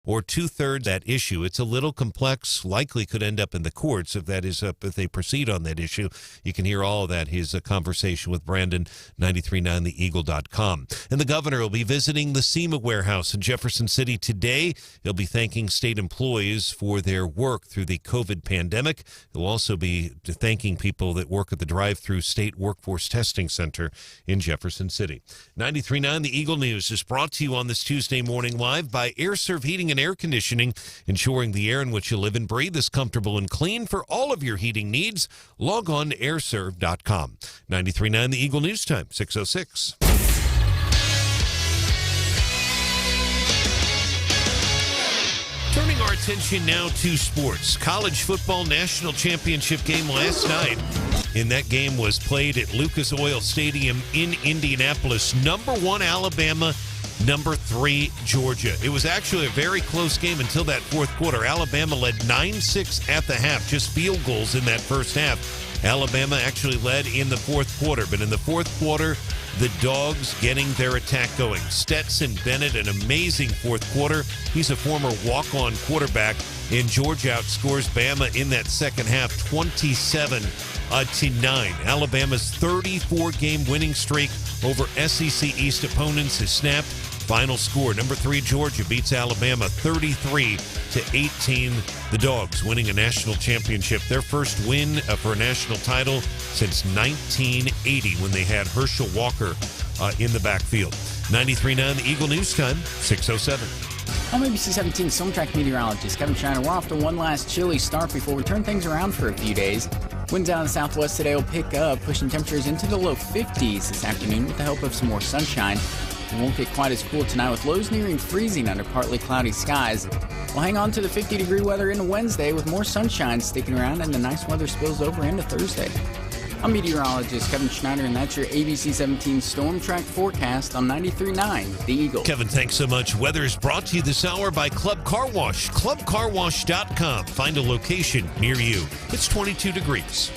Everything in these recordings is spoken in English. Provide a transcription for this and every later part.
or two-thirds that issue. It's a little complex, likely could end up in the courts if if they proceed on that issue. You can hear all of that, his conversation with Branden, 939theeagle.com. And the governor will be visiting the SEMA warehouse in Jefferson City today. He'll be thanking state employees for their work through the COVID pandemic. He'll also be thanking people that work at the drive-through State Workforce Testing Center in Jefferson City. 93.9 The Eagle News is brought to you on this Tuesday morning live by AirServe Heating and Air Conditioning, ensuring the air in which you live and breathe is comfortable and clean for all of your heating needs. Log on to airserve.com. 93.9 The Eagle News Time, 6:06. Turning our attention now to sports. College football national championship game last night. And that game was played at Lucas Oil Stadium in Indianapolis. Number 1, Alabama. Number 3, Georgia. It was actually a very close game until that fourth quarter. Alabama led 9-6 at the half, just field goals in that first half. Alabama actually led in the fourth quarter, but in the fourth quarter, the Dogs getting their attack going. Stetson Bennett, an amazing fourth quarter. He's a former walk-on quarterback, and Georgia outscores Bama in that second half 27-9. Alabama's 34-game winning streak over SEC East opponents is snapped. Final score, number 3 Georgia beats Alabama 33-18. The Dogs winning a national championship, their first win for a national title since 1980 when they had Herschel Walker in the backfield. 93.9 The Eagle News Time, 6:07. I'm ABC 17 Storm Track meteorologist Kevin Schneider. We're off to one last chilly start before we turn things around for a few days. Winds out of the southwest today will pick up, pushing temperatures into the low 50s this afternoon with the help of some more sunshine. It won't get quite as cool tonight with lows nearing freezing under partly cloudy skies. We'll hang on to the 50-degree weather into Wednesday with more sunshine sticking around and the nice weather spills over into Thursday. I'm meteorologist Kevin Schneider, and that's your ABC 17 Storm Track forecast on 93.9 The Eagle. Kevin, thanks so much. Weather is brought to you this hour by Club Car Wash. ClubCarWash.com. Find a location near you. It's 22 degrees.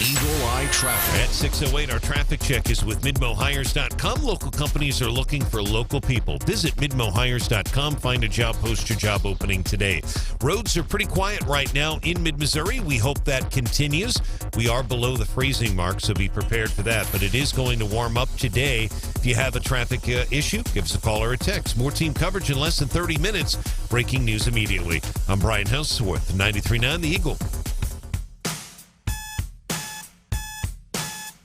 Eagle Eye Traffic. At 6:08, our traffic check is with MidmoHires.com. Local companies are looking for local people. Visit MidmoHires.com. Find a job, post your job opening today. Roads are pretty quiet right now in mid-Missouri. We hope that continues. We are below the freezing mark, so be prepared for that. But it is going to warm up today. If you have a traffic issue, give us a call or a text. More team coverage in less than 30 minutes. Breaking news immediately. I'm Brian Hauswirth, 93.9 The Eagle.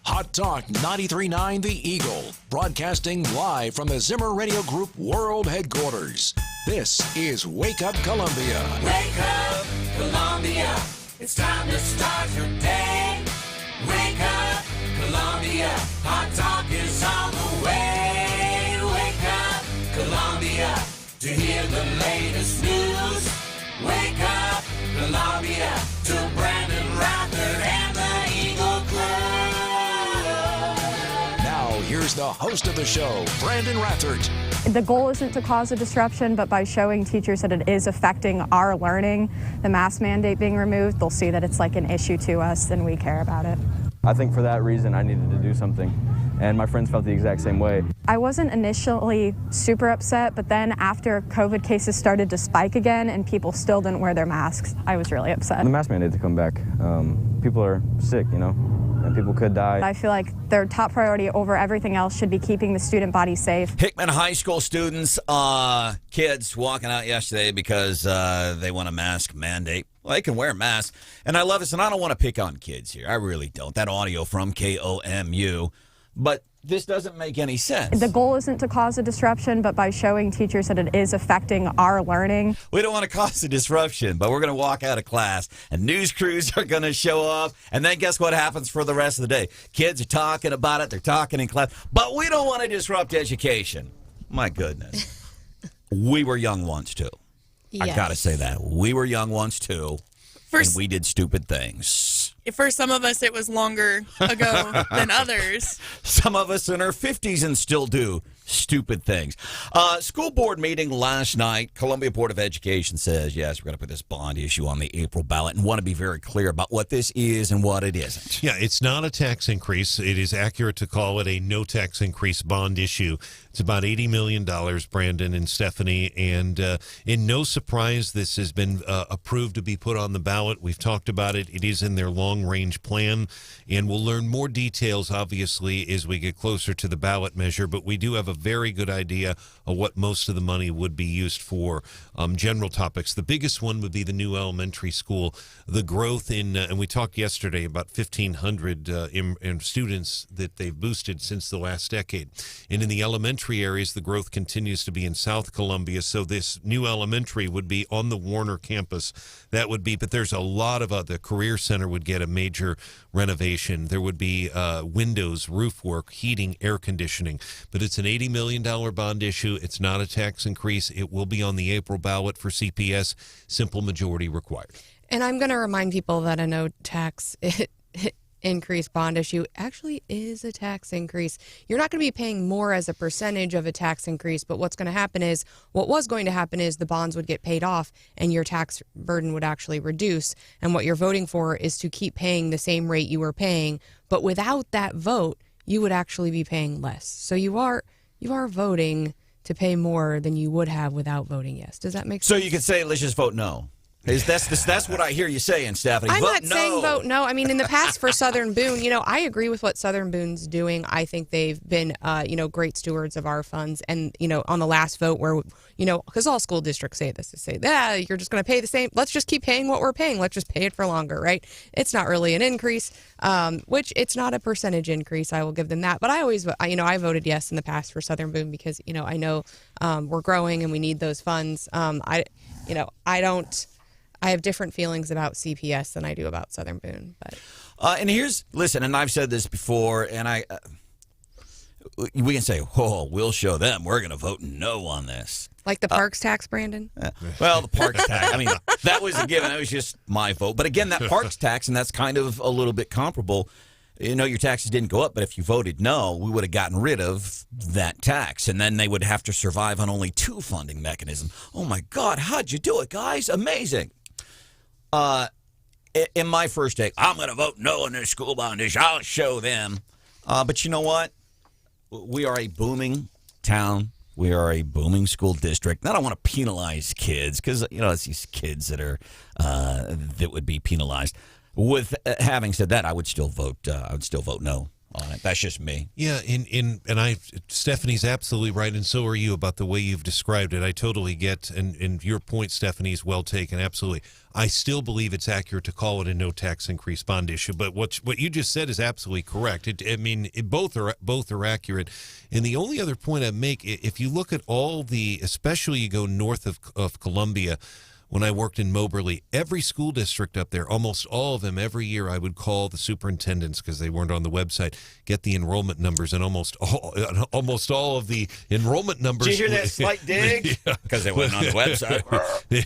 Hot Talk 93.9 The Eagle, broadcasting live from the Zimmer Radio Group World Headquarters. This is Wake Up Columbia. Wake up, Columbia. It's time to start your day. Wake up, Columbia. Hot Talk is on the way. Wake up, Columbia. To hear the latest news. Wake up, Columbia. To Branden, Rathert, and the Eagle Club. Here's the host of the show, Branden Rathert. The goal isn't to cause a disruption, but by showing teachers that it is affecting our learning, the mask mandate being removed, they'll see that it's like an issue to us and we care about it. I think for that reason I needed to do something, and my friends felt the exact same way. I wasn't initially super upset, but then after COVID cases started to spike again and people still didn't wear their masks, I was really upset. The mask mandate to come back. People are sick, and people could die. I feel like their top priority over everything else should be keeping the student body safe. Hickman High School students, kids walking out yesterday because they want a mask mandate. Well, they can wear masks. And I love this, and I don't want to pick on kids here. I really don't. That audio from KOMU. But this doesn't make any sense. The goal isn't to cause a disruption, but by showing teachers that it is affecting our learning. We don't want to cause a disruption, but we're going to walk out of class, and news crews are going to show up, and then guess what happens for the rest of the day? Kids are talking about it, they're talking in class, but we don't want to disrupt education. My goodness. We were young once, too. Yes. I got to say that. We were young once, too, and we did stupid things. For some of us, it was longer ago than others. Some of us in our 50s and still do stupid things. School board meeting last night. Columbia Board of Education says, yes, we're going to put this bond issue on the April ballot and want to be very clear about what this is and what it isn't. Yeah, it's not a tax increase. It is accurate to call it a no tax increase bond issue. It's about $80 million, Branden and Stephanie. And in no surprise, this has been approved to be put on the ballot. We've talked about it. It is in their long-range plan. And we'll learn more details, obviously, as we get closer to the ballot measure. But we do have a very good idea of what most of the money would be used for. General topics. The biggest one would be the new elementary school. The growth in, and we talked yesterday about 1,500 in students that they've boosted since the last decade. And in the elementary areas, the growth continues to be in South Columbia. So this new elementary would be on the Warner campus. That would be, but there's a lot of the Career Center would get a major renovation. There would be windows, roof work, heating, air conditioning. But it's an $80 million bond issue. It's not a tax increase. It will be on the April ballot for CPS. Simple majority required. And I'm going to remind people that a no tax increase bond issue actually is a tax increase. You're not going to be paying more as a percentage of a tax increase, but what was going to happen is the bonds would get paid off and your tax burden would actually reduce. And what you're voting for is to keep paying the same rate you were paying, but without that vote, you would actually be paying less. So you are voting to pay more than you would have without voting yes. Does that make sense? So you could say, let's just vote no. That's what I hear you saying, Stephanie. I'm vote not no. saying vote no. I mean, in the past for Southern Boone, I agree with what Southern Boone's doing. I think they've been, great stewards of our funds. And, on the last vote where, because all school districts say this, they say, you're just going to pay the same. Let's just keep paying what we're paying. Let's just pay it for longer, right? It's not really an increase, which it's not a percentage increase. I will give them that. But I always, I voted yes in the past for Southern Boone because, I know we're growing and we need those funds. I have different feelings about CPS than I do about Southern Boone. But and I've said this before, and we can say, we'll show them. We're going to vote no on this. Like the parks tax, Branden? Well, the parks tax, that was a given. That was just my vote. But again, that parks tax, and that's kind of a little bit comparable. Your taxes didn't go up, but if you voted no, we would have gotten rid of that tax. And then they would have to survive on only 2 funding mechanisms. Oh, my God, how'd you do it, guys? Amazing. In my first take, I'm going to vote no on this school bond issue. I'll show them. But you know what? We are a booming town. We are a booming school district. And I don't want to penalize kids because, it's these kids that are that would be penalized. With having said that, I would still vote no on it. That's just me. Yeah, Stephanie's absolutely right, and so are you about the way you've described it. I totally get, and your point, Stephanie, is well taken. Absolutely. I still believe it's accurate to call it a no tax increase bond issue, but what you just said is absolutely correct. Both are accurate. And the only other point I'd make, if you look at especially you go north of Columbia. When I worked in Moberly, every school district up there, almost all of them, every year I would call the superintendents because they weren't on the website, get the enrollment numbers, and almost all of the enrollment numbers. Did you hear that slight dig? Because they weren't on the website.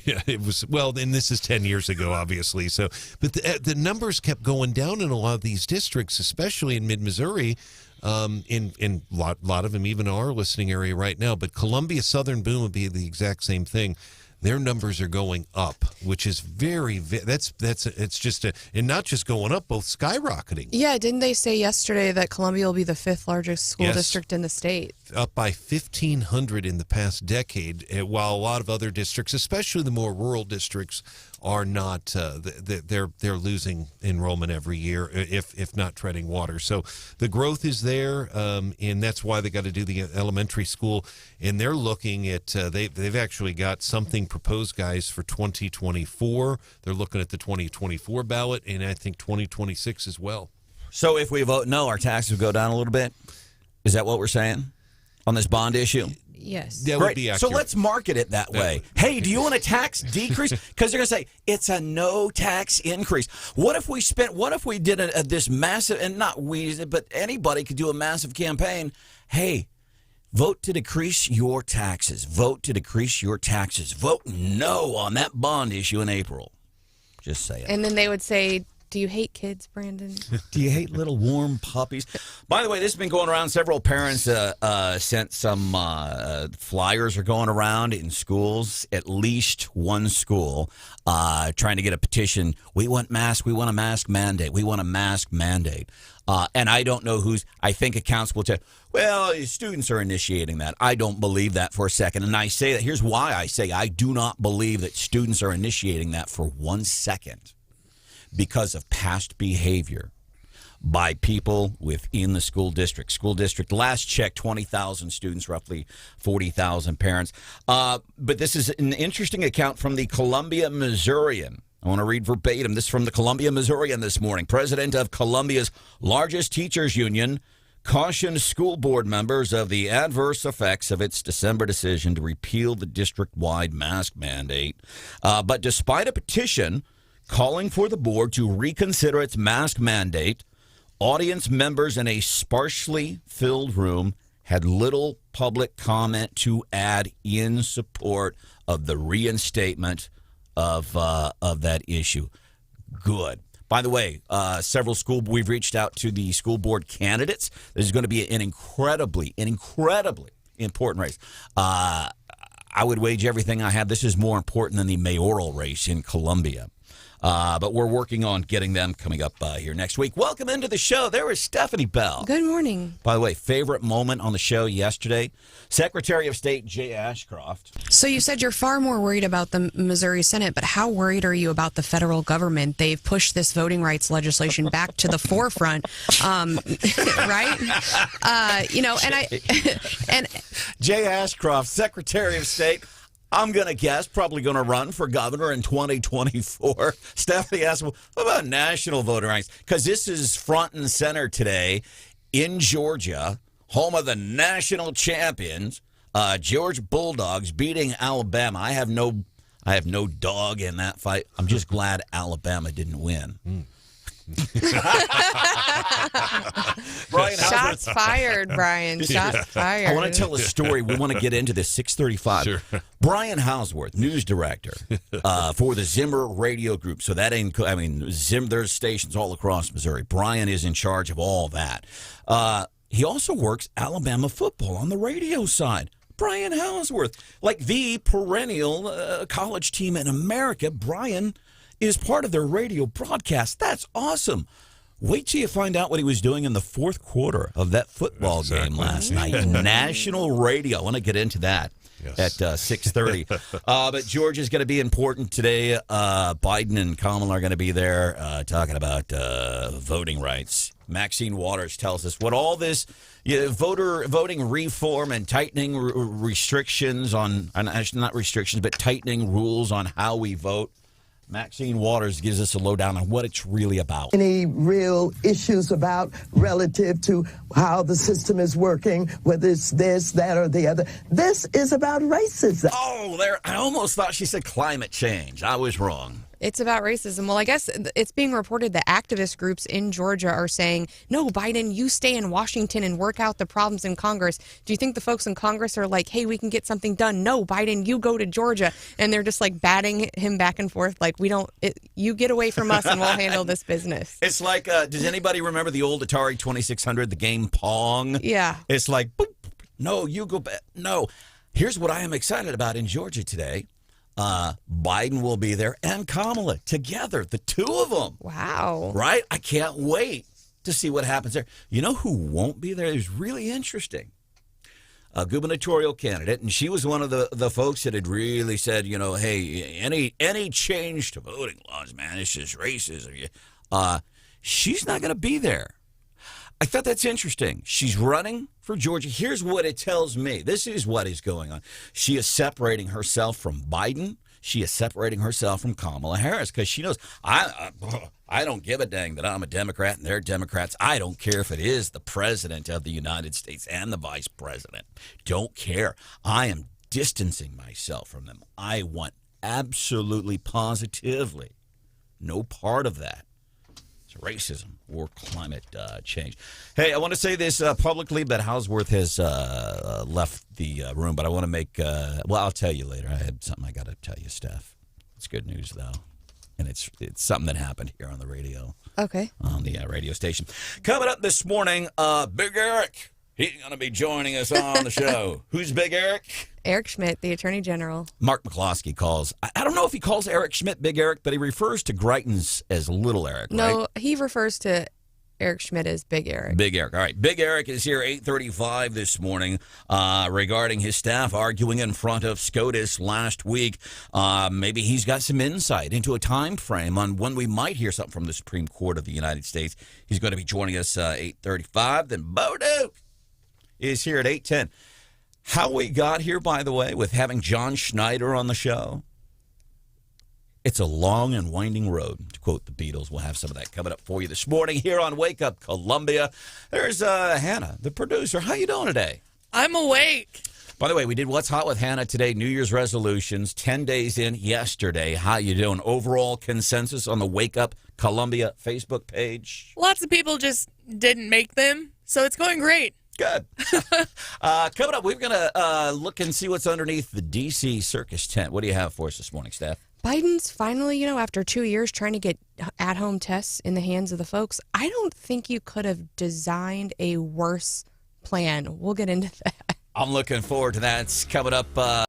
Yeah, it was, and this is 10 years ago, obviously. So, but the numbers kept going down in a lot of these districts, especially in mid-Missouri. In a lot of them, even our listening area right now. But Columbia, Southern Boone would be the exact same thing. Their numbers are going up, which is it's just and not just going up, both skyrocketing. Yeah, didn't they say yesterday that Columbia will be the 5th largest school district in the state? Up by 1,500 in the past decade, while a lot of other districts, especially the more rural districts, are not. They're losing enrollment every year, if not treading water. So the growth is there, and that's why they got to do the elementary school. And they're looking at they've actually got something proposed, guys, for 2024. They're looking at the 2024 ballot, and I think 2026 as well. So if we vote no, our taxes would go down a little bit. Is that what we're saying on this bond issue? Yes. That would be accurate. So let's market it that way. Hey, do you want a tax decrease? Because they're going to say it's a no tax increase. What if we did this massive, and not we, but anybody could do a massive campaign. Hey, vote to decrease your taxes. Vote to decrease your taxes. Vote no on that bond issue in April. Just say it. And then they would say, Do you hate kids, Branden? Do you hate little warm puppies? By the way, this has been going around. Several parents sent some flyers are going around in schools, at least one school, trying to get a petition. We want masks. We want a mask mandate. We want a mask mandate. And I don't know I think accounts will tell, well, students are initiating that. I don't believe that for a second. And I say that, here's why I say I do not believe that students are initiating that for 1 second. Because of past behavior by people within the school district. School district, last check, 20,000 students, roughly 40,000 parents. But this is an interesting account from the Columbia Missourian. I want to read verbatim. This is from the Columbia Missourian this morning. President of Columbia's largest teachers union cautioned school board members of the adverse effects of its December decision to repeal the district-wide mask mandate. But despite a petition calling for the board to reconsider its mask mandate, audience members in a sparsely filled room had little public comment to add in support of the reinstatement of that issue. Good. By the way, we've reached out to the school board candidates. This is going to be an incredibly important race. I would wager everything I have. This is more important than the mayoral race in Columbia. But we're working on getting them coming up here next week. Welcome into the show. There is Stephanie Bell. Good morning. By the way, favorite moment on the show yesterday, Secretary of State Jay Ashcroft. So you said you're far more worried about the Missouri Senate, but how worried are you about the federal government? They've pushed this voting rights legislation back to the forefront, right? And Jay Ashcroft, Secretary of State. I'm going to guess probably going to run for governor in 2024. Stephanie asked, well, what about national voting rights? Because this is front and center today in Georgia, home of the national champions, Georgia Bulldogs beating Alabama. I have no dog in that fight. I'm just glad Alabama didn't win. Brian, shots fired, Brian. Shots fired. I want to tell a story. We want to get into this. 6:35. Sure. Brian Hauswirth, news director for the Zimmer Radio Group. So that there's stations all across Missouri. Brian is in charge of all that. He also works Alabama football on the radio side. Brian Hauswirth, like the perennial college team in America. Brian is part of their radio broadcast. That's awesome. Wait till you find out what he was doing in the fourth quarter of that football game last night. National radio. I want to get into that at 6:30. But Georgia's going to be important today. Biden and Kamala are going to be there talking about voting rights. Maxine Waters tells us what all this voting reform and tightening restrictions on, not restrictions, but tightening rules on how we vote. Maxine Waters gives us a lowdown on what it's really about. Any real issues about relative to how the system is working, whether it's this, that, or the other. This is about racism. Oh, I almost thought she said climate change. I was wrong. It's about racism. Well, I guess it's being reported that activist groups in Georgia are saying, no, Biden, you stay in Washington and work out the problems in Congress. Do you think the folks in Congress are like, hey, we can get something done? No, Biden, you go to Georgia. And they're just like batting him back and forth like, you get away from us and we'll handle this business. It's like, does anybody remember the old Atari 2600, the game Pong? Yeah. It's like, boop, no, you go back. No. Here's what I am excited about in Georgia today. Biden will be there and Kamala together, the two of them. Wow. Right? I can't wait to see what happens there. You know who won't be there? It was really interesting. A gubernatorial candidate, and she was one of the folks that had really said, hey, any change to voting laws, man, it's just racism. She's not going to be there. I thought that's interesting. She's running for Georgia. Here's what it tells me. This is what is going on. She is separating herself from Biden. She is separating herself from Kamala Harris because she knows, I don't give a dang that I'm a Democrat and they're Democrats. I don't care if it is the president of the United States and the vice president. Don't care. I am distancing myself from them. I want absolutely, positively no part of that. Racism or climate change. Hey, I want to say this publicly, but Hauswirth has left the room, but I want to make, I'll tell you later. I had something I got to tell you, Steph. It's good news, though. and it's something that happened here on the radio. Okay. On the radio station. Coming up this morning, Big Eric. He's going to be joining us on the show. Who's Big Eric? Eric Schmitt, the Attorney General. Mark McCloskey calls. I don't know if he calls Eric Schmitt Big Eric, but he refers to Greitens as Little Eric, right? No, he refers to Eric Schmitt as Big Eric. Big Eric. All right. Big Eric is here 8:35 this morning regarding his staff arguing in front of SCOTUS last week. Maybe he's got some insight into a time frame on when we might hear something from the Supreme Court of the United States. He's going to be joining us 8:35. Then Bo Duke is here at 8:10. How we got here, by the way, with having John Schneider on the show, it's a long and winding road, to quote the Beatles. We'll have some of that coming up for you this morning here on Wake Up Columbia. There's Hannah, the producer. How you doing today? I'm awake. By the way, we did What's Hot with Hannah today, New Year's resolutions, 10 days in yesterday. How you doing? Overall consensus on the Wake Up Columbia Facebook page? Lots of people just didn't make them, so it's going great. Good. Coming up, we're going to look and see what's underneath the D.C. circus tent. What do you have for us this morning, Steph? Biden's finally, after 2 years trying to get at-home tests in the hands of the folks, I don't think you could have designed a worse plan. We'll get into that. I'm looking forward to that. It's coming up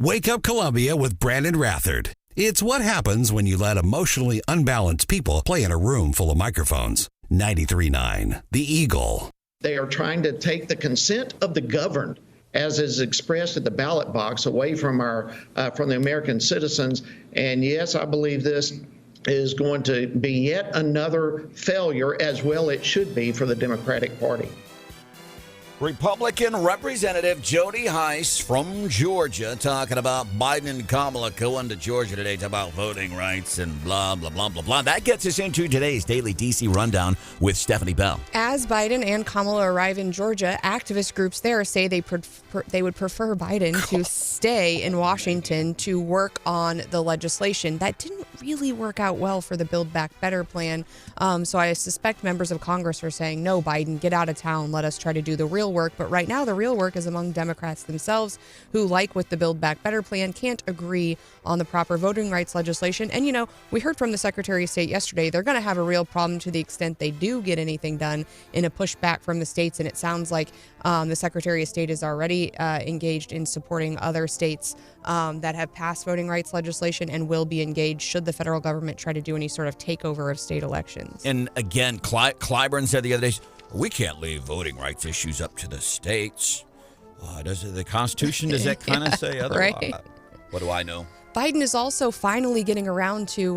Wake Up Columbia with Branden Rathert. It's what happens when you let emotionally unbalanced people play in a room full of microphones. 93.9, The Eagle. They are trying to take the consent of the governed, as is expressed at the ballot box, away from from the American citizens. And yes, I believe this is going to be yet another failure, as well it should be, for the Democratic Party. Republican Representative Jody Heiss from Georgia talking about Biden and Kamala going to Georgia today to talk about voting rights and blah, blah, blah, blah, blah. That gets us into today's Daily DC Rundown with Stephanie Bell. As Biden and Kamala arrive in Georgia, activist groups there say they would prefer Biden to stay in Washington to work on the legislation. That didn't really work out well for the Build Back Better plan. So I suspect members of Congress are saying, no, Biden, get out of town. Let us try to do the real work. But right now, the real work is among Democrats themselves who, like with the Build Back Better plan, can't agree on the proper voting rights legislation. And, you know, we heard from the Secretary of State yesterday, they're going to have a real problem to the extent they do get anything done in a pushback from the states. And it sounds like the Secretary of State is already engaged in supporting other states that have passed voting rights legislation and will be engaged should the federal government try to do any sort of takeover of state elections. And again, Clyburn said the other day, we can't leave voting rights issues up to the states. Does the Constitution, does that kind of say otherwise? Right. What do I know? Biden is also finally getting around to,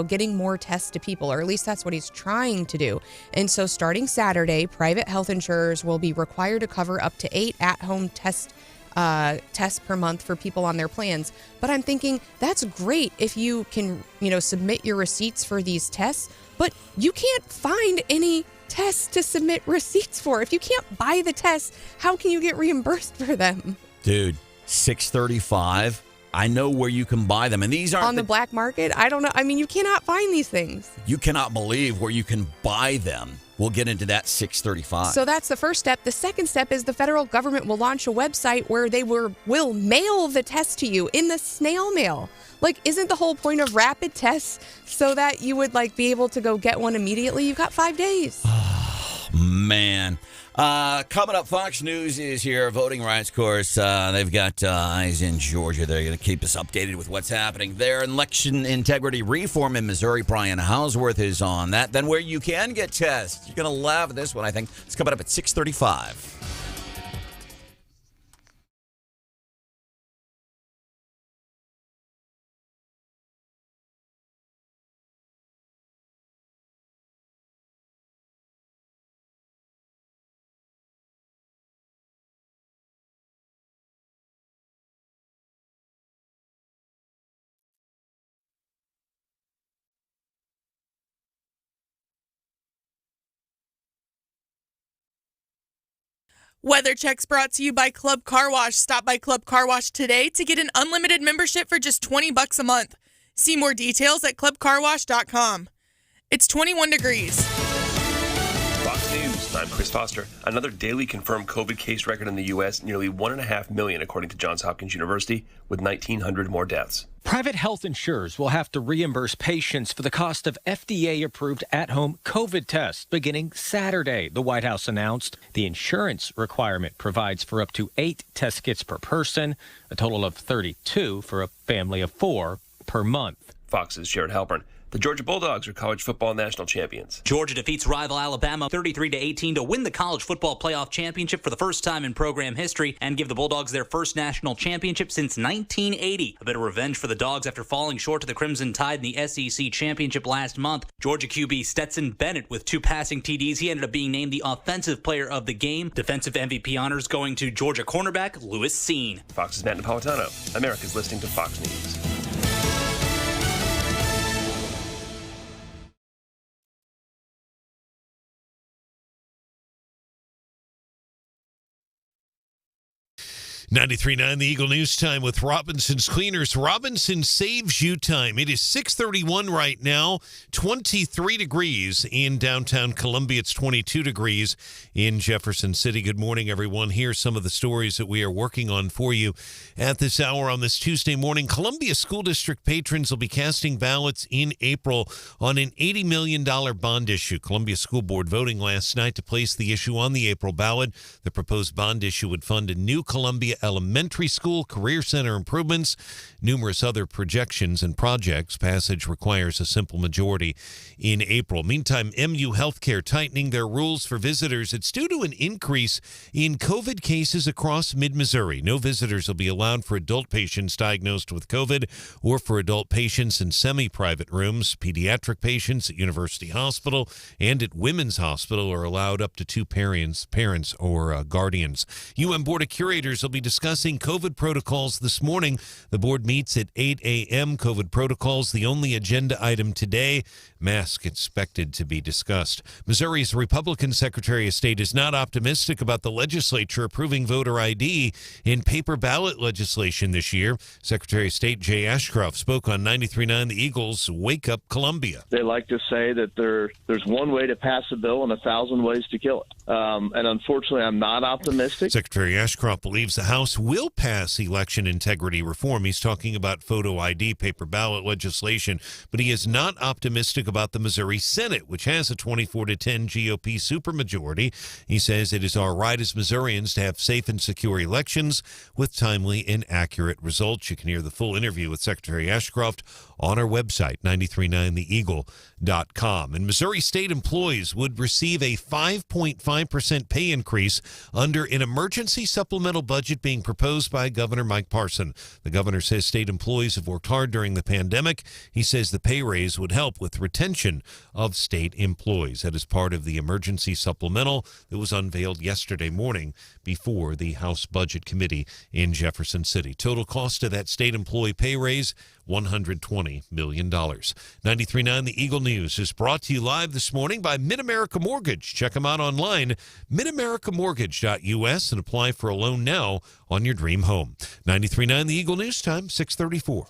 getting more tests to people, or at least that's what he's trying to do. And so starting Saturday, private health insurers will be required to cover up to 8 at-home tests per month for people on their plans. But I'm thinking that's great if you can, submit your receipts for these tests, but you can't find any tests to submit receipts for. If you can't buy the tests, how can you get reimbursed for them? Dude, $635. I know where you can buy them, and these aren't on the black market. I don't know. I mean, you cannot find these things. You cannot believe where you can buy them. We'll get into that $635. So that's the first step. The second step is the federal government will launch a website where they will mail the test to you in the snail mail. Like, isn't the whole point of rapid tests so that you would be able to go get one immediately? You've got 5 days. Oh, man. Coming up, Fox News is here. Voting rights course. They've got eyes in Georgia. They're going to keep us updated with what's happening there. Election integrity reform in Missouri. Brian Hauswirth is on that. Then where you can get tests. You're going to laugh at this one, I think. It's coming up at 6:35. Weather checks brought to you by Club Car Wash. Stop by Club Car Wash today to get an unlimited membership for just $20 a month. See more details at clubcarwash.com. It's 21 degrees. Fox News, I'm Chris Foster. Another daily confirmed COVID case record in the U.S., nearly 1.5 million, according to Johns Hopkins University, with 1,900 more deaths. Private health insurers will have to reimburse patients for the cost of FDA-approved at-home COVID tests beginning Saturday, the White House announced. The insurance requirement provides for up to 8 test kits per person, a total of 32 for a family of 4 per month. Fox's Jared Halpern. The Georgia Bulldogs are college football national champions. Georgia defeats rival Alabama 33-18 to win the college football playoff championship for the first time in program history and give the Bulldogs their first national championship since 1980. A bit of revenge for the Dogs after falling short to the Crimson Tide in the SEC championship last month. Georgia QB Stetson Bennett with 2 passing TDs. He ended up being named the offensive player of the game. Defensive MVP honors going to Georgia cornerback Lewis Cine. Fox's Matt Napolitano. America's listening to Fox News. 93.9 The Eagle News Time with Robinson's Cleaners. Robinson saves you time. It is 6:31 right now, 23 degrees in downtown Columbia. It's 22 degrees in Jefferson City. Good morning, everyone. Here's some of the stories that we are working on for you at this hour on this Tuesday morning. Columbia School District patrons will be casting ballots in April on an $80 million bond issue. Columbia School Board voting last night to place the issue on the April ballot. The proposed bond issue would fund a new Columbia Elementary School, Career Center improvements, numerous other projections and projects. Passage requires a simple majority in April. Meantime, MU Healthcare tightening their rules for visitors. It's due to an increase in COVID cases across mid-Missouri. No visitors will be allowed for adult patients diagnosed with COVID or for adult patients in semi-private rooms. Pediatric patients at University Hospital and at Women's Hospital are allowed up to 2 parents or guardians. UM Board of Curators will be discussing COVID protocols this morning. The board meets at 8 a.m. COVID protocols, the only agenda item today. Mask expected to be discussed. Missouri's Republican Secretary of State is not optimistic about the legislature approving voter ID in paper ballot legislation this year. Secretary of State Jay Ashcroft spoke on 93.9 The Eagles' Wake Up Columbia. They like to say that there's one way to pass a bill and 1,000 ways to kill it. And unfortunately, I'm not optimistic. Secretary Ashcroft believes the House will pass election integrity reform. He's talking about photo ID, paper ballot legislation, but he is not optimistic about the Missouri Senate, which has a 24-10 GOP supermajority. He says it is our right as Missourians to have safe and secure elections with timely and accurate results. You can hear the full interview with Secretary Ashcroft on our website, 939theeagle.com. And Missouri state employees would receive a 5.5% pay increase under an emergency supplemental budget being proposed by Governor Mike Parson. The governor says state employees have worked hard during the pandemic. He says the pay raise would help with retention of state employees. That is part of the emergency supplemental that was unveiled yesterday morning before the House Budget Committee in Jefferson City. Total cost of that state employee pay raise, $120 million. 93.9 The Eagle News is brought to you live this morning by Mid-America Mortgage. Check them out online, midamericamortgage.us, and apply for a loan now on your dream home. 93.9 The Eagle News time, 6:34.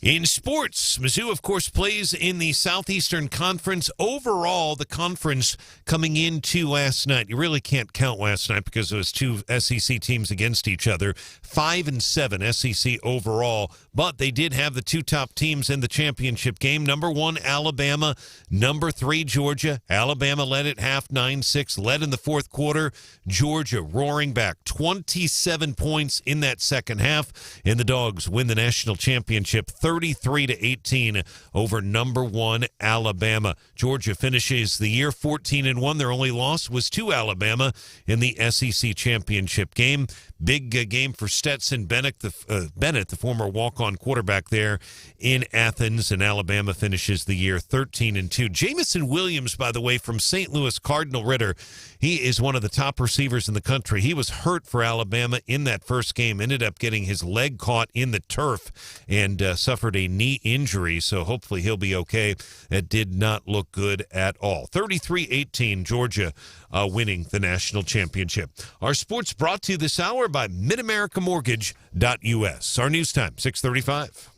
In sports, Mizzou, of course, plays in the Southeastern Conference. Overall, the conference coming into last night, you really can't count last night because it was 2 SEC teams against each other, 5-7 SEC overall, but they did have the 2 top teams in the championship game. Number 1, Alabama. Number 3, Georgia. Alabama led at half, 9-6, led in the fourth quarter. Georgia roaring back, 27 points in that second half, and the Dogs win the national championship 33-18 over number 1 Alabama. Georgia finishes the year 14-1. Their only loss was to Alabama in the SEC championship game. Big game for Stetson Bennett, the former walk-on quarterback there in Athens, and Alabama finishes the year 13-2. Jamison Williams, by the way, from St. Louis Cardinal Ritter, he is one of the top receivers in the country. He was hurt for Alabama in that first game, ended up getting his leg caught in the turf and suffered a knee injury, so hopefully he'll be okay. It did not look good at all. 33-18, Georgia winning the national championship. Our sports brought to you this hour by MidAmericaMortgage.us. Our news time, 6:35.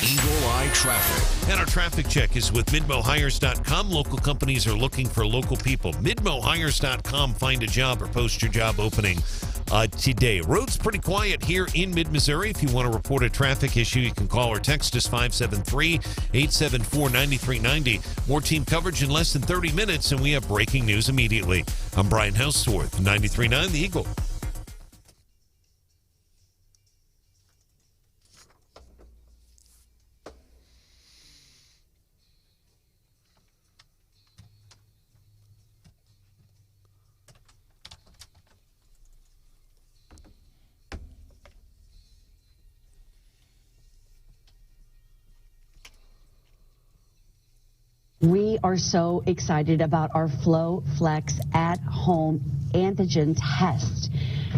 Eagle Eye Traffic. And our traffic check is with MidmoHires.com. Local companies are looking for local people. MidmoHires.com. Find a job or post your job opening today. Roads pretty quiet here in mid-Missouri. If you want to report a traffic issue, you can call or text us 573-874-9390. More team coverage in less than 30 minutes, and we have breaking news immediately. I'm Brian Hauswirth, 93.9 The Eagle. We are so excited about our Flow Flex at-home antigen test.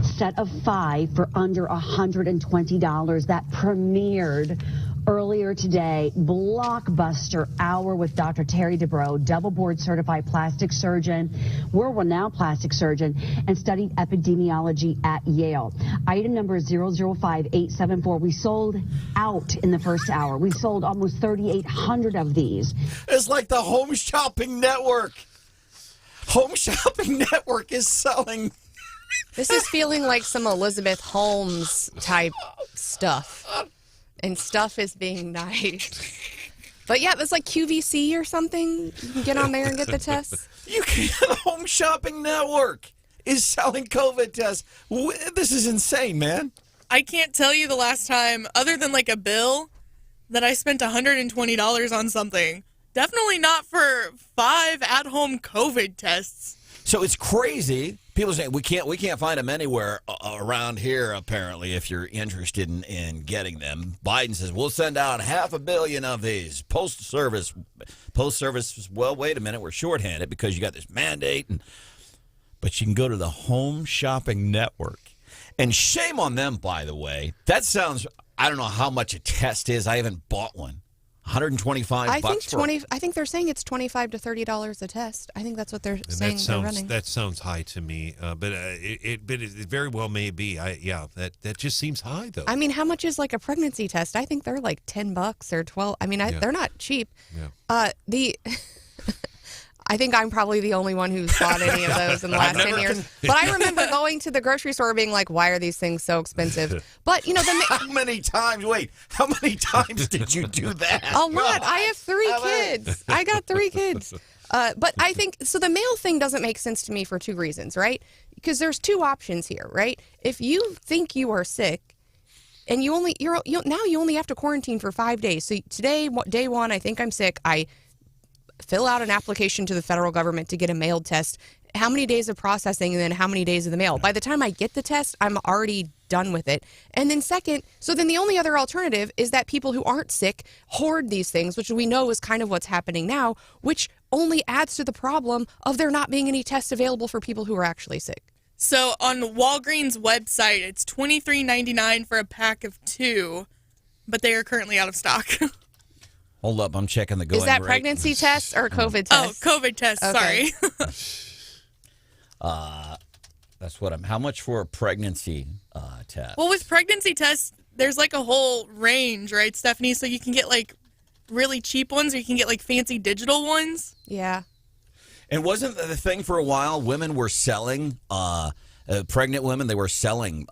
Set of 5 for under $120 that premiered earlier today. Blockbuster hour with Dr. Terry Dubrow, double board certified plastic surgeon, world-renowned plastic surgeon, and studied epidemiology at Yale. Item number 005874. We sold out in the first hour. We sold almost 3,800 of these. It's like the Home Shopping Network. Home Shopping Network is selling. This is feeling like some Elizabeth Holmes type stuff. And stuff is being nice. But yeah, it's like QVC or something. You can get on there and get the tests. You can. Home Shopping Network is selling COVID tests. This is insane, man. I can't tell you the last time, other than like a bill, that I spent $120 on something. Definitely not for 5 at-home COVID tests. So it's crazy. People say we can't find them anywhere around here. Apparently, if you're interested in getting them, Biden says we'll send out 500 million of these. Postal Service. Well, wait a minute, we're shorthanded because you got this mandate, but you can go to the Home Shopping Network, and shame on them, by the way. That sounds. I don't know how much a test is. I haven't bought one. $125. I think they're saying it's $25 to $30 a test. I think that's what they're saying. They're running. That sounds high to me, but it very well may be. That just seems high though. I mean, how much is like a pregnancy test? I think they're like $10 or $12. I mean, they're not cheap. Yeah. I think I'm probably the only one who's bought any of those in the last 10 years. But I remember going to the grocery store being like, why are these things so expensive? But, how many times did you do that? A lot. I have 3 kids. I got 3 kids. But I think, so the mail thing doesn't make sense to me for 2 reasons, right? Because there's 2 options here, right? If you think you are sick, and now you only have to quarantine for 5 days. So today, day 1, I think I'm sick. I fill out an application to the federal government to get a mailed test. How many days of processing and then how many days of the mail? By the time I get the test, I'm already done with it. And then second, so then the only other alternative is that people who aren't sick hoard these things, which we know is kind of what's happening now, which only adds to the problem of there not being any tests available for people who are actually sick. So on Walgreens' website, it's $23.99 for a pack of 2, but they are currently out of stock. Hold up, I'm checking the going rate. Is that pregnancy tests or COVID tests? Oh, COVID tests, okay. Sorry. That's what how much for a pregnancy test? Well, with pregnancy tests, there's like a whole range, right, Stephanie? So you can get like really cheap ones or you can get like fancy digital ones. Yeah. And wasn't the thing for a while, women were selling, pregnant women, they were selling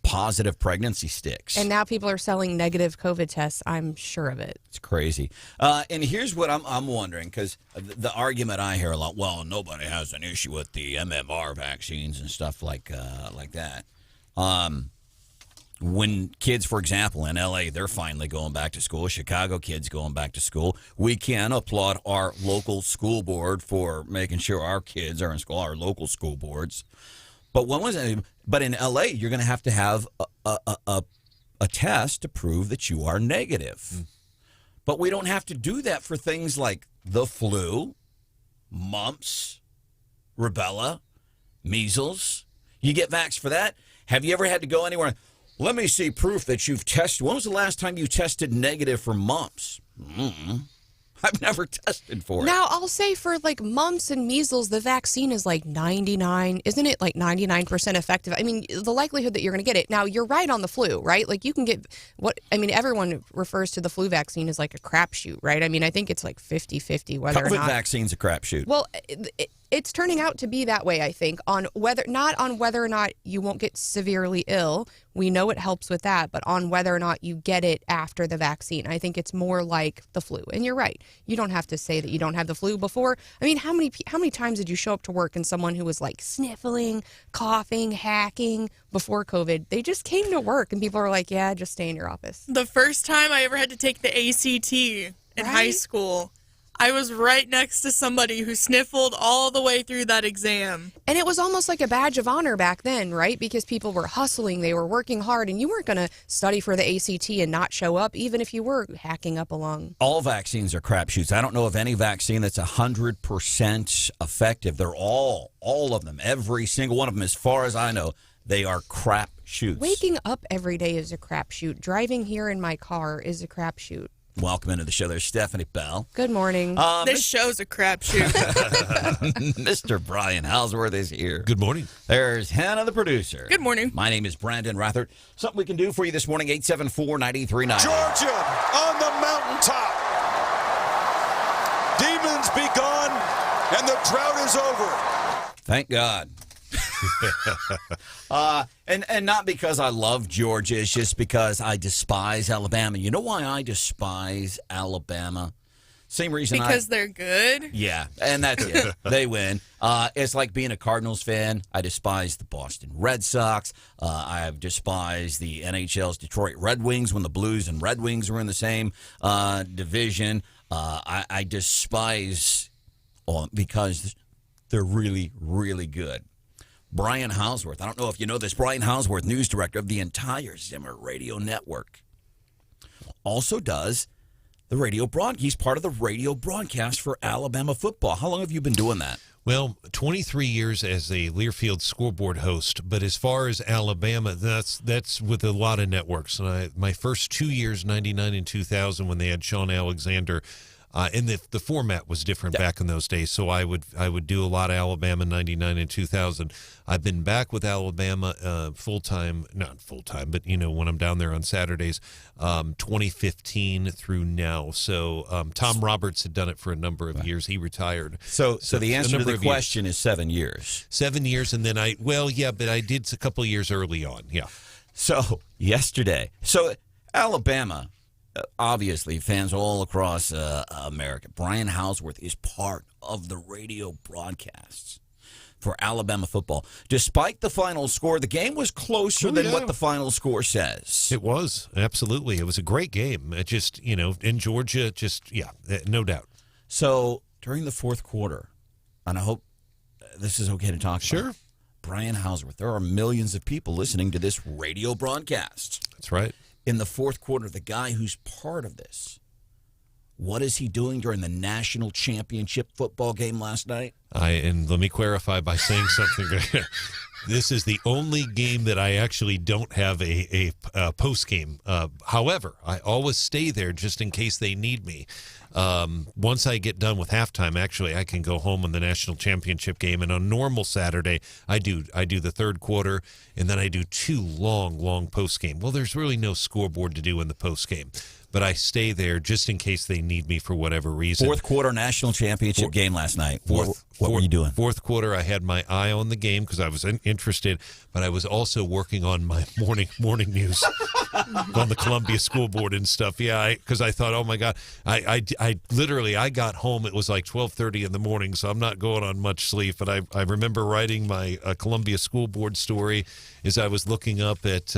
positive pregnancy sticks. And now people are selling negative COVID tests. I'm sure of it. It's crazy. And here's what I'm wondering, because the argument I hear a lot, well, nobody has an issue with the MMR vaccines and stuff like that. When kids, for example, in L.A., they're finally going back to school, Chicago kids going back to school, we can applaud our local school board for making sure our kids are in school, our local school boards. But But in L.A., you're going to have a test to prove that you are negative. But we don't have to do that for things like the flu, mumps, rubella, measles. You get vaxxed for that. Have you ever had to go anywhere? Let me see proof that you've tested. When was the last time you tested negative for mumps? I've never tested for it. Now, I'll say for like mumps and measles, the vaccine is like 99, isn't it like 99% effective? I mean, the likelihood that you're going to get it. Now, you're right on the flu, right? Like you can get everyone refers to the flu vaccine as like a crapshoot, right? I mean, I think it's like 50-50 whether or not. COVID vaccine's a crapshoot. Well, it's turning out to be that way, I think, not on whether or not you won't get severely ill. We know it helps with that, but on whether or not you get it after the vaccine. I think it's more like the flu. And you're right. You don't have to say that you don't have the flu before. I mean, how many times did you show up to work and someone who was like sniffling, coughing, hacking before COVID, they just came to work and people are like, yeah, just stay in your office. The first time I ever had to take the ACT in high school, I was right next to somebody who sniffled all the way through that exam. And it was almost like a badge of honor back then, right? Because people were hustling, they were working hard, and you weren't going to study for the ACT and not show up, even if you were hacking up along. All vaccines are crapshoots. I don't know of any vaccine that's 100% effective. They're all of them, every single one of them, as far as I know, they are crapshoots. Waking up every day is a crapshoot. Driving here in my car is a crapshoot. Welcome into the show. There's Stephanie Bell. Good morning. This show's a crapshoot. Mr. Brian Hauswirth is here. Good morning. There's Hannah, the producer. Good morning. My name is Branden Rathert. Something we can do for you this morning, 874-93.9. Georgia on the mountaintop. Demons be gone, and the drought is over. Thank God. And not because I love Georgia. It's just because I despise Alabama. You know why I despise Alabama? Same reason because they're good? Yeah, and that's it. They win. It's like being a Cardinals fan. I despise the Boston Red Sox. I despise the NHL's Detroit Red Wings when the Blues and Red Wings were in the same division. I despise because they're really, really good. Brian Hauswirth, I don't know if you know this, Brian Hauswirth, news director of the entire Zimmer Radio Network, also does the radio broadcast. He's part of the radio broadcast for Alabama football. How long have you been doing that? Well, 23 years as a Learfield scoreboard host, but as far as Alabama, that's with a lot of networks. And my first 2 years, 99 and 2000, when they had Sean Alexander, and the format was different back in those days, so I would do a lot of Alabama 99 and 2000. I've been back with Alabama full-time, not full-time, but, when I'm down there on Saturdays, 2015 through now. So Tom Roberts had done it for a number of years. He retired. So the answer to the question is 7 years. 7 years, and then but I did a couple of years early on, yeah. So yesterday, Alabama, obviously, fans all across America. Brian Hauswirth is part of the radio broadcasts for Alabama football. Despite the final score, the game was closer than what the final score says. It was, absolutely. It was a great game. It just, in Georgia, no doubt. So during the fourth quarter, and I hope this is okay to talk about. Sure. Brian Hauswirth, there are millions of people listening to this radio broadcast. That's right. In the fourth quarter, the guy who's part of this, what is he doing during the national championship football game last night? And let me clarify by saying something. This is the only game that I actually don't have a post game. However, I always stay there just in case they need me. Once I get done with halftime, actually, I can go home on the national championship game. And on normal Saturday, I do the third quarter, and then I do 2 long post game. Well, there's really no scoreboard to do in the post game, but I stay there just in case they need me for whatever reason. Fourth quarter national championship game last night. What were you doing? Fourth quarter, I had my eye on the game because I was interested, but I was also working on my morning news on the Columbia School Board and stuff. Yeah, because I thought, oh my God, I literally got home. It was like 12:30 in the morning, so I'm not going on much sleep. But I remember writing my Columbia School Board story as I was looking up at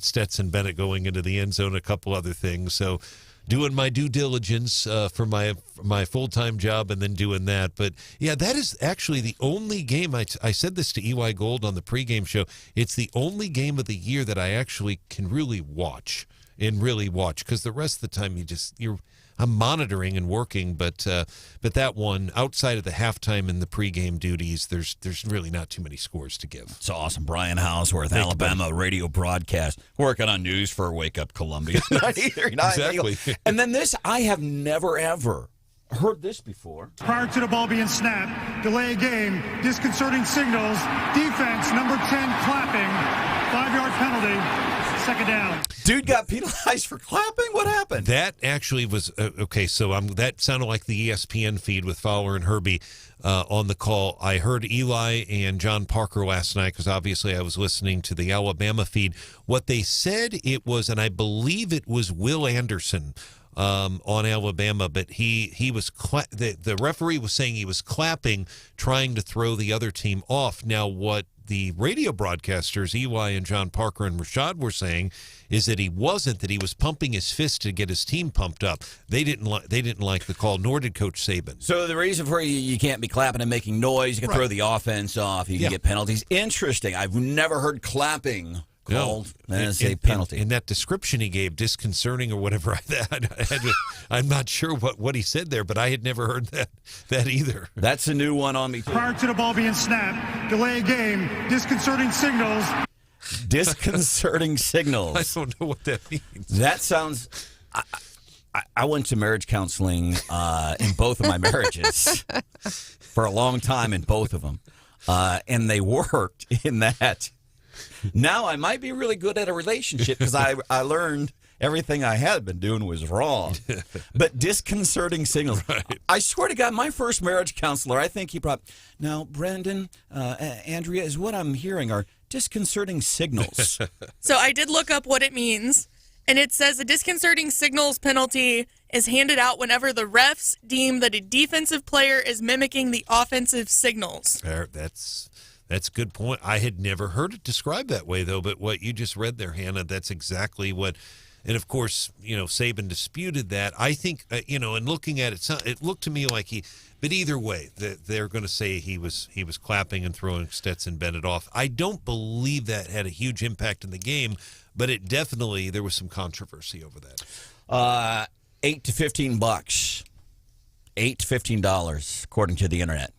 Stetson Bennett going into the end zone, a couple other things. So doing my due diligence for my full-time job and then doing that. But, yeah, that is actually the only game. I said this to EY Gold on the pregame show. It's the only game of the year that I actually can really watch because the rest of the time I'm monitoring and working, but that one, outside of the halftime and the pregame duties, there's really not too many scores to give. It's awesome. Brian Hauswirth, Alabama radio broadcast, working on news for Wake Up Columbia. Exactly. And then this, I have never, ever heard this before. Prior to the ball being snapped, delay game, disconcerting signals, defense, number 10, clapping, 5-yard penalty, second down. Dude got penalized for clapping? What happened? That actually was, okay, so that sounded like the ESPN feed with Fowler and Herbie on the call. I heard Eli and John Parker last night because obviously I was listening to the Alabama feed. What they said it was, and I believe it was Will Anderson on Alabama, but he was the referee was saying he was clapping, trying to throw the other team off. Now, what the radio broadcasters, Eli and John Parker and Rashad, were saying is that he wasn't, that he was pumping his fist to get his team pumped up. They didn't like the call, nor did Coach Saban. So the reason for you can't be clapping and making noise, you can throw the offense off, you can get penalties. Interesting. I've never heard clapping called as a penalty. In that description he gave, disconcerting or whatever, I'm not sure what he said there, but I had never heard that either. That's a new one on me, too. Prior to the ball being snapped, delay game, disconcerting signals. Disconcerting signals. I don't know what that means. That sounds... I went to marriage counseling in both of my marriages for a long time in both of them, and they worked in that. Now I might be really good at a relationship because I learned everything I had been doing was wrong. But disconcerting signals. Right. I swear to God, my first marriage counselor, I think he brought, now, Branden, Andrea, is what I'm hearing are disconcerting signals. So I did look up what it means, and it says a disconcerting signals penalty is handed out whenever the refs deem that a defensive player is mimicking the offensive signals. That's a good point. I had never heard it described that way, though, but what you just read there, Hannah, that's exactly what, and of course, Saban disputed that. I think, and looking at it, it looked to me like but either way, they're going to say he was clapping and throwing Stetson Bennett off. I don't believe that had a huge impact in the game, but it definitely, there was some controversy over that. $8 to $15. $8 to $15, according to the internet.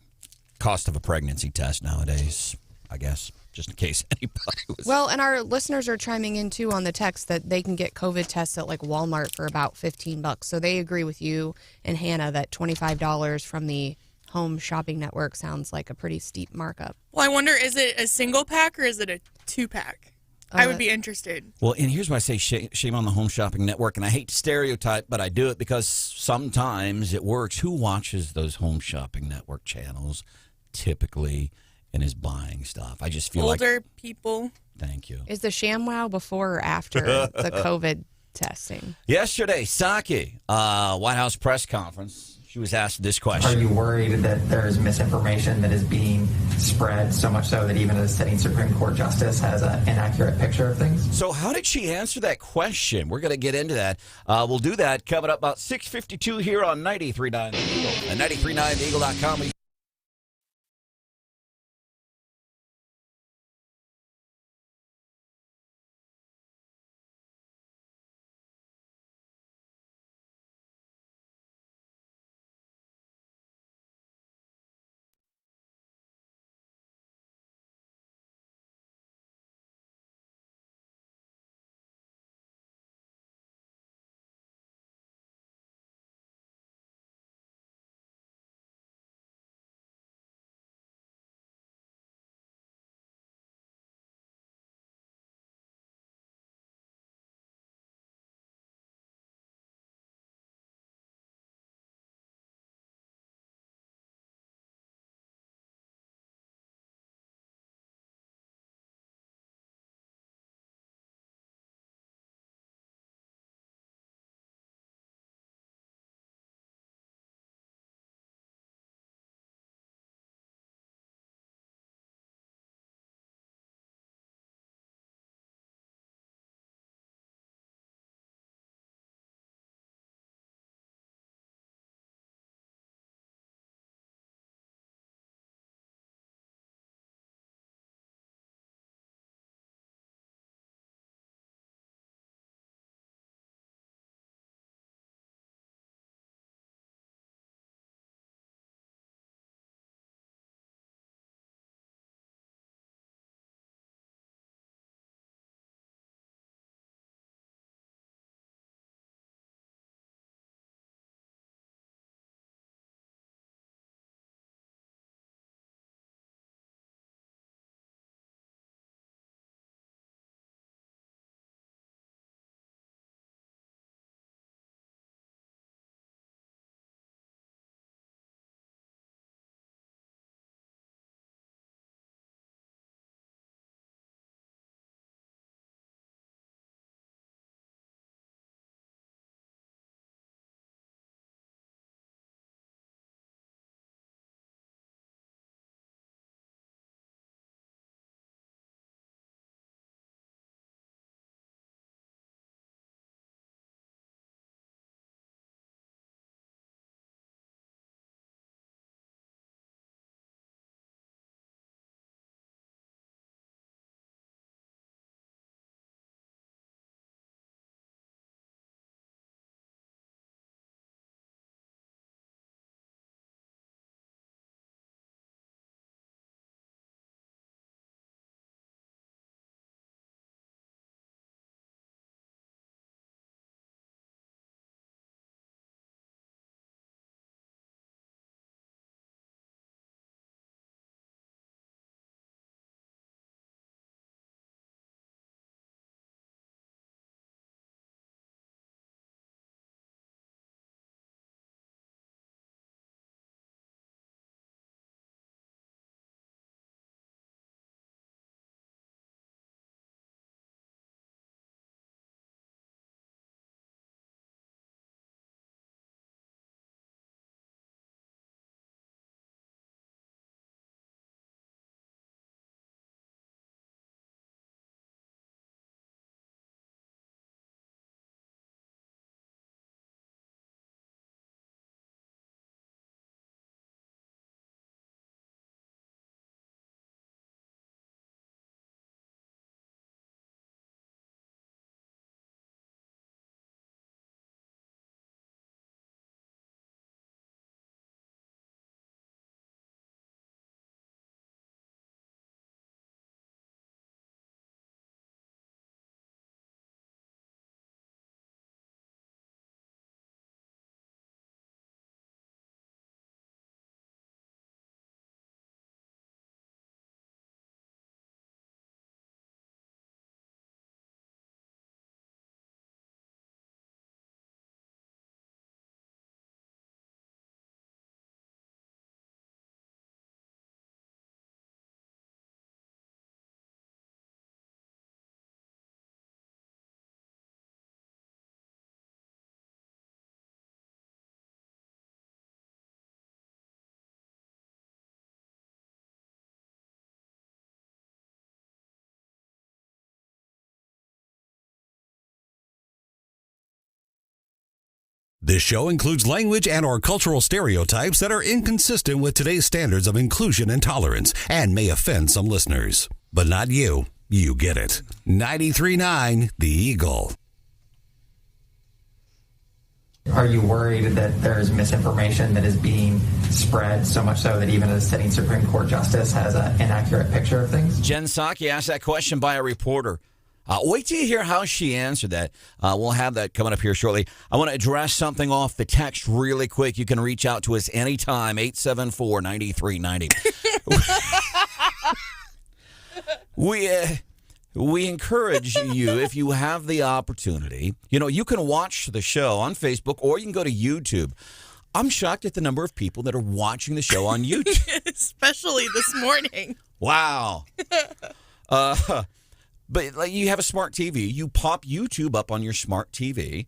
Cost of a pregnancy test nowadays, I guess, just in case anybody was. Well, and our listeners are chiming in, too, on the text that they can get COVID tests at, like, Walmart for about $15. So they agree with you and Hannah that $25 from the Home Shopping Network sounds like a pretty steep markup. Well, I wonder, is it a single pack or is it a 2-pack? I would be interested. Well, and here's why I say shame on the Home Shopping Network, and I hate to stereotype, but I do it because sometimes it works. Who watches those Home Shopping Network channels typically and is buying stuff? I just feel older people. Thank you. Is the ShamWow before or after the COVID testing? Yesterday, Psaki, White House press conference, she was asked this question. Are you worried that there's misinformation that is being spread, so much so that even a sitting Supreme Court justice has an inaccurate picture of things? So how did she answer that question? We're going to get into that. We'll do that coming up about 6:52 here on 93.9 The Eagle and 93.9theeagle.com. This show includes language and or cultural stereotypes that are inconsistent with today's standards of inclusion and tolerance and may offend some listeners. But not you. You get it. 93.9 The Eagle. Are you worried that there's misinformation that is being spread, so much so that even a sitting Supreme Court justice has an inaccurate picture of things? Jen Psaki asked that question by a reporter. Wait till you hear how she answered that. We'll have that coming up here shortly. I want to address something off the text really quick. You can reach out to us anytime, 874-9390. We encourage you, if you have the opportunity, you can watch the show on Facebook or you can go to YouTube. I'm shocked at the number of people that are watching the show on YouTube. Especially this morning. Wow. But like, you have a smart TV. You pop YouTube up on your smart TV,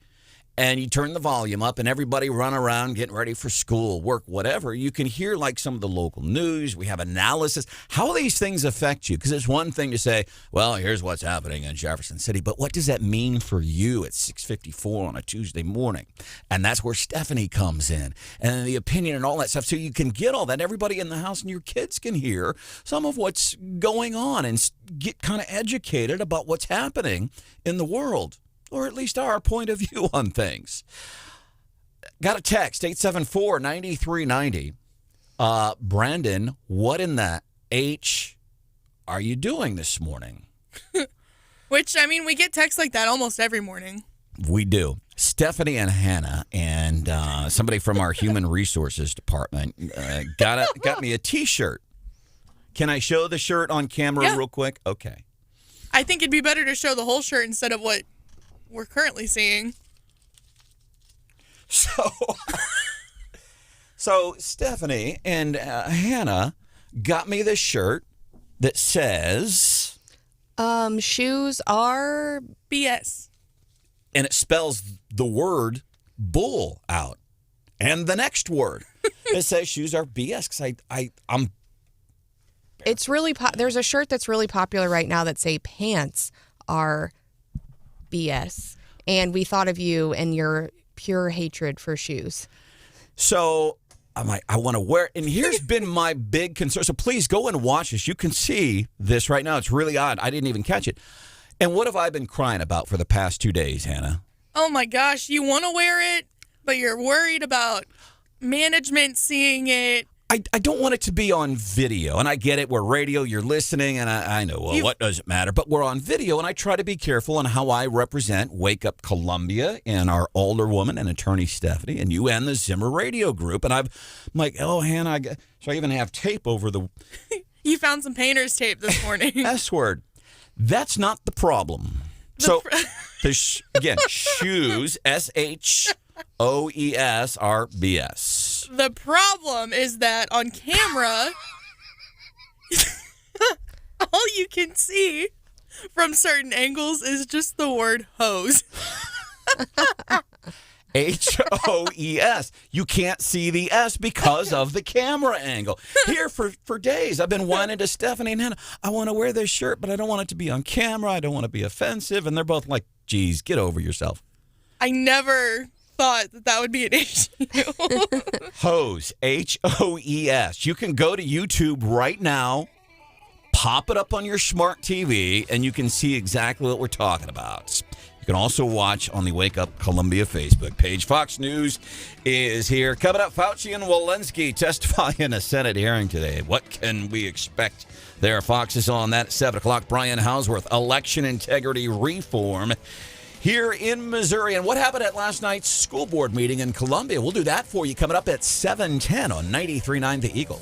and you turn the volume up, and everybody run around getting ready for school, work, whatever. You can hear like some of the local news. We have analysis. How these things affect you? Because it's one thing to say, well, here's what's happening in Jefferson City, but what does that mean for you at 6:54 on a Tuesday morning? And that's where Stephanie comes in, and the opinion and all that stuff. So you can get all that. Everybody in the house and your kids can hear some of what's going on and get kind of educated about what's happening in the world. Or at least our point of view on things. Got a text, 874-9390. Branden, what in the H are you doing this morning? Which, I mean, we get texts like that almost every morning. We do. Stephanie and Hannah and somebody from our human resources department got me a T-shirt. Can I show the shirt on camera real quick? Okay. I think it'd be better to show the whole shirt instead of what we're currently seeing. So Stephanie and Hannah got me this shirt that says... shoes are... BS. And it spells the word bull out. And the next word. It says shoes are BS because I'm... It's really... There's a shirt that's really popular right now that say pants are... BS. And we thought of you and your pure hatred for shoes. So I'm like, I want to wear it. And here's been my big concern. So please go and watch this. You can see this right now. It's really odd. I didn't even catch it. And what have I been crying about for the past 2 days, Hannah? Oh my gosh. You want to wear it, but you're worried about management seeing it. I don't want it to be on video, and I get it. We're radio, you're listening, and I know, well, what does it matter? But we're on video, and I try to be careful on how I represent Wake Up Columbia and our older woman and attorney Stephanie, and you and the Zimmer Radio Group. And I'm like, oh, Hannah, so I even have tape over the... You found some painter's tape this morning. S word. That's not the problem. Again, shoes, S-H-O-E-S, are BS. The problem is that on camera, all you can see from certain angles is just the word hose. H-O-E-S. You can't see the S because of the camera angle. Here for days, I've been whining to Stephanie and Hannah, I want to wear this shirt, but I don't want it to be on camera. I don't want to be offensive. And they're both like, geez, get over yourself. I never thought that would be an issue. Hose, H-O-E-S. You can go to YouTube right now, pop it up on your smart TV, and you can see exactly what we're talking about. You can also watch on the Wake Up Columbia Facebook page. Fox News is here. Coming up, Fauci and Walensky testify in a Senate hearing today. What can we expect there? Fox is on that at 7 o'clock. Brian Hauswirth, election integrity reform here in Missouri. And what happened at last night's school board meeting in Columbia? We'll do that for you coming up at 7:10 on 93.9 The Eagle.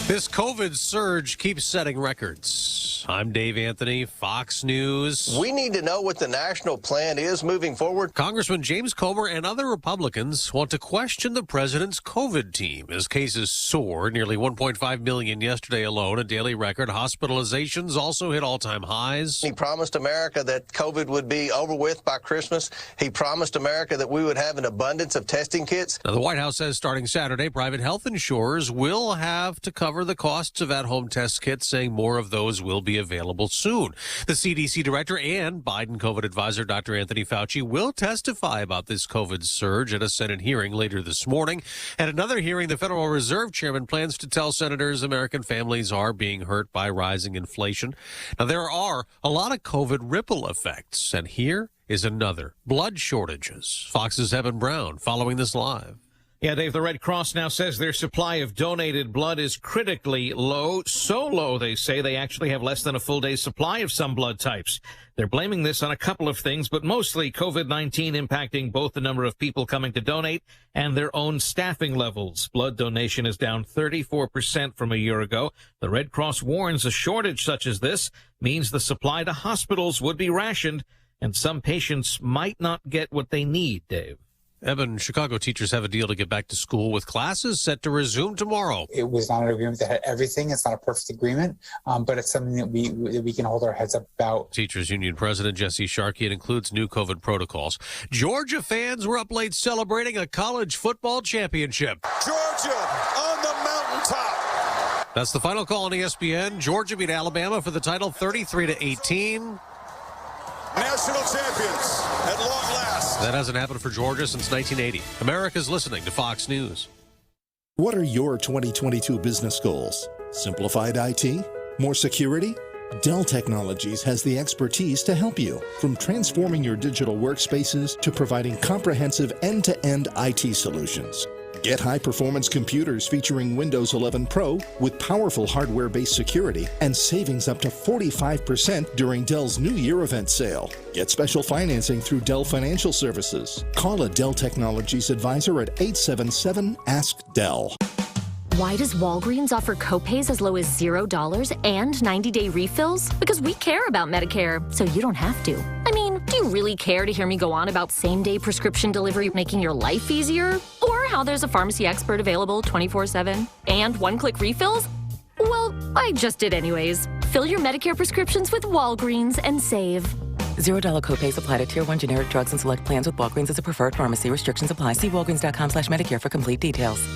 This COVID surge keeps setting records. I'm Dave Anthony, Fox News. We need to know what the national plan is moving forward. Congressman James Comer and other Republicans want to question the president's COVID team as cases soar. Nearly 1.5 million yesterday alone, a daily record. Hospitalizations also hit all-time highs. He promised America that COVID would be over with by Christmas. He promised America that we would have an abundance of testing kits. Now, the White House says starting Saturday, private health insurers will have to cover the costs of at-home test kits, saying more of those will be available soon. The CDC director and Biden COVID advisor, Dr. Anthony Fauci, will testify about this COVID surge at a Senate hearing later this morning. At another hearing, the Federal Reserve chairman plans to tell senators American families are being hurt by rising inflation. Now, there are a lot of COVID ripple effects, and here is another. Blood shortages. Fox's Evan Brown following this live. Yeah, Dave, the Red Cross now says their supply of donated blood is critically low. So low, they say, they actually have less than a full day's supply of some blood types. They're blaming this on a couple of things, but mostly COVID-19 impacting both the number of people coming to donate and their own staffing levels. Blood donation is down 34% from a year ago. The Red Cross warns a shortage such as this means the supply to hospitals would be rationed, and some patients might not get what they need, Dave. Evan, Chicago teachers have a deal to get back to school with classes set to resume tomorrow. It was not an agreement that had everything. It's not a perfect agreement, but it's something that we can hold our heads up about. Teachers Union President Jesse Sharkey, it includes new COVID protocols. Georgia fans were up late celebrating a college football championship. Georgia on the mountaintop. That's the final call on ESPN. Georgia beat Alabama for the title 33-18. National champions at long last. That hasn't happened for Georgia since 1980. America's listening to Fox News. What are your 2022 business goals? Simplified IT? More security? Dell Technologies has the expertise to help you, from transforming your digital workspaces to providing comprehensive end-to-end IT solutions. Get high-performance computers featuring Windows 11 Pro with powerful hardware-based security and savings up to 45% during Dell's New Year event sale. Get special financing through Dell Financial Services. Call a Dell Technologies advisor at 877-ASK-DELL. Why does Walgreens offer copays as low as $0 and 90-day refills? Because we care about Medicare, so you don't have to. I mean, do you really care to hear me go on about same-day prescription delivery making your life easier? Or how there's a pharmacy expert available 24/7 and one-click refills? Well, I just did anyways. Fill your Medicare prescriptions with Walgreens and save. $0 copays apply to Tier 1 generic drugs and select plans with Walgreens as a preferred pharmacy. Restrictions apply. See walgreens.com/Medicare for complete details.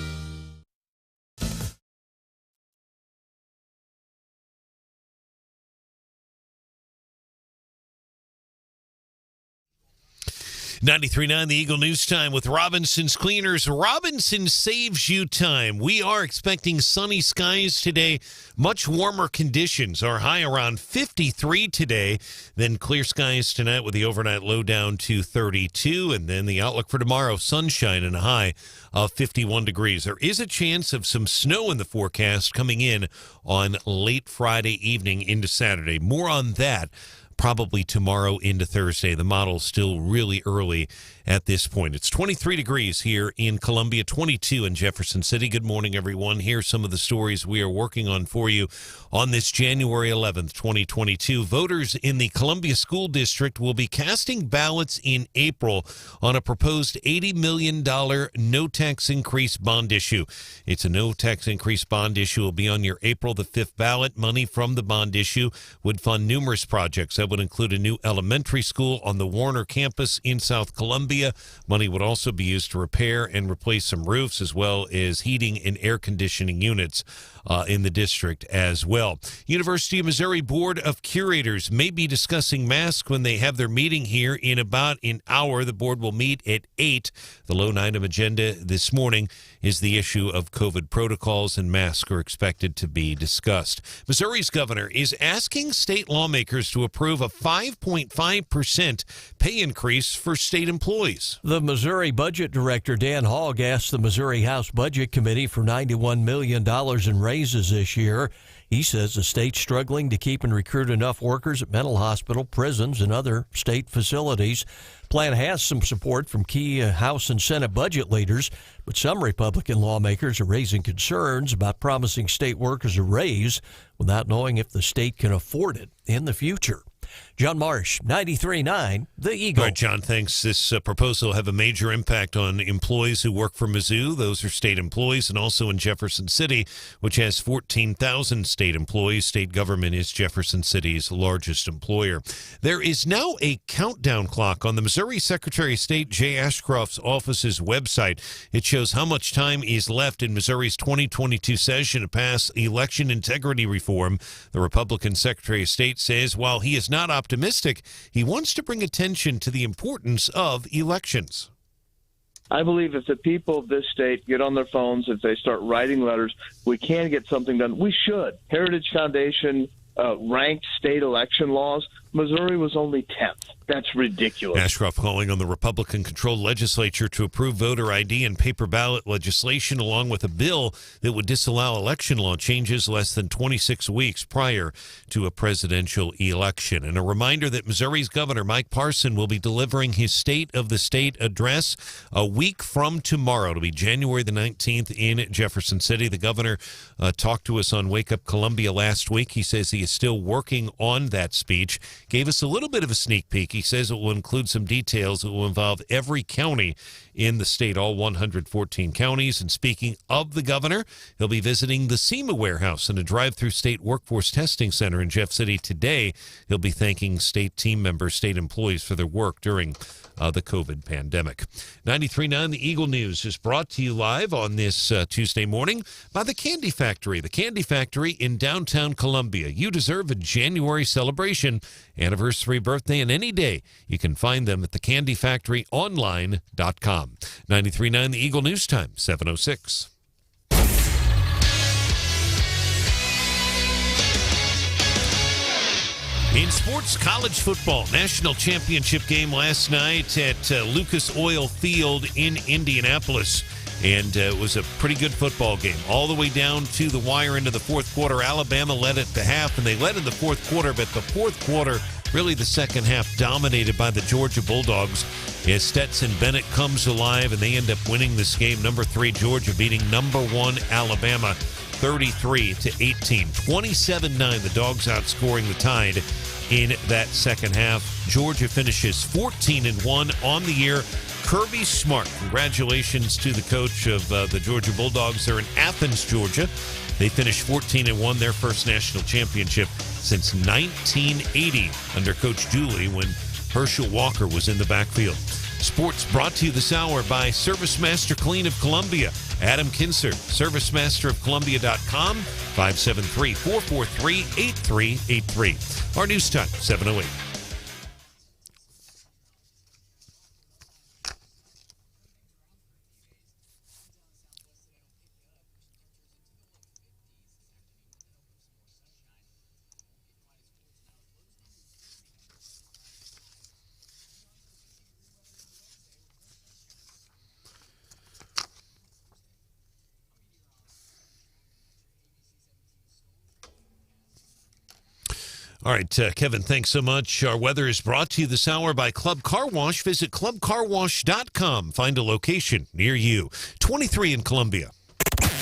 .939 The Eagle News Time with Robinson's Cleaners. Robinson saves you time. We are expecting sunny skies today. Much warmer conditions. Our high around 53 today. Then clear skies tonight with the overnight low down to 32. And then the outlook for tomorrow, sunshine and a high of 51 degrees. There is a chance of some snow in the forecast coming in on late Friday evening into Saturday. More on that probably tomorrow into Thursday. The model's still really early at this point. It's 23 degrees here in Columbia, 22 in Jefferson City. Good morning, everyone. Here's some of the stories we are working on for you on this January 11th, 2022. Voters in the Columbia School District will be casting ballots in April on a proposed $80 million no tax increase bond issue. It's a no tax increase bond issue. Will be on your April the 5th ballot. Money from the bond issue would fund numerous projects. That would include a new elementary school on the Warner campus in South Columbia. Money would also be used to repair and replace some roofs, as well as heating and air conditioning units in the district as well. University of Missouri Board of Curators may be discussing masks when they have their meeting here in about an hour. The board will meet at 8. The lone item agenda this morning is the issue of COVID protocols, and masks are expected to be discussed. Missouri's governor is asking state lawmakers to approve a 5.5% pay increase for state employees. The Missouri Budget Director, Dan Hogg, asked the Missouri House Budget Committee for $91 million in raises this year. He says the state's struggling to keep and recruit enough workers at mental hospital, prisons, and other state facilities. Plan has some support from key House and Senate budget leaders, but some Republican lawmakers are raising concerns about promising state workers a raise without knowing if the state can afford it in the future. John Marsh, 93.9, The Eagle. All right, John, thanks. This proposal will have a major impact on employees who work for Mizzou. Those are state employees, and also in Jefferson City, which has 14,000 state employees. State government is Jefferson City's largest employer. There is now a countdown clock on the Missouri Secretary of State Jay Ashcroft's office's website. It shows how much time is left in Missouri's 2022 session to pass election integrity reform. The Republican Secretary of State says while he is not optimistic, he wants to bring attention to the importance of elections. I believe if the people of this state get on their phones, if they start writing letters, we can get something done. We should. Heritage Foundation ranked state election laws. Missouri was only 10th. That's ridiculous. Ashcroft calling on the Republican-controlled legislature to approve voter ID and paper ballot legislation, along with a bill that would disallow election law changes less than 26 weeks prior to a presidential election. And a reminder that Missouri's Governor Mike Parson will be delivering his State of the State address a week from tomorrow. It'll be January the 19th in Jefferson City. The governor talked to us on Wake Up Columbia last week. He says he is still working on that speech. Gave us a little bit of a sneak peek. He says it will include some details that will involve every county in the state, all 114 counties. And speaking of the governor, he'll be visiting the SEMA warehouse and a drive-through state workforce testing center in Jeff City today. He'll be thanking state team members, state employees for their work during the COVID pandemic. 93.9 The Eagle News is brought to you live on this Tuesday morning by the Candy Factory. The Candy Factory in downtown Columbia. You deserve a January celebration, anniversary, birthday, and any day. You can find them at thecandyfactoryonline.com. 93.9 The Eagle News Time, 7:06. In sports, college football, national championship game last night at Lucas Oil Field in Indianapolis. And it was a pretty good football game all the way down to the wire into the fourth quarter. Alabama led at the half, and they led in the fourth quarter, but the fourth quarter, really the second half, dominated by the Georgia Bulldogs as Stetson Bennett comes alive, and they end up winning this game. Number 3 Georgia beating number 1 Alabama 33-18. 27-9, the Dogs outscoring the Tide in that second half. Georgia finishes 14-1 on the year. Kirby Smart, congratulations to the coach of the Georgia Bulldogs. They're in Athens, Georgia. They finished 14-1, their first national championship since 1980 under Coach Dooley when Herschel Walker was in the backfield. Sports brought to you this hour by ServiceMaster Clean of Columbia. Adam Kinser, ServiceMasterofColumbia.com, 573-443-8383. Our news time, 7:08. All right, Kevin, thanks so much. Our weather is brought to you this hour by Club Car Wash. Visit clubcarwash.com. Find a location near you. 23 in Columbia.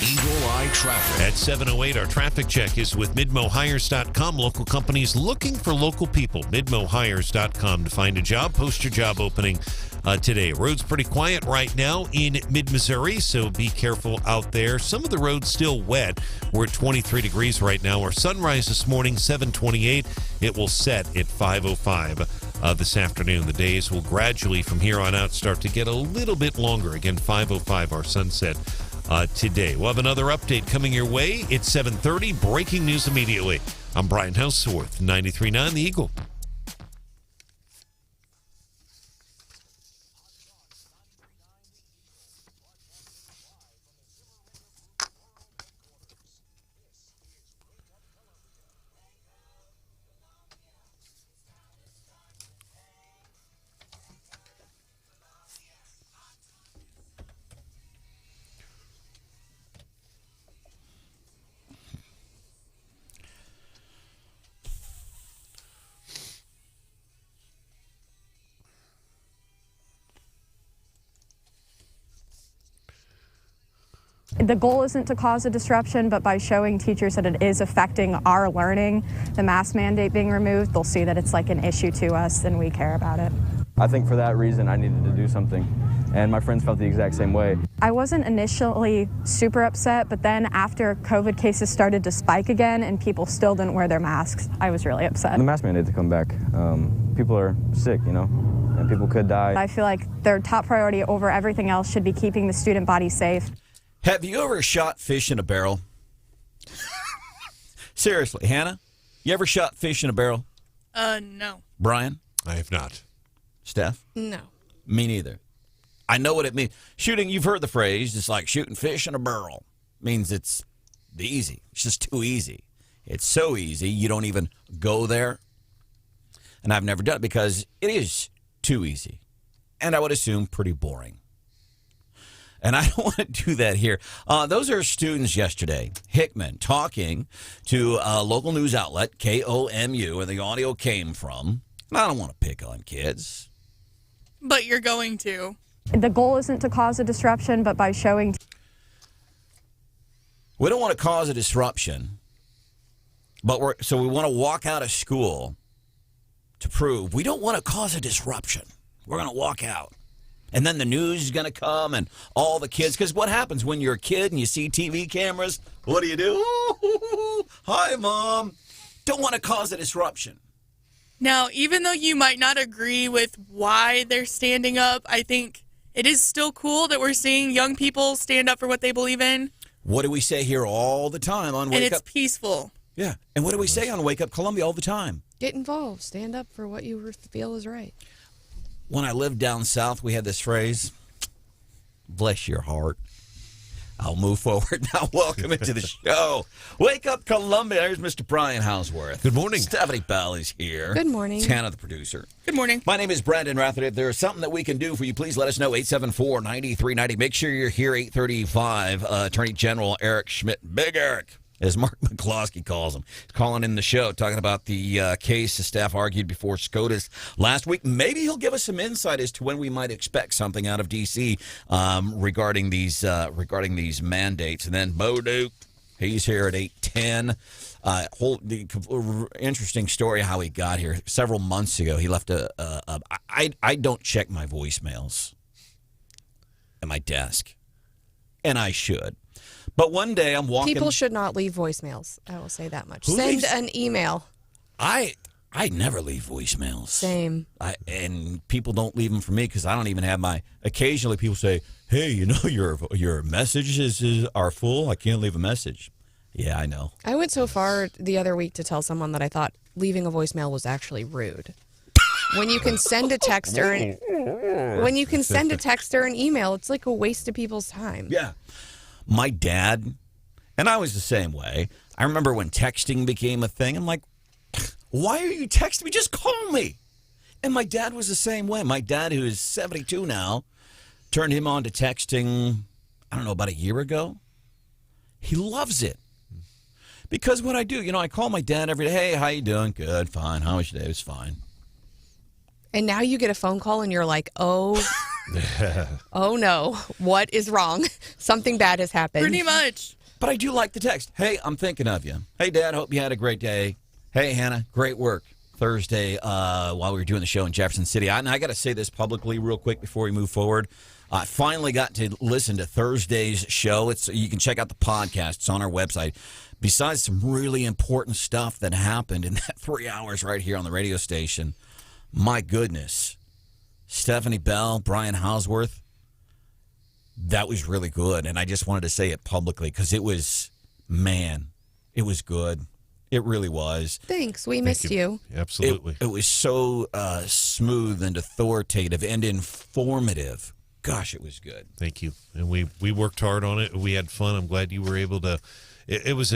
Eagle Eye Traffic. At 7:08, our traffic check is with MidmoHires.com. Local companies looking for local people. MidmoHires.com to find a job. Post your job opening today. Roads pretty quiet right now in mid-Missouri, so be careful out there. Some of the roads still wet. We're at 23 degrees right now. Our sunrise this morning, 7:28. It will set at 5:05 this afternoon. The days will gradually, from here on out, start to get a little bit longer. Again, 5:05, our sunset today. We'll have another update coming your way. It's 7:30. Breaking news immediately. I'm Brian Hauswirth, 93.9 The Eagle. The goal isn't to cause a disruption, but by showing teachers that it is affecting our learning, the mask mandate being removed, they'll see that it's like an issue to us and we care about it. I think for that reason I needed to do something, and my friends felt the exact same way. I wasn't initially super upset, but then after COVID cases started to spike again and people still didn't wear their masks, I was really upset. The mask mandate to come back. People are sick, and people could die. I feel like their top priority over everything else should be keeping the student body safe. Have you ever shot fish in a barrel? Seriously, Hannah, you ever shot fish in a barrel? No. Brian? I have not. Steph? No. Me neither. I know what it means. Shooting, you've heard the phrase, it's like shooting fish in a barrel. Means it's easy. It's just too easy. It's so easy, you don't even go there. And I've never done it because it is too easy. And I would assume pretty boring. And I don't want to do that here. Those are students yesterday. Hickman talking to a local news outlet, KOMU, where the audio came from. And I don't want to pick on kids. But you're going to. The goal isn't to cause a disruption, but by showing... We don't want to cause a disruption, but so we want to walk out of school to prove we don't want to cause a disruption. We're going to walk out. And then the news is going to come and all the kids, because what happens when you're a kid and you see TV cameras? What do you do? Hi, Mom. Don't want to cause a disruption. Now, even though you might not agree with why they're standing up, I think it is still cool that we're seeing young people stand up for what they believe in. What do we say here all the time on Wake Up? And it's peaceful. Yeah. And what do we say on Wake Up Columbia all the time? Get involved. Stand up for what you feel is right. When I lived down south, we had this phrase, bless your heart. I'll move forward now. Welcome into the show. Wake Up Columbia. There's Mr. Brian Hauswirth. Good morning. Stephanie Bell is here. Good morning. Tana, the producer. Good morning. My name is Branden Rathert. If there's something that we can do for you, please let us know. 874-9390. Make sure you're here, 8:35. Attorney General Eric Schmitt, Big Eric, as Mark McCloskey calls him. He's calling in the show, talking about the case the staff argued before SCOTUS last week. Maybe he'll give us some insight as to when we might expect something out of D.C. Regarding these mandates. And then Bo Duke, he's here at 8:10. Interesting story how he got here. Several months ago, he left I don't check my voicemails at my desk, and I should. But one day I'm walking. People should not leave voicemails. I will say that much. Who Send leaves? an email. I never leave voicemails. Same. And people don't leave them for me because I don't even have my. Occasionally people say, "Hey, your messages are full. I can't leave a message." Yeah, I know. I went so far the other week to tell someone that I thought leaving a voicemail was actually rude. When you can send a text or an email, it's like a waste of people's time. Yeah. My dad, and I was the same way. I remember when texting became a thing. I'm like, why are you texting me? Just call me. And my dad was the same way. My dad, who is 72 now, turned him on to texting, I don't know, about a year ago. He loves it. Because what I do, I call my dad every day. Hey, how you doing? Good, fine. How was your day? It was fine. And now you get a phone call and you're like, oh no, what is wrong? Something bad has happened. Pretty much. But I do like the text. Hey, I'm thinking of you. Hey, Dad, hope you had a great day. Hey, Hannah, great work Thursday while we were doing the show in Jefferson City. And I got to say this publicly real quick before we move forward. I finally got to listen to Thursday's show. You can check out the podcast. It's on our website. Besides some really important stuff that happened in that 3 hours right here on the radio station, my goodness. Stephanie Bell, Brian Hauswirth, that was really good. And I just wanted to say it publicly because it was good. It really was. Thanks. We missed you. Absolutely. It was so smooth and authoritative and informative. Gosh, it was good. Thank you. And we worked hard on it. We had fun. I'm glad you were able to. There was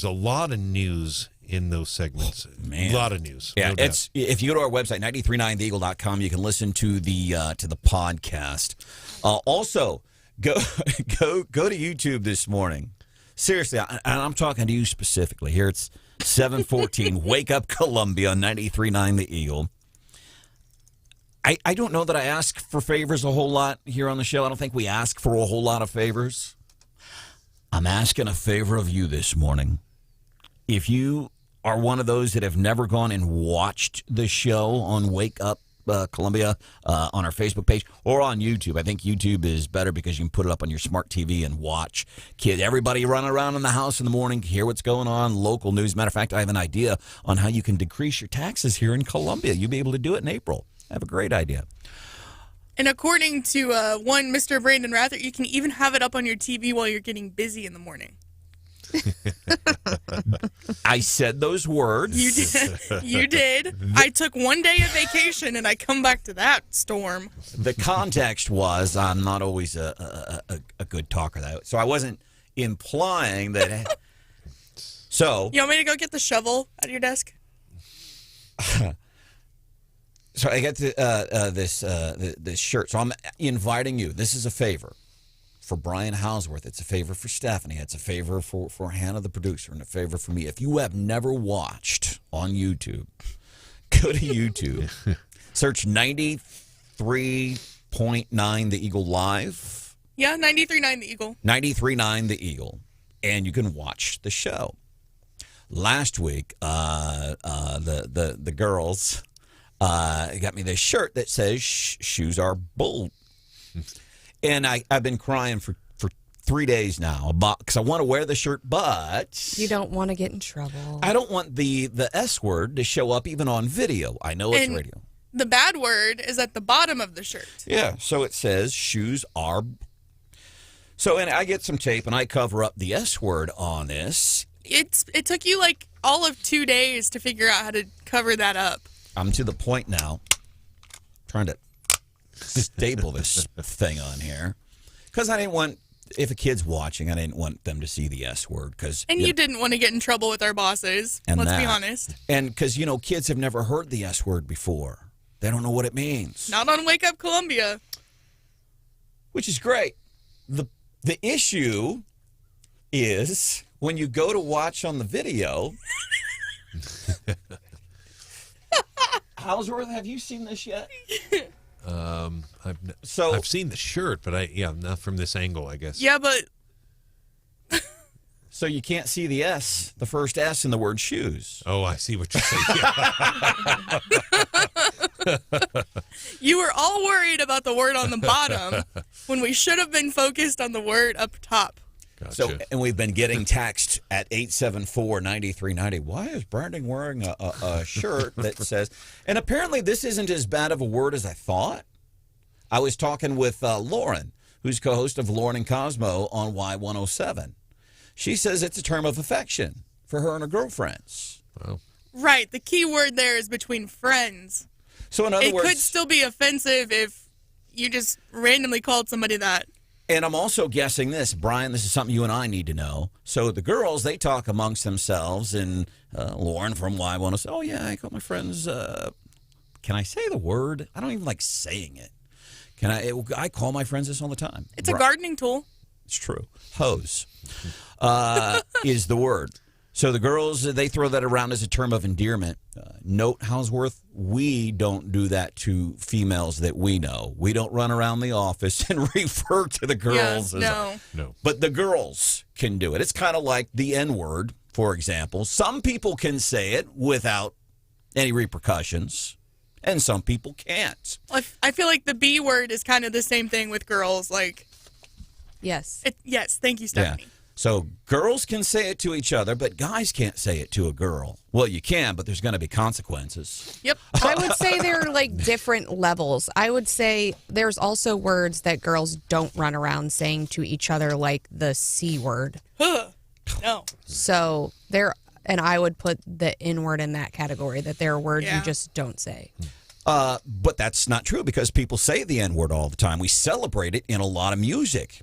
a lot of news in those segments. Man. A lot of news. Yeah, no doubt. If you go to our website, 939theeagle.com, you can listen to the podcast. Also, go to YouTube this morning. Seriously, and I'm talking to you specifically. Here it's 7:14. Wake Up Columbia on 93.9 The Eagle. I don't know that I ask for favors a whole lot here on the show. I don't think we ask for a whole lot of favors. I'm asking a favor of you this morning. If you are one of those that have never gone and watched the show on Wake Up Columbia on our Facebook page or on YouTube. I think YouTube is better because you can put it up on your smart TV and watch everybody running around in the house in the morning, hear what's going on, local news. Matter of fact, I have an idea on how you can decrease your taxes here in Columbia. You'll be able to do it in April. I have a great idea. And according to one Mr. Branden Rathert, you can even have it up on your TV while you're getting busy in the morning. I said those words. You did. You did. I took 1 day of vacation, and I come back to that storm. The context was I'm not always a good talker, though, so I wasn't implying that. So you want me to go get the shovel out of your desk? So I get this shirt. So I'm inviting you. This is a favor for Brian Hauswirth. It's a favor for Stephanie. It's a favor for Hannah, the producer, and a favor for me. If you have never watched on YouTube, go to YouTube, search 93.9 The Eagle Live. Yeah, 93.9 The Eagle. 93.9 The Eagle, and you can watch the show. Last week, the girls got me this shirt that says "Shoes are bull." And I've been crying for 3 days now because I want to wear the shirt, but you don't want to get in trouble. I don't want the S word to show up even on video. I know it's radio. The bad word is at the bottom of the shirt. Yeah, so it says shoes are. So and I get some tape and I cover up the S word on this. It took you like all of 2 days to figure out how to cover that up. I'm to the point now trying to staple this thing on here because I didn't want, if a kid's watching, I didn't want them to see the S word. And you didn't want to get in trouble with our bosses, let's be honest. And because, kids have never heard the S word before. They don't know what it means. Not on Wake Up Columbia. Which is great. The issue is when you go to watch on the video. Hauswirth, have you seen this yet? I've seen the shirt, but not from this angle, I guess. Yeah, but so you can't see the S, the first S in the word shoes. Oh, I see what you're saying. You were all worried about the word on the bottom when we should have been focused on the word up top. Gotcha. So, and we've been getting text at 874-9390. Why is Branden wearing a shirt that says, and apparently this isn't as bad of a word as I thought. I was talking with Lauren, who's co-host of Lauren and Cosmo on Y107. She says it's a term of affection for her and her girlfriends. Wow. Right. The key word there is between friends. So in other words, it could still be offensive if you just randomly called somebody that. And I'm also guessing this, Brian, this is something you and I need to know. So the girls, they talk amongst themselves, and Lauren from Y107 says, oh, yeah, I call my friends, can I say the word? I don't even like saying it. I call my friends this all the time. It's a gardening tool. It's true. Hose is the word. So the girls, they throw that around as a term of endearment. Note, Hauswirth, we don't do that to females that we know. We don't run around the office and refer to the girls. No. But the girls can do it. It's kind of like the N-word, for example. Some people can say it without any repercussions, and some people can't. I feel like the B word is kind of the same thing with girls. Yes. Yes, thank you, Stephanie. Yeah. So girls can say it to each other, but guys can't say it to a girl. Well, you can, but there's going to be consequences. Yep. I would say there are different levels. I would say there's also words that girls don't run around saying to each other, like the C word. No. So and I would put the N word in that category, that there are words you just don't say. But that's not true because people say the N word all the time. We celebrate it in a lot of music.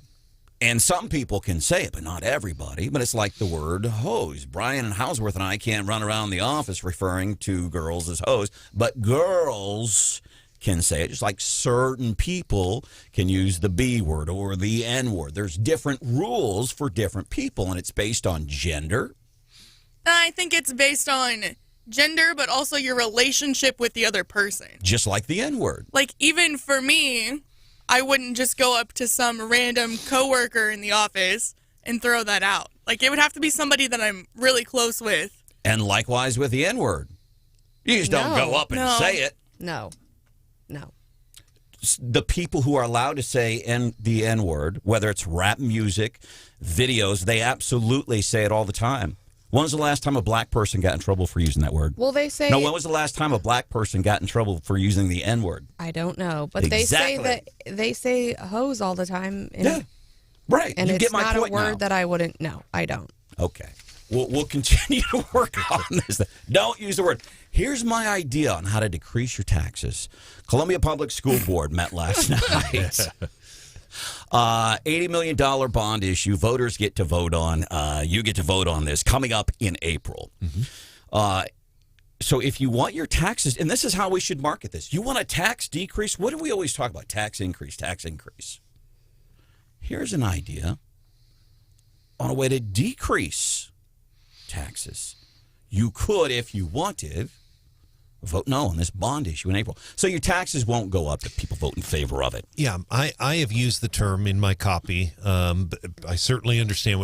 And some people can say it, but not everybody. But it's like the word hose. Brian and Hauswirth and I can't run around the office referring to girls as hose, but girls can say it, just like certain people can use the B word or the N word. There's different rules for different people, and it's based on gender. I think it's based on gender, but also your relationship with the other person. Just like the N word. Like, even for me, I wouldn't just go up to some random coworker in the office and throw that out. Like, it would have to be somebody that I'm really close with. And likewise with the N-word. You just don't go up and say it. No. The people who are allowed to say the N-word, whether it's rap music, videos, they absolutely say it all the time. When was the last time a black person got in trouble for using that word? Well, they say... No, when was the last time a black person got in trouble for using the N-word? I don't know. But Exactly. they say hose all the time. Yeah, right. And You it's get my not a point word now. that I wouldn't... No, I don't. Okay. We'll continue to work on this. Don't use the word. Here's my idea on how to decrease your taxes. Columbia Public School Board met last night. $80 million bond issue. Voters get to vote on. You get to vote on this coming up in April. So if you want your taxes, and this is how we should market this. You want a tax decrease? What do we always talk about? Tax increase, tax increase. Here's an idea on a way to decrease taxes. You could, if you wanted, vote no on this bond issue in April. So your taxes won't go up if people vote in favor of it. Yeah, I have used the term in my copy. But I certainly understand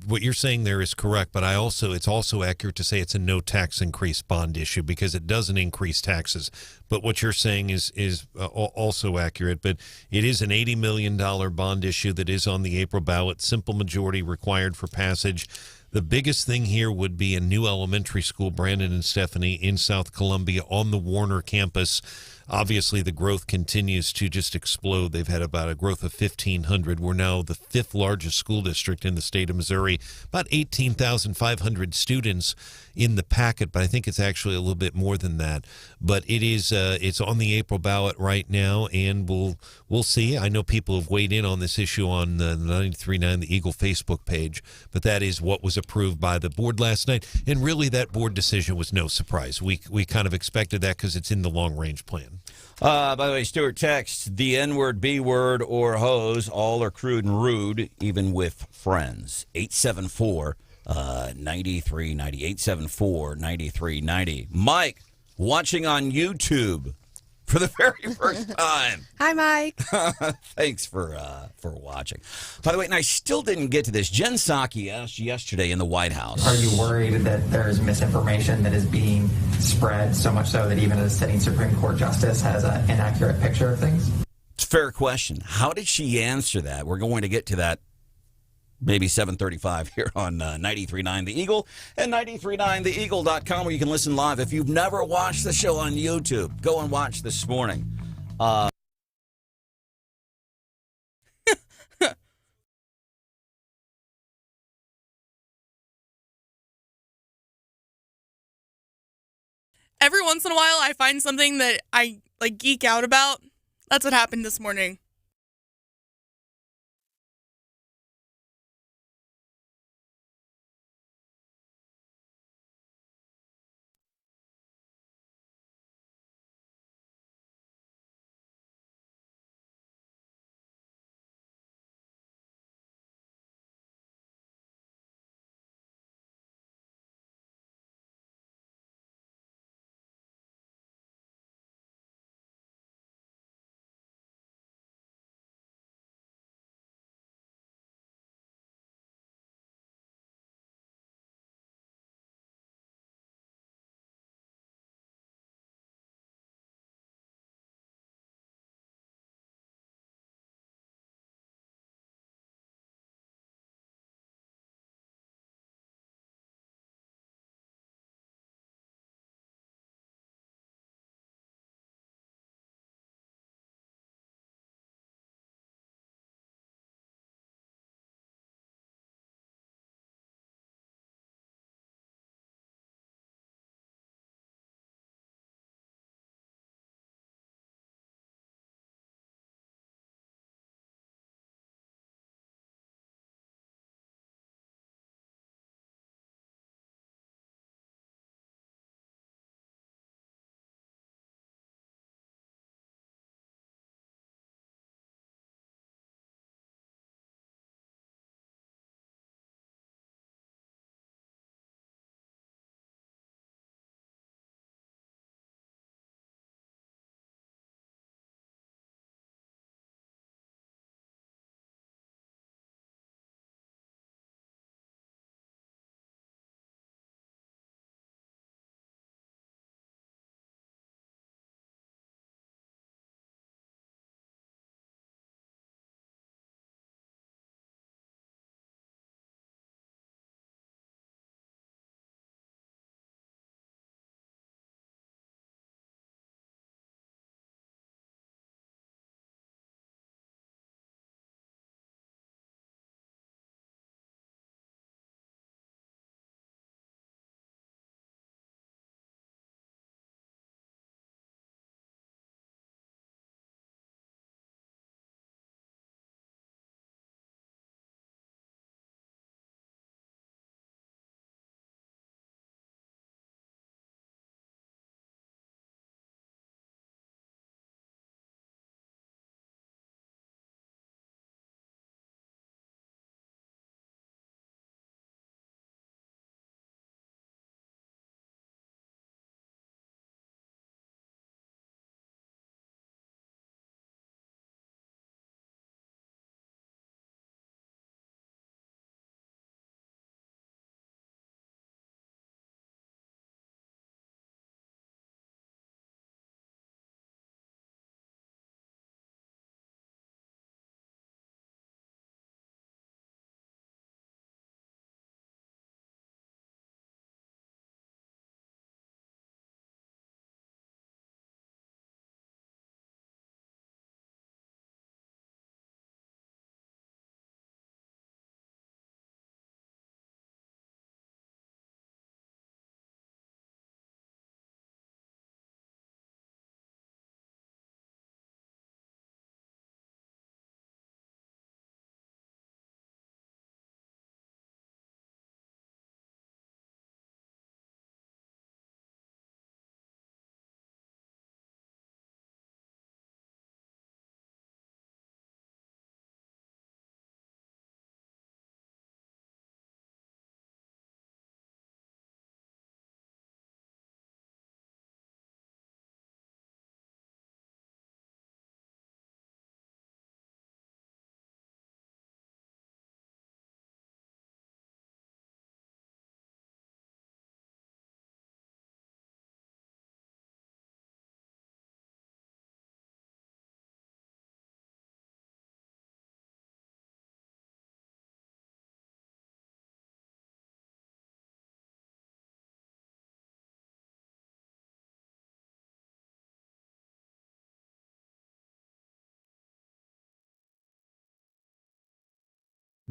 what you're saying there is correct, but it's also accurate to say it's a no tax increase bond issue because it doesn't increase taxes. But what you're saying is also accurate. But it is an $80 million bond issue that is on the April ballot. Simple majority required for passage. The biggest thing here would be a new elementary school, Branden and Stephanie, in South Columbia on the Warner campus. Obviously, the growth continues to just explode. They've had about a growth of 1,500. We're now the fifth largest school district in the state of Missouri. About 18,500 students in the packet, but I think it's actually a little bit more than that. But it's on the April ballot right now, and we'll see. I know people have weighed in on this issue on the 93.9 The Eagle Facebook page, but that is what was approved by the board last night. And really, that board decision was no surprise. We kind of expected that because it's in the long-range plan. By the way, Stuart texts, the N-word, B-word, or hose, all are crude and rude, even with friends. 874-9390. 874-9390. Mike, watching on YouTube for the very first time. Hi, Mike. Thanks for watching. By the way, and I still didn't get to this. Jen Psaki asked yesterday in the White House. Are you worried that there's misinformation that is being spread so much so that even a sitting Supreme Court justice has an inaccurate picture of things? It's a fair question. How did she answer that? We're going to get to that maybe 7:35 here on 93.9 The Eagle and 93.9theeagle.com, where you can listen live. If you've never watched the show on YouTube, go and watch this morning. Every once in a while, I find something that I geek out about. That's what happened this morning.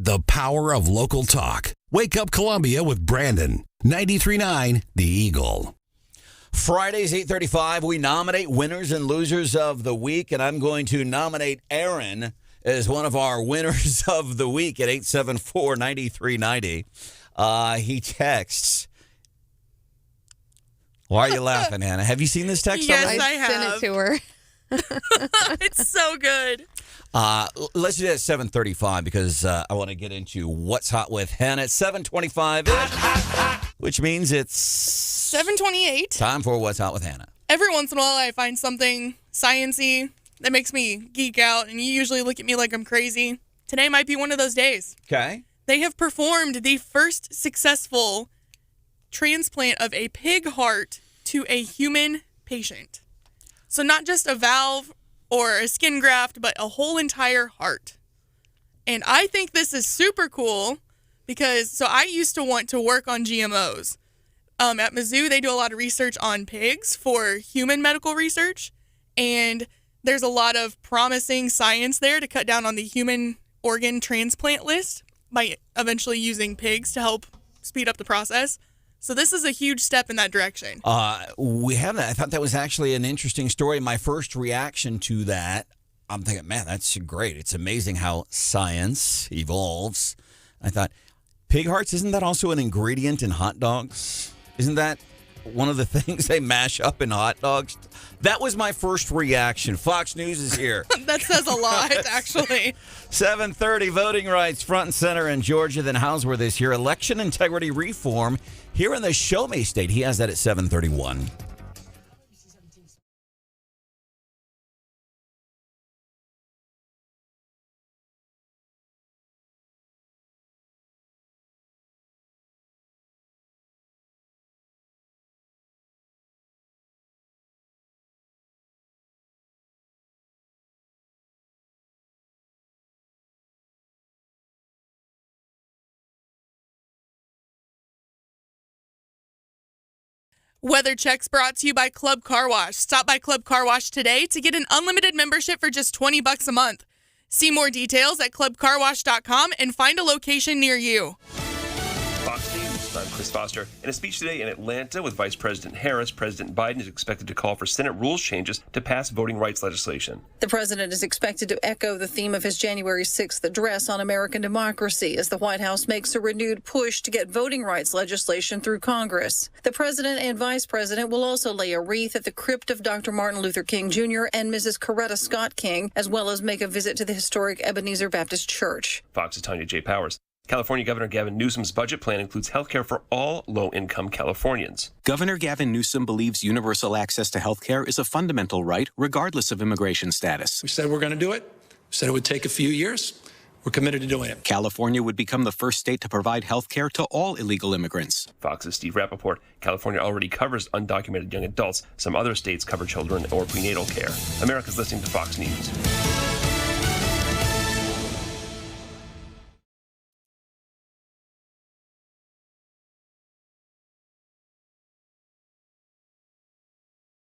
The power of local talk. Wake Up Columbia with Branden. 93.9 The Eagle. Fridays, 8:35, we nominate winners and losers of the week, and I'm going to nominate Aaron as one of our winners of the week at 874-9390. He texts. Why are you laughing, Hannah? Have you seen this text? Yes, already? I have. Send it to her. It's so good. Let's do that at 7:35 because I want to get into what's hot with Hannah at 7:25, which means it's 7:28. time for what's hot with Hannah. Every once in a while, I find something science-y that makes me geek out, and you usually look at me like I'm crazy. Today might be one of those days. Okay. They have performed the first successful transplant of a pig heart to a human patient. So not just a valve or a skin graft, but a whole entire heart. And I think this is super cool because, I used to want to work on GMOs. At Mizzou, they do a lot of research on pigs for human medical research. And there's a lot of promising science there to cut down on the human organ transplant list by eventually using pigs to help speed up the process. So this is a huge step in that direction. We haven't. I thought that was actually an interesting story. My first reaction to that, I'm thinking, man, that's great. It's amazing how science evolves. I thought, pig hearts, isn't that also an ingredient in hot dogs? Isn't that one of the things they mash up in hot dogs? That was my first reaction. Fox News is here. That says a lot, actually. 7:30, voting rights front and center in Georgia. Then Hauswirth is here. Election integrity reform here in the Show Me State. He has that at 7:31. Weather checks brought to you by Club Car Wash. Stop by Club Car Wash today to get an unlimited membership for just $20 a month. See more details at clubcarwash.com and find a location near you. Fox News. I'm Chris Foster. In a speech today in Atlanta with Vice President Harris, President Biden is expected to call for Senate rules changes to pass voting rights legislation. The president is expected to echo the theme of his January 6th address on American democracy as the White House makes a renewed push to get voting rights legislation through Congress. The president and vice president will also lay a wreath at the crypt of Dr. Martin Luther King Jr. and Mrs. Coretta Scott King, as well as make a visit to the historic Ebenezer Baptist Church. Fox's Tanya J. Powers. California Governor Gavin Newsom's budget plan includes health care for all low-income Californians. Governor Gavin Newsom believes universal access to health care is a fundamental right, regardless of immigration status. We said we're going to do it. We said it would take a few years. We're committed to doing it. California would become the first state to provide health care to all illegal immigrants. Fox's Steve Rappaport. California already covers undocumented young adults. Some other states cover children or prenatal care. America's listening to Fox News.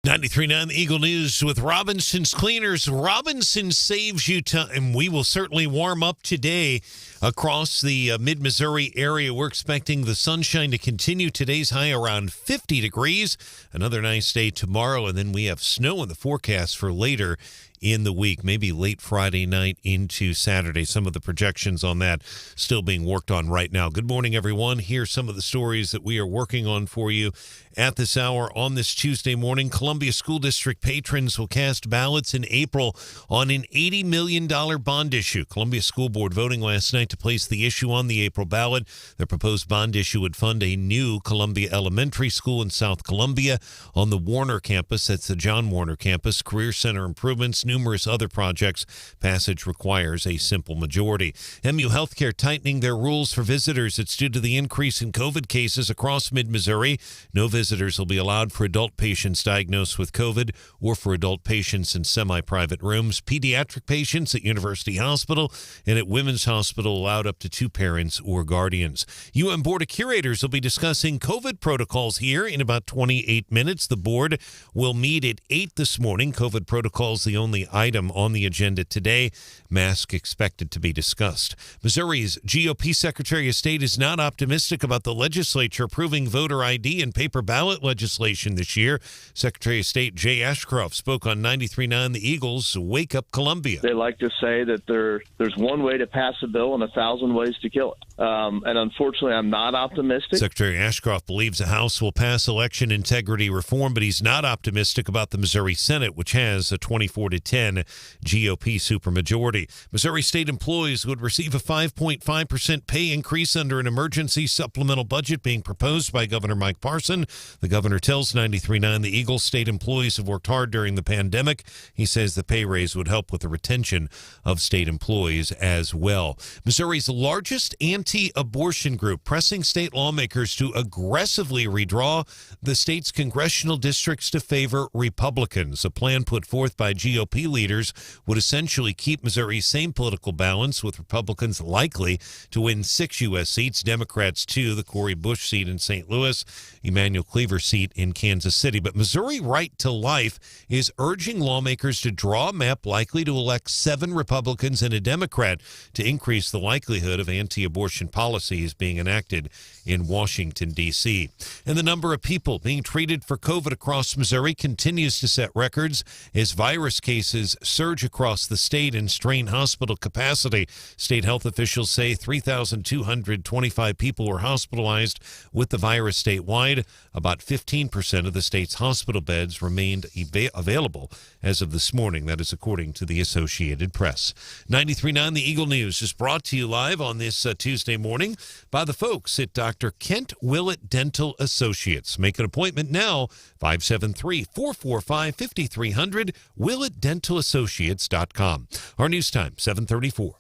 93.9 The Eagle News with Robinson's Cleaners. Robinson saves you time. We will certainly warm up today across the mid-Missouri area. We're expecting the sunshine to continue. Today's high around 50 degrees. Another nice day tomorrow, and then we have snow in the forecast for later in the week, maybe late Friday night into Saturday. Some of the projections on that still being worked on right now. Good morning, everyone. Here's some of the stories that we are working on for you at this hour on this Tuesday morning. Columbia School District patrons will cast ballots in April on an $80 million bond issue. Columbia School Board voting last night to place the issue on the April ballot. The proposed bond issue would fund a new Columbia Elementary School in South Columbia on the Warner campus. That's the John Warner campus. Career Center improvements, numerous other projects. Passage requires a simple majority. MU Healthcare tightening their rules for visitors. It's due to the increase in COVID cases across mid-Missouri. No visitors will be allowed for adult patients diagnosed with COVID or for adult patients in semi-private rooms. Pediatric patients at University Hospital and at Women's Hospital allowed up to 2 parents or guardians. UM Board of Curators will be discussing COVID protocols here in about 28 minutes. The board will meet at 8 this morning. COVID protocols, the only only item on the agenda today. Mask expected to be discussed. Missouri's GOP Secretary of State is not optimistic about the legislature approving voter ID and paper ballot legislation this year. Secretary of State Jay Ashcroft spoke on 93.9 The Eagles' Wake Up Columbia. They like to say that there's one way to pass a bill and 1,000 ways to kill it. And unfortunately, I'm not optimistic. Secretary Ashcroft believes the House will pass election integrity reform, but he's not optimistic about the Missouri Senate, which has a 24-10 GOP supermajority. Missouri state employees would receive a 5.5% pay increase under an emergency supplemental budget being proposed by Governor Mike Parson. The governor tells 93.9 The Eagle state employees have worked hard during the pandemic. He says the pay raise would help with the retention of state employees as well. Missouri's largest anti-abortion group pressing state lawmakers to aggressively redraw the state's congressional districts to favor Republicans. A plan put forth by GOP leaders would essentially keep Missouri's same political balance, with Republicans likely to win 6 U.S. seats, Democrats 2, the Cori Bush seat in St. Louis, Emmanuel Cleaver seat in Kansas City. But Missouri Right to Life is urging lawmakers to draw a map likely to elect 7 Republicans and a Democrat to increase the likelihood of anti-abortion policies being enacted in Washington, D.C. And the number of people being treated for COVID across Missouri continues to set records as virus cases surge across the state and strain hospital capacity. State health officials say 3,225 people were hospitalized with the virus statewide. About 15% of the state's hospital beds remained available as of this morning. That is according to the Associated Press. 93.9 The Eagle News is brought to you live on this Tuesday morning by the folks at Dr. Kent Willett Dental Associates. Make an appointment now, 573-445-5300, WillettDentalAssociates.com. Our news time, 7:34.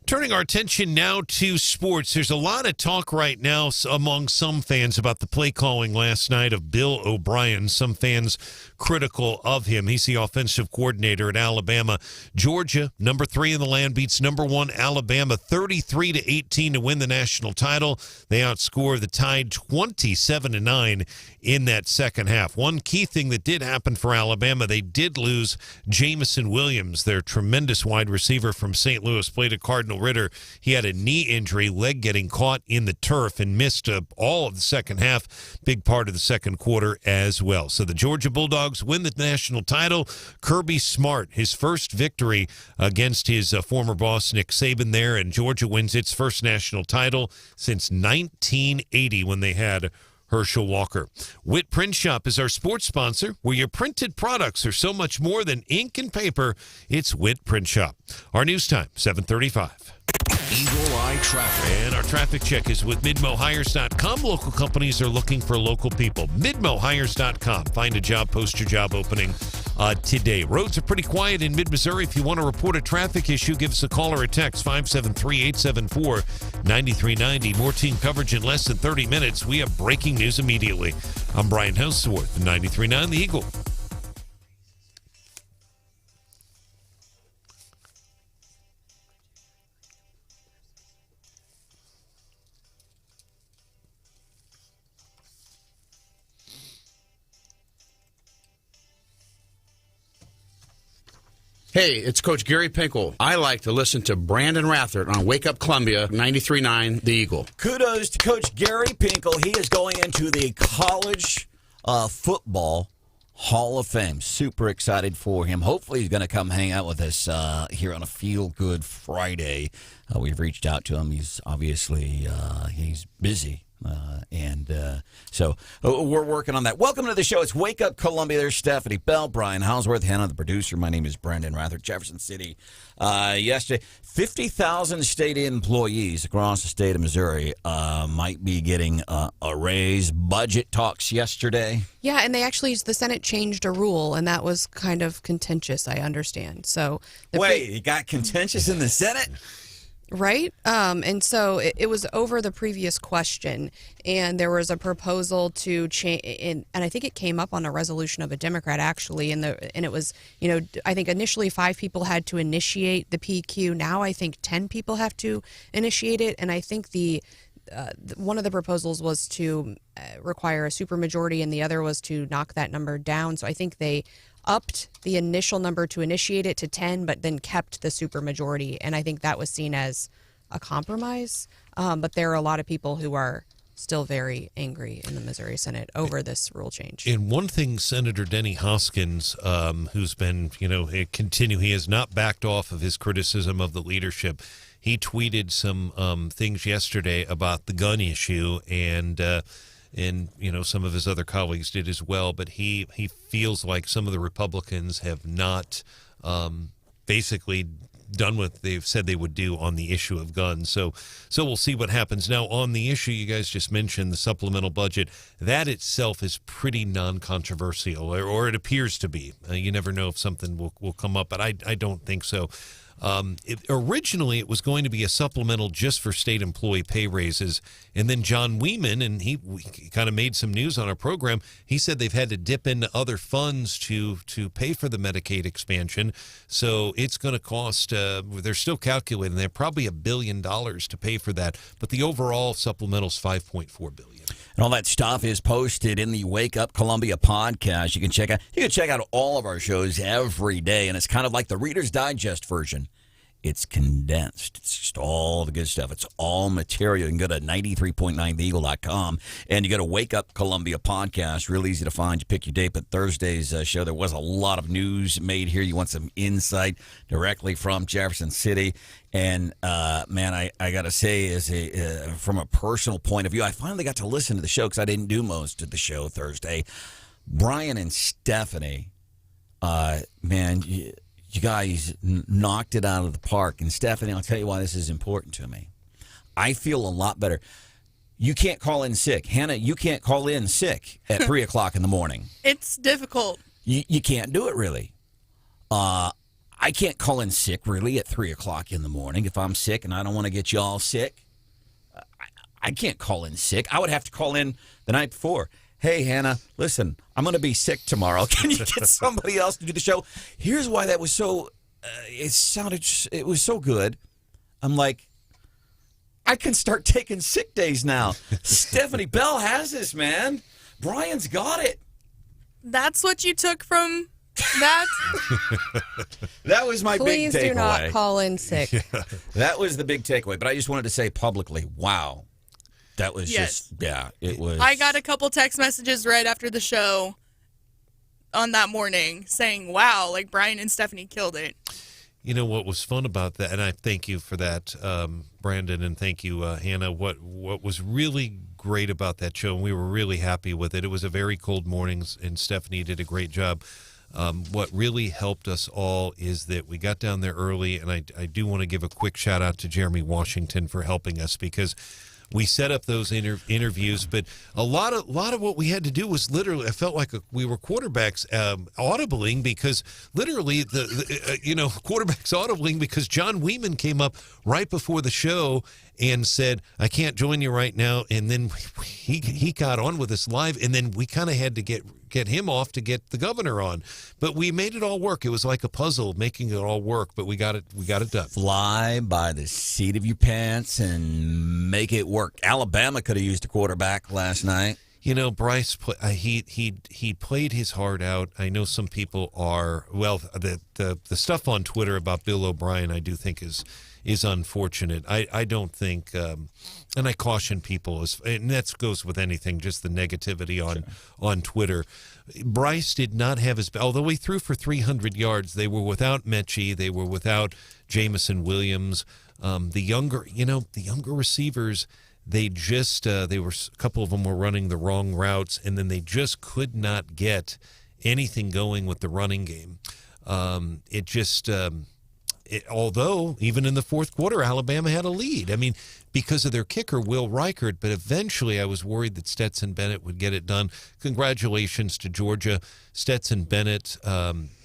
Turning our attention now to sports, there's a lot of talk right now among some fans about the play calling last night of Bill O'Brien. Some fans critical of him. He's the offensive coordinator at Alabama. Georgia, number 3 in the land, beats number 1 Alabama 33-18 to win the national title. They outscore the Tide 27-9 in that second half. One key thing that did happen for Alabama, they did lose Jamison Williams, their tremendous wide receiver from St. Louis, played at Cardinal Ritter. He had a knee injury, leg getting caught in the turf, and missed all of the second half, big part of the second quarter as well. So the Georgia Bulldogs win the national title. Kirby Smart, his first victory against his former boss Nick Saban there, and Georgia wins its first national title since 1980 when they had Herschel Walker. Witt Print Shop is our sports sponsor, where your printed products are so much more than ink and paper. It's Witt Print Shop. Our news time, 7:35. Eagle Eye Traffic. And our traffic check is with MidmoHires.com. Local companies are looking for local people. MidmoHires.com. Find a job, post your job opening today. Roads are pretty quiet in mid-Missouri. If you want to report a traffic issue, give us a call or a text, 573-874-9390. More team coverage in less than 30 minutes. We have breaking news immediately. I'm Brian Hauswirth, 93.9 The Eagle. Hey, it's Coach Gary Pinkel. I like to listen to Branden Rathert on Wake Up Columbia, 93.9 The Eagle. Kudos to Coach Gary Pinkel. He is going into the College Football Hall of Fame. Super excited for him. Hopefully he's going to come hang out with us here on a Feel Good Friday. We've reached out to him. He's obviously he's busy. So we're working on that. Welcome to the show. It's Wake Up Columbia. There's Stephanie Bell, Brian Hauswirth, Hannah, the producer. My name is Branden Rathert, Jefferson City. Yesterday, 50,000 state employees across the state of Missouri might be getting a raise. Budget talks yesterday. Yeah, and the Senate changed a rule, and that was kind of contentious, I understand. So Wait, it got contentious in the Senate? Right? And so it was over the previous question, and there was a proposal to change, and I think it came up on a resolution of a Democrat, actually, and it was, I think initially 5 people had to initiate the PQ. Now I think 10 people have to initiate it, and I think the one of the proposals was to require a supermajority, and the other was to knock that number down. So I think they upped the initial number to initiate it to 10, but then kept the supermajority, and I think that was seen as a compromise. But there are a lot of people who are still very angry in the Missouri Senate over this rule change. And one thing, Senator Denny Hoskins, who's been, he has not backed off of his criticism of the leadership. He tweeted some things yesterday about the gun issue, and some of his other colleagues did as well. But he feels like some of the Republicans have not basically done what they've said they would do on the issue of guns. So we'll see what happens. Now, on the issue you guys just mentioned, the supplemental budget, that itself is pretty non-controversial, or it appears to be. You never know if something will come up, but I don't think so. Originally, it was going to be a supplemental just for state employee pay raises. And then John Wieman, and he kind of made some news on our program, he said they've had to dip into other funds to pay for the Medicaid expansion. So it's going to cost, they're still calculating, they're probably $1 billion to pay for that. But the overall supplemental is $5.4 billion. And all that stuff is posted in the Wake Up Columbia podcast. You can check out all of our shows every day, and it's kind of like the Reader's Digest version. It's condensed. It's just all the good stuff. It's all material. You can go to 93.9theeagle.com, and you go to Wake Up Columbia podcast. Real easy to find. You pick your date, but Thursday's show, there was a lot of news made here. You want some insight directly from Jefferson City. And, man, I got to say, from a personal point of view, I finally got to listen to the show because I didn't do most of the show Thursday. Brian and Stephanie, man, you guys knocked it out of the park. And Stephanie, I'll tell you why this is important to me. I feel a lot better. You can't call in sick. Hannah, you can't call in sick at 3 o'clock in the morning. It's difficult. You can't do it, really. I can't call in sick, really, at 3 o'clock in the morning. If I'm sick and I don't want to get you all sick, I can't call in sick. I would have to call in the night before. Hey, Hannah, listen, I'm going to be sick tomorrow. Can you get somebody else to do the show? Here's why that was so, it was so good. I'm like, I can start taking sick days now. Stephanie Bell has this, man. Brian's got it. That's what you took from that? That was my big takeaway. Please do not call in sick. Yeah. That was the big takeaway. But I just wanted to say publicly, wow. That was it was. I got a couple text messages right after the show on that morning saying, wow, like Brian and Stephanie killed it. You know what was fun about that, and I thank you for that, Branden, and thank you, Hannah. What was really great about that show, and we were really happy with it. It was a very cold morning, and Stephanie did a great job. What really helped us all is that we got down there early, and I do want to give a quick shout out to Jeremy Washington for helping us, because we set up those interviews, but a lot of what we had to do was literally, I felt like we were quarterbacks audibling, because literally the quarterbacks audibling, because John Wieman came up right before the show and said, I can't join you right now. And then he got on with us live, and then we kind of had to get him off to get the governor on. But we made it all work. It was like a puzzle making it all work, but we got it done. Fly by the seat of your pants and make it work. Alabama could have used a quarterback last night. You know, Bryce, he played his heart out. I know some people are, well, the stuff on Twitter about Bill O'Brien, I do think is unfortunate. I don't think, and I caution people, and that goes with anything, just the negativity on Twitter. Bryce did not have his, although he threw for 300 yards, they were without Mechie, they were without Jamison Williams. The younger receivers, they were, a couple of them were running the wrong routes, and then they just could not get anything going with the running game. Although even in the fourth quarter, Alabama had a lead. I mean, because of their kicker, Will Reichert, but eventually I was worried that Stetson Bennett would get it done. Congratulations to Georgia. Stetson Bennett,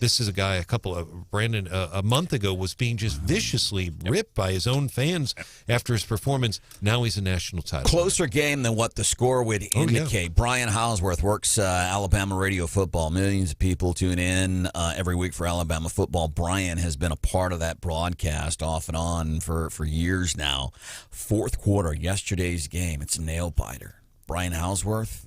this is a guy Branden, a month ago was being just viciously ripped by his own fans after his performance. Now he's a national title. Closer game than what the score would indicate. Yeah. Brian Hauswirth works Alabama radio football. Millions of people tune in every week for Alabama football. Brian has been a part of that that broadcast off and on for years now. Fourth quarter, yesterday's game, it's a nail-biter. Brian Hauswirth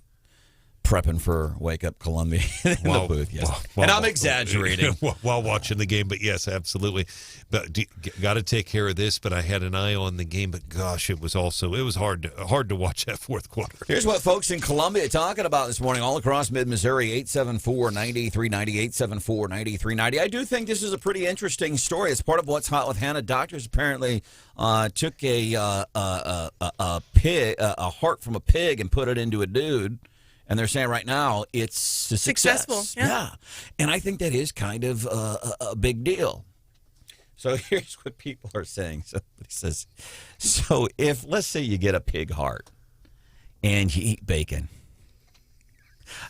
prepping for Wake Up Columbia in the booth. Yes. And I'm exaggerating. While watching the game, but yes, absolutely. But got to take care of this, but I had an eye on the game, but gosh, it was hard to watch that fourth quarter. Here's what folks in Columbia are talking about this morning all across mid-Missouri, 874-9390, 874-9390. I do think this is a pretty interesting story. It's part of what's hot with Hannah. Doctors apparently took a heart from a pig and put it into a dude. And they're saying right now it's a success. Successful, yeah. And I think that is kind of a big deal. So here's what people are saying. Somebody says, so if, let's say you get a pig heart and you eat bacon,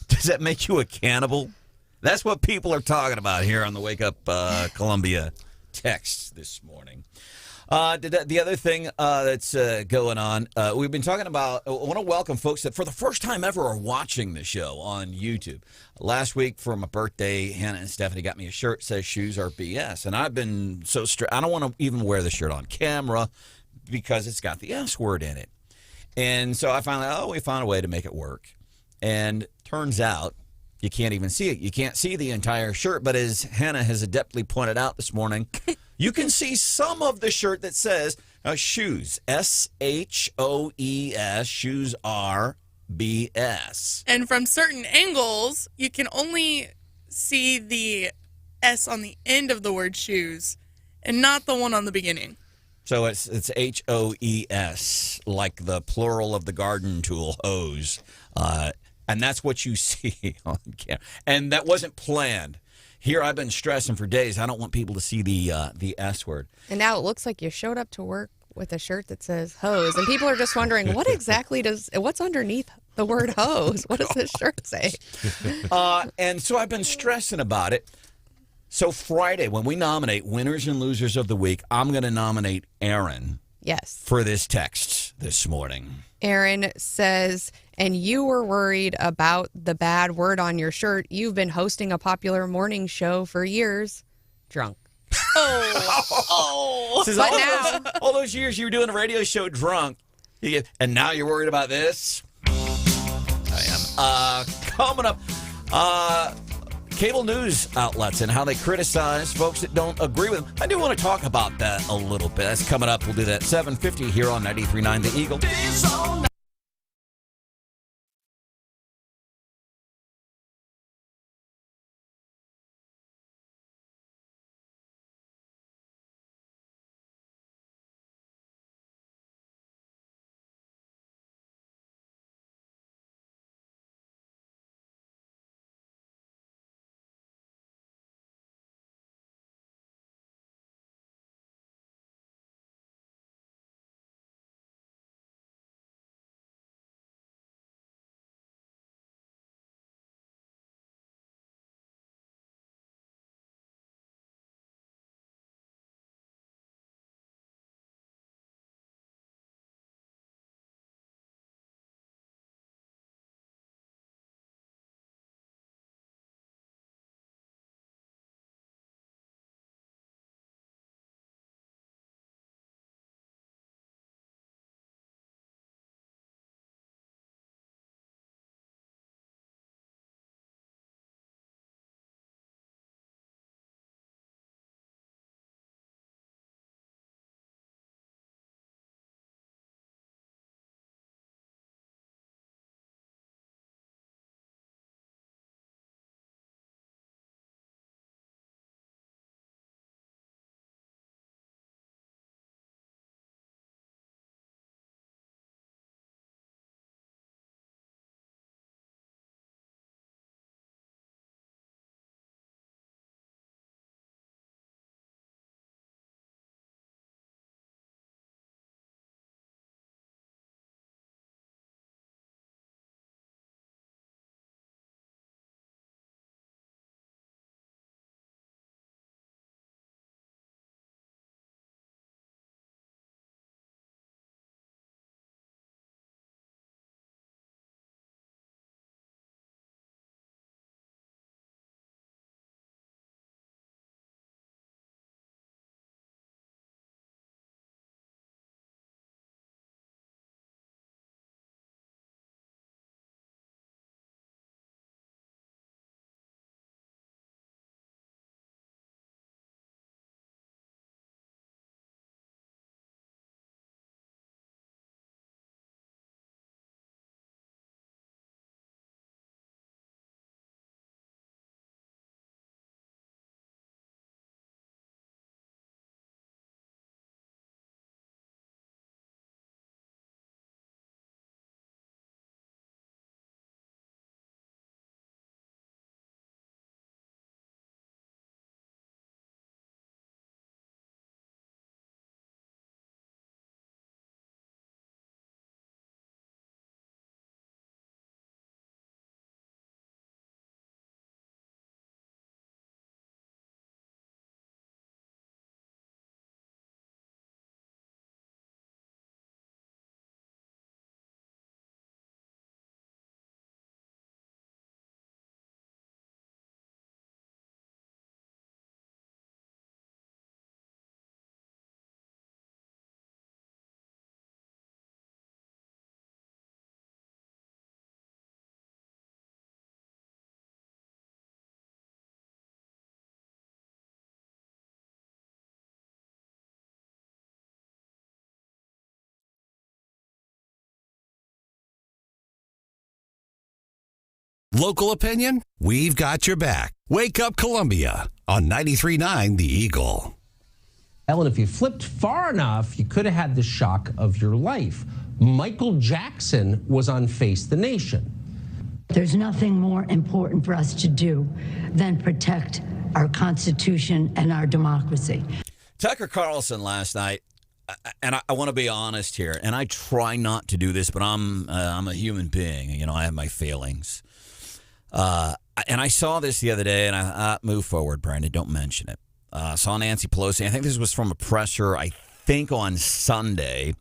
does that make you a cannibal? That's what people are talking about here on the Wake Up Columbia text this morning. The other thing that's going on, we've been talking about, I want to welcome folks that for the first time ever are watching the show on YouTube. Last week for my birthday, Hannah and Stephanie got me a shirt that says shoes are BS. And I've been so I don't want to even wear the shirt on camera because it's got the S word in it. And so I finally, we found a way to make it work. And turns out you can't even see it. You can't see the entire shirt. But as Hannah has adeptly pointed out this morning, you can see some of the shirt that says shoes, SHOES, shoes are BS. And from certain angles, you can only see the S on the end of the word shoes and not the one on the beginning. So it's HOES, like the plural of the garden tool, hose. And that's what you see on camera. And that wasn't planned. Here I've been stressing for days. I don't want people to see the S word. And now it looks like you showed up to work with a shirt that says hose. And people are just wondering, what's underneath the word hose? What does this shirt say? And so I've been stressing about it. So Friday, when we nominate winners and losers of the week, I'm going to nominate Aaron. Yes. For this text this morning. Aaron says, and you were worried about the bad word on your shirt. You've been hosting a popular morning show for years. Drunk. Says, all those years you were doing a radio show drunk, and now you're worried about this? I am. Coming up, cable news outlets and how they criticize folks that don't agree with them. I do want to talk about that a little bit. That's coming up. We'll do that 7:50 here on 93.9 The Eagle. Local opinion? We've got your back. Wake Up Columbia on 93.9 The Eagle. Ellen, if you flipped far enough, you could have had the shock of your life. Michael Jackson was on Face the Nation. There's nothing more important for us to do than protect our Constitution and our democracy. Tucker Carlson last night, and I want to be honest here, and I try not to do this, but I'm a human being. You know, I have my failings. And I saw this the other day, and I move forward, Branden, don't mention it. Saw Nancy Pelosi. I think this was from a presser, I think on Sunday,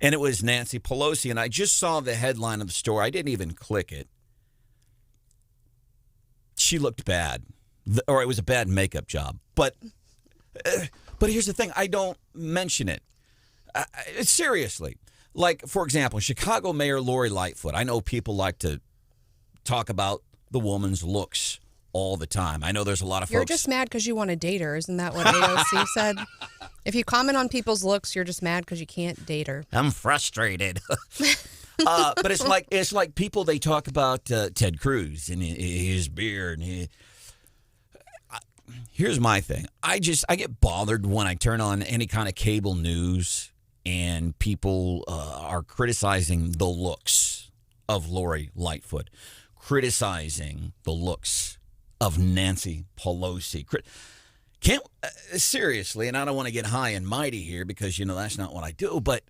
and it was Nancy Pelosi, and I just saw the headline of the story. I didn't even click it. She looked bad, or it was a bad makeup job. But here's the thing. I don't mention it. Seriously. Like, for example, Chicago Mayor Lori Lightfoot. I know people like to talk about the woman's looks all the time. I know there's a lot of folks. You're just mad because you want to date her. Isn't that what AOC said? If you comment on people's looks, you're just mad because you can't date her. I'm frustrated. But it's like people, they talk about Ted Cruz and his beard. And here's my thing. I get bothered when I turn on any kind of cable news and people are criticizing the looks of Lori Lightfoot, criticizing the looks of Nancy Pelosi. Can't seriously, and I don't want to get high and mighty here because, you know, that's not what I do, but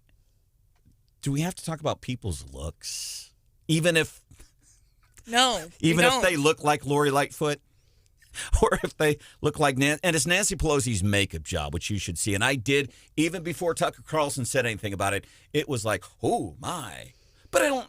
do we have to talk about people's looks? Even if they look like Lori Lightfoot? Or if they look like Nancy, and it's Nancy Pelosi's makeup job, which you should see. And I did, even before Tucker Carlson said anything about it, it was like, oh my. But I want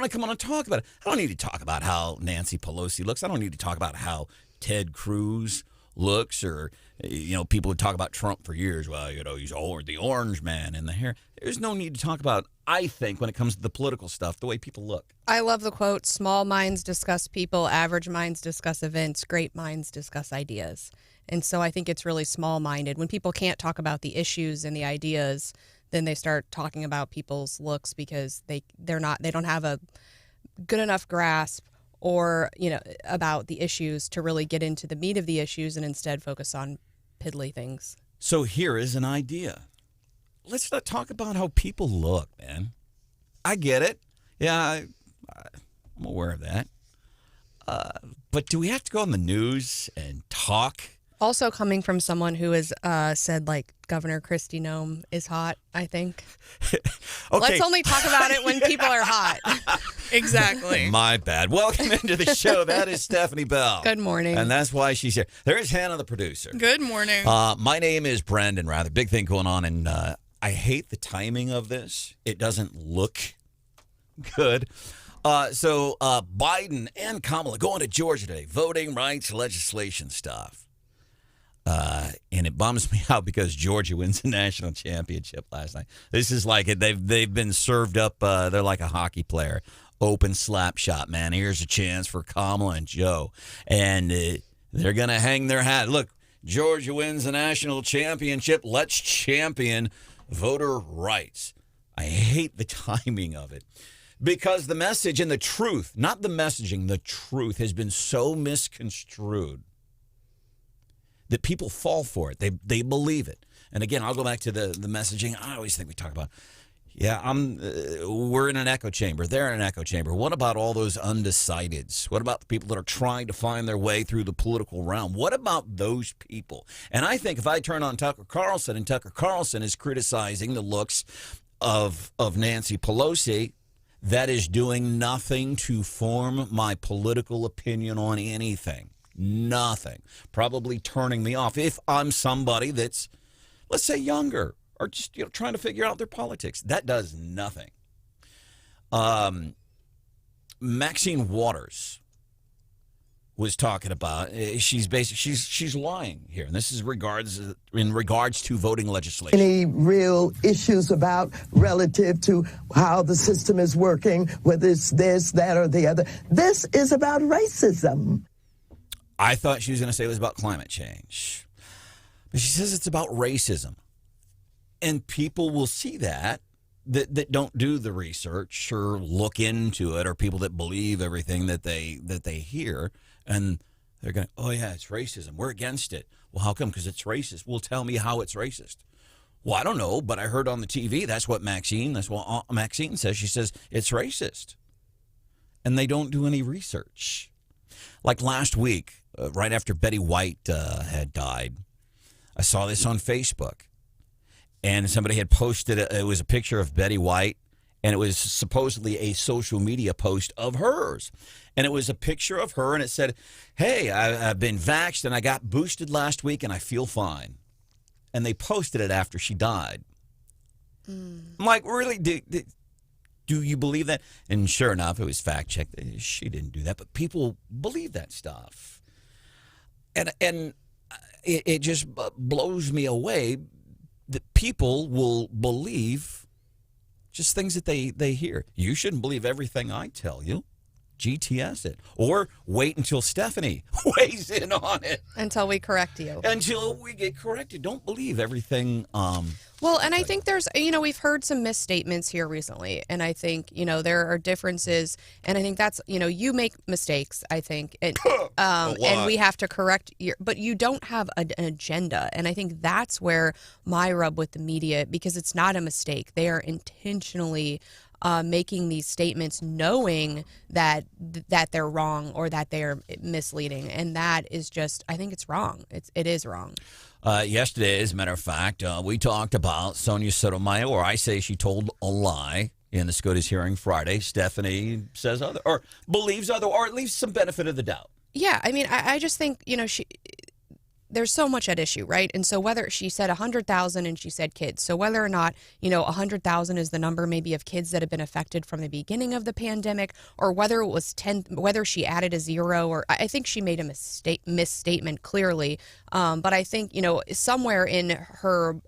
to come on and talk about it. I don't need to talk about how Nancy Pelosi looks. I don't need to talk about how Ted Cruz looks, or, you know, people would talk about Trump for years. Well, you know, he's the orange man in the hair. There's no need to talk about, I think, when it comes to the political stuff, the way people look. I love the quote, small minds discuss people, average minds discuss events, great minds discuss ideas. And so I think it's really small-minded. When people can't talk about the issues and the ideas, then they start talking about people's looks because they don't have a good enough grasp or, you know, about the issues to really get into the meat of the issues and instead focus on piddly things. So here is an idea. Let's not talk about how people look, man. I get it. Yeah, I'm aware of that. But do we have to go on the news and talk? Also coming from someone who has said, like, Governor Kristi Noem is hot, I think. Okay. Let's only talk about it when people are hot. Exactly. My bad. Welcome into the show. That is Stephanie Bell. Good morning. And that's why she's here. There's Hannah, the producer. Good morning. My name is Branden, rather. Big thing going on, and I hate the timing of this. It doesn't look good. So Biden and Kamala going to Georgia today. Voting rights legislation stuff. And it bums me out because Georgia wins the national championship last night. This is like it. They've been served up. They're like a hockey player. Open slap shot, man. Here's a chance for Kamala and Joe. And they're going to hang their hat. Look, Georgia wins the national championship. Let's champion voter rights. I hate the timing of it. Because the message and the truth, not the messaging, the truth has been so misconstrued that people fall for it. They believe it. And again, I'll go back to the messaging. I always think we talk about, we're in an echo chamber. They're in an echo chamber. What about all those undecideds? What about the people that are trying to find their way through the political realm? What about those people? And I think if I turn on Tucker Carlson and Tucker Carlson is criticizing the looks of Nancy Pelosi, that is doing nothing to form my political opinion on anything. Nothing. Probably turning me off if I'm somebody that's, let's say, younger or just trying to figure out their politics. That does nothing. Maxine Waters was talking about she's lying here, and this is in regards to voting legislation. Any real issues about relative to how the system is working, whether it's this, that, or the other. This is about racism. I thought she was going to say it was about climate change. But she says it's about racism. And people will see that that don't do the research or look into it, or people that believe everything that they hear, and they're going, oh yeah, it's racism, we're against it. Well, how come? Because it's racist. Well, tell me how it's racist. Well, I don't know, but I heard on the TV, that's what Maxine says. She says it's racist. And they don't do any research. Like last week, right after Betty White had died, I saw this on Facebook. And somebody had posted, it was a picture of Betty White, and it was supposedly a social media post of hers. And it was a picture of her, and it said, hey, I've been vaxxed, and I got boosted last week, and I feel fine. And they posted it after she died. I'm like, really? Do you believe that? And sure enough, it was fact-checked. She didn't do that, but people believe that stuff. And it just blows me away that people will believe just things that they hear. You shouldn't believe everything I tell you. GTS it. Or wait until Stephanie weighs in on it. Until we correct you. Until we get corrected. Don't believe everything. Well, and I think there's, we've heard some misstatements here recently. And I think, there are differences. And I think that's, you make mistakes, I think. And we have to correct but you don't have an agenda. And I think that's where my rub with the media, because it's not a mistake. They are intentionally making these statements knowing that they're wrong or that they're misleading. And that is just, I think it's wrong. It is wrong. Yesterday, as a matter of fact, we talked about Sonia Sotomayor, or I say she told a lie in the SCOTUS hearing Friday. Stephanie says other, or believes other, or at least some benefit of the doubt. Yeah, I mean, I just think, there's so much at issue, right? And so whether she said 100,000 and she said kids, so whether or not, 100,000 is the number maybe of kids that have been affected from the beginning of the pandemic, or whether it was 10, whether she added a zero, or I think she made a misstatement clearly. But I think, somewhere in her,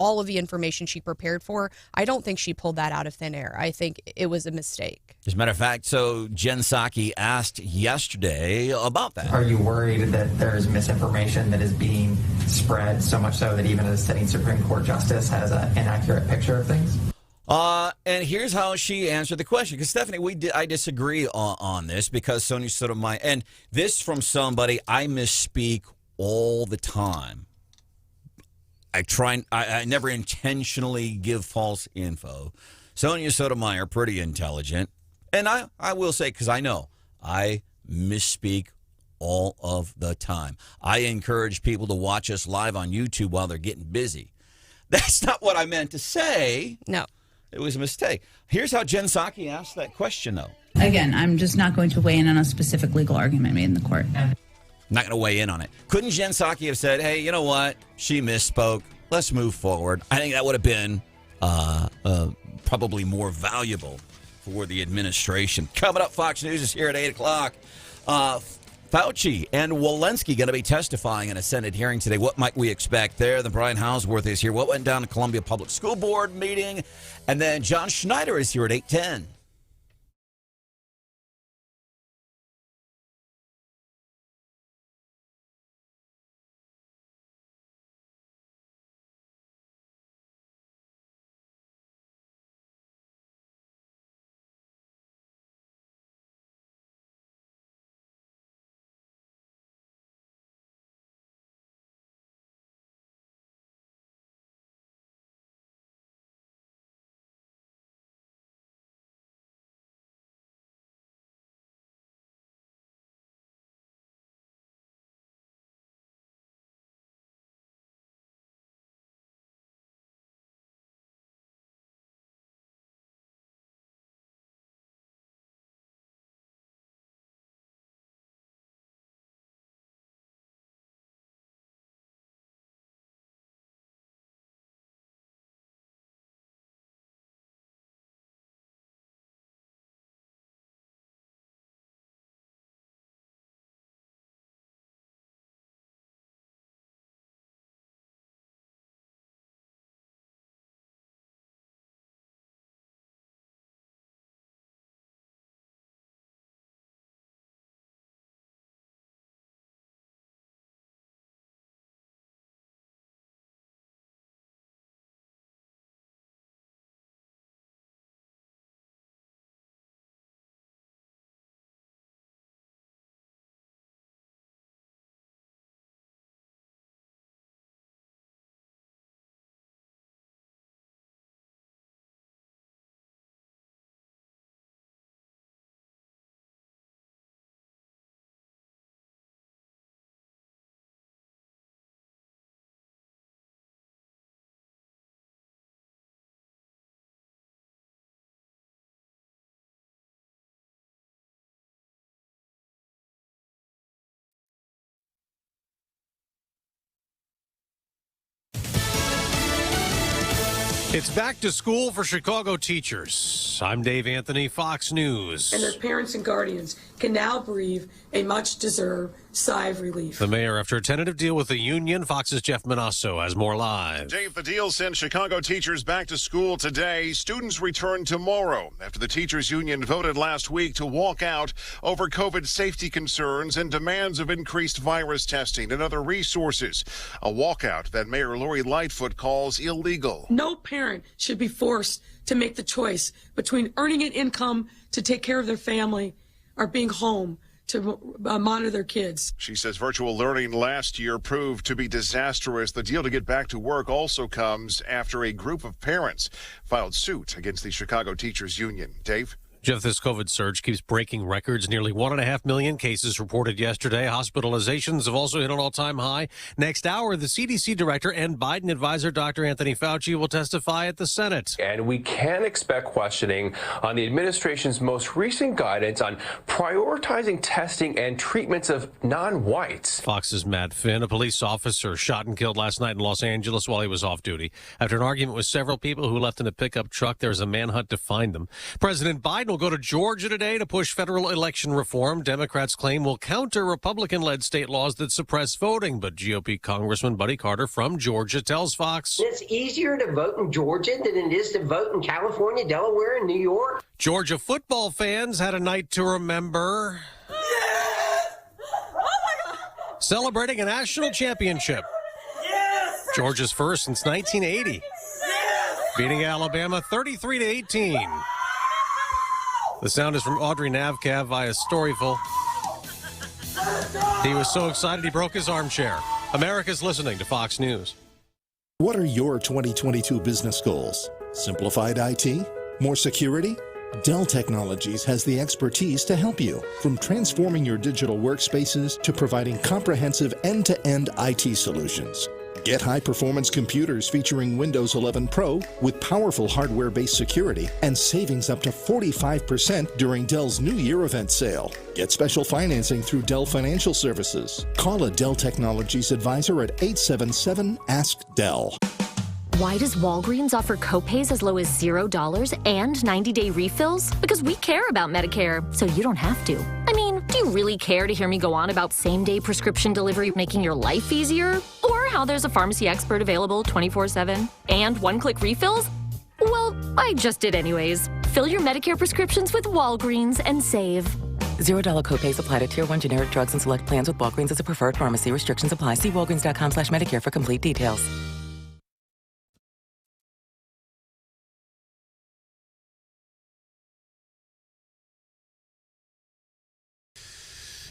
all of the information she prepared for, I don't think she pulled that out of thin air. I think it was a mistake. As a matter of fact, so Jen Psaki asked yesterday about that. Are you worried that there's misinformation that is being spread, so much so that even a sitting Supreme Court justice has an inaccurate picture of things? And here's how she answered the question. Because, Stephanie, I disagree on this, because Sonia Sotomayor, and this from somebody, I misspeak all the time. I never intentionally give false info. Sonia Sotomayor, pretty intelligent. And I will say, because I know, I misspeak all of the time. I encourage people to watch us live on YouTube while they're getting busy. That's not what I meant to say. No. It was a mistake. Here's how Jen Psaki asked that question, though. Again, I'm just not going to weigh in on a specific legal argument made in the court. Not going to weigh in on it. Couldn't Jen Psaki have said, hey, you know what? She misspoke. Let's move forward. I think that would have been probably more valuable for the administration. Coming up, Fox News is here at 8 o'clock. Fauci and Walensky going to be testifying in a Senate hearing today. What might we expect there? Then Brian Hauswirth is here. What went down at Columbia Public School Board meeting? And then John Schneider is here at 8:10. It's back to school for Chicago teachers. I'm Dave Anthony, Fox News. And their parents and guardians can now breathe a much-deserved sigh of relief. The mayor, after a tentative deal with the union, Fox's Jeff Manasso has more live. Dave, the deal sends Chicago teachers back to school today. Students return tomorrow after the teachers union voted last week to walk out over COVID safety concerns and demands of increased virus testing and other resources. A walkout that Mayor Lori Lightfoot calls illegal. No parent should be forced to make the choice between earning an income to take care of their family or being home to monitor their kids. She says virtual learning last year proved to be disastrous. The deal to get back to work also comes after a group of parents filed suit against the Chicago Teachers Union. Dave? Jeff, this COVID surge keeps breaking records. Nearly 1.5 million cases reported yesterday. Hospitalizations have also hit an all-time high. Next hour, the CDC director and Biden advisor, Dr. Anthony Fauci, will testify at the Senate. And we can expect questioning on the administration's most recent guidance on prioritizing testing and treatments of non-whites. Fox's Matt Finn, a police officer, shot and killed last night in Los Angeles while he was off duty. After an argument with several people who left in a pickup truck, there's a manhunt to find them. President Biden will go to Georgia today to push federal election reform. Democrats claim will counter Republican-led state laws that suppress voting, but GOP Congressman Buddy Carter from Georgia tells Fox it's easier to vote in Georgia than it is to vote in California, Delaware, and New York. Georgia football fans had a night to remember. Yes! Oh my God! Celebrating a national championship. Yes! Georgia's first since 1980. Yes! Beating Alabama 33-18. The sound is from Audrey Navcav via Storyful. He was so excited he broke his armchair. America's listening to Fox News. What are your 2022 business goals? Simplified IT? More security? Dell Technologies has the expertise to help you, from transforming your digital workspaces to providing comprehensive end-to-end IT solutions. Get high-performance computers featuring Windows 11 Pro with powerful hardware-based security and savings up to 45% during Dell's New Year event sale. Get special financing through Dell Financial Services. Call a Dell Technologies advisor at 877-ASK-DELL. Why does Walgreens offer copays as low as $0 and 90-day refills? Because we care about Medicare, so you don't have to. I mean, do you really care to hear me go on about same-day prescription delivery making your life easier? Or how there's a pharmacy expert available 24/7 and one-click refills? Well, I just did anyways. Fill your Medicare prescriptions with Walgreens and save. $0 copays apply to Tier 1 generic drugs and select plans with Walgreens as a preferred pharmacy. Restrictions apply. See walgreens.com/Medicare for complete details.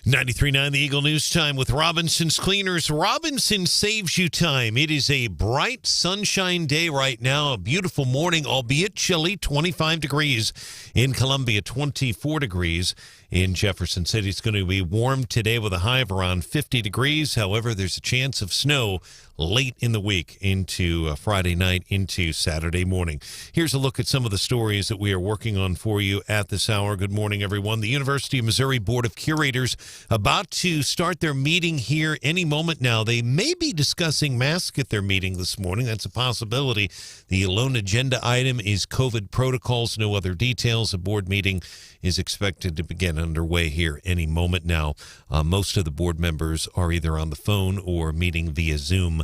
.939 The Eagle News Time with Robinson's Cleaners. Robinson saves you time. It is a bright sunshine day right now. A beautiful morning, albeit chilly, 25 degrees in Columbia, 24 degrees in Jefferson City. It's going to be warm today with a high of around 50 degrees. However, there's a chance of snow late in the week into Friday night into Saturday morning. Here's a look at some of the stories that we are working on for you at this hour. Good morning, everyone. The University of Missouri Board of Curators about to start their meeting here any moment now. They may be discussing masks at their meeting this morning. That's a possibility. The lone agenda item is COVID protocols. No other details. A board meeting is expected to begin underway here any moment now. Most of the board members are either on the phone or meeting via Zoom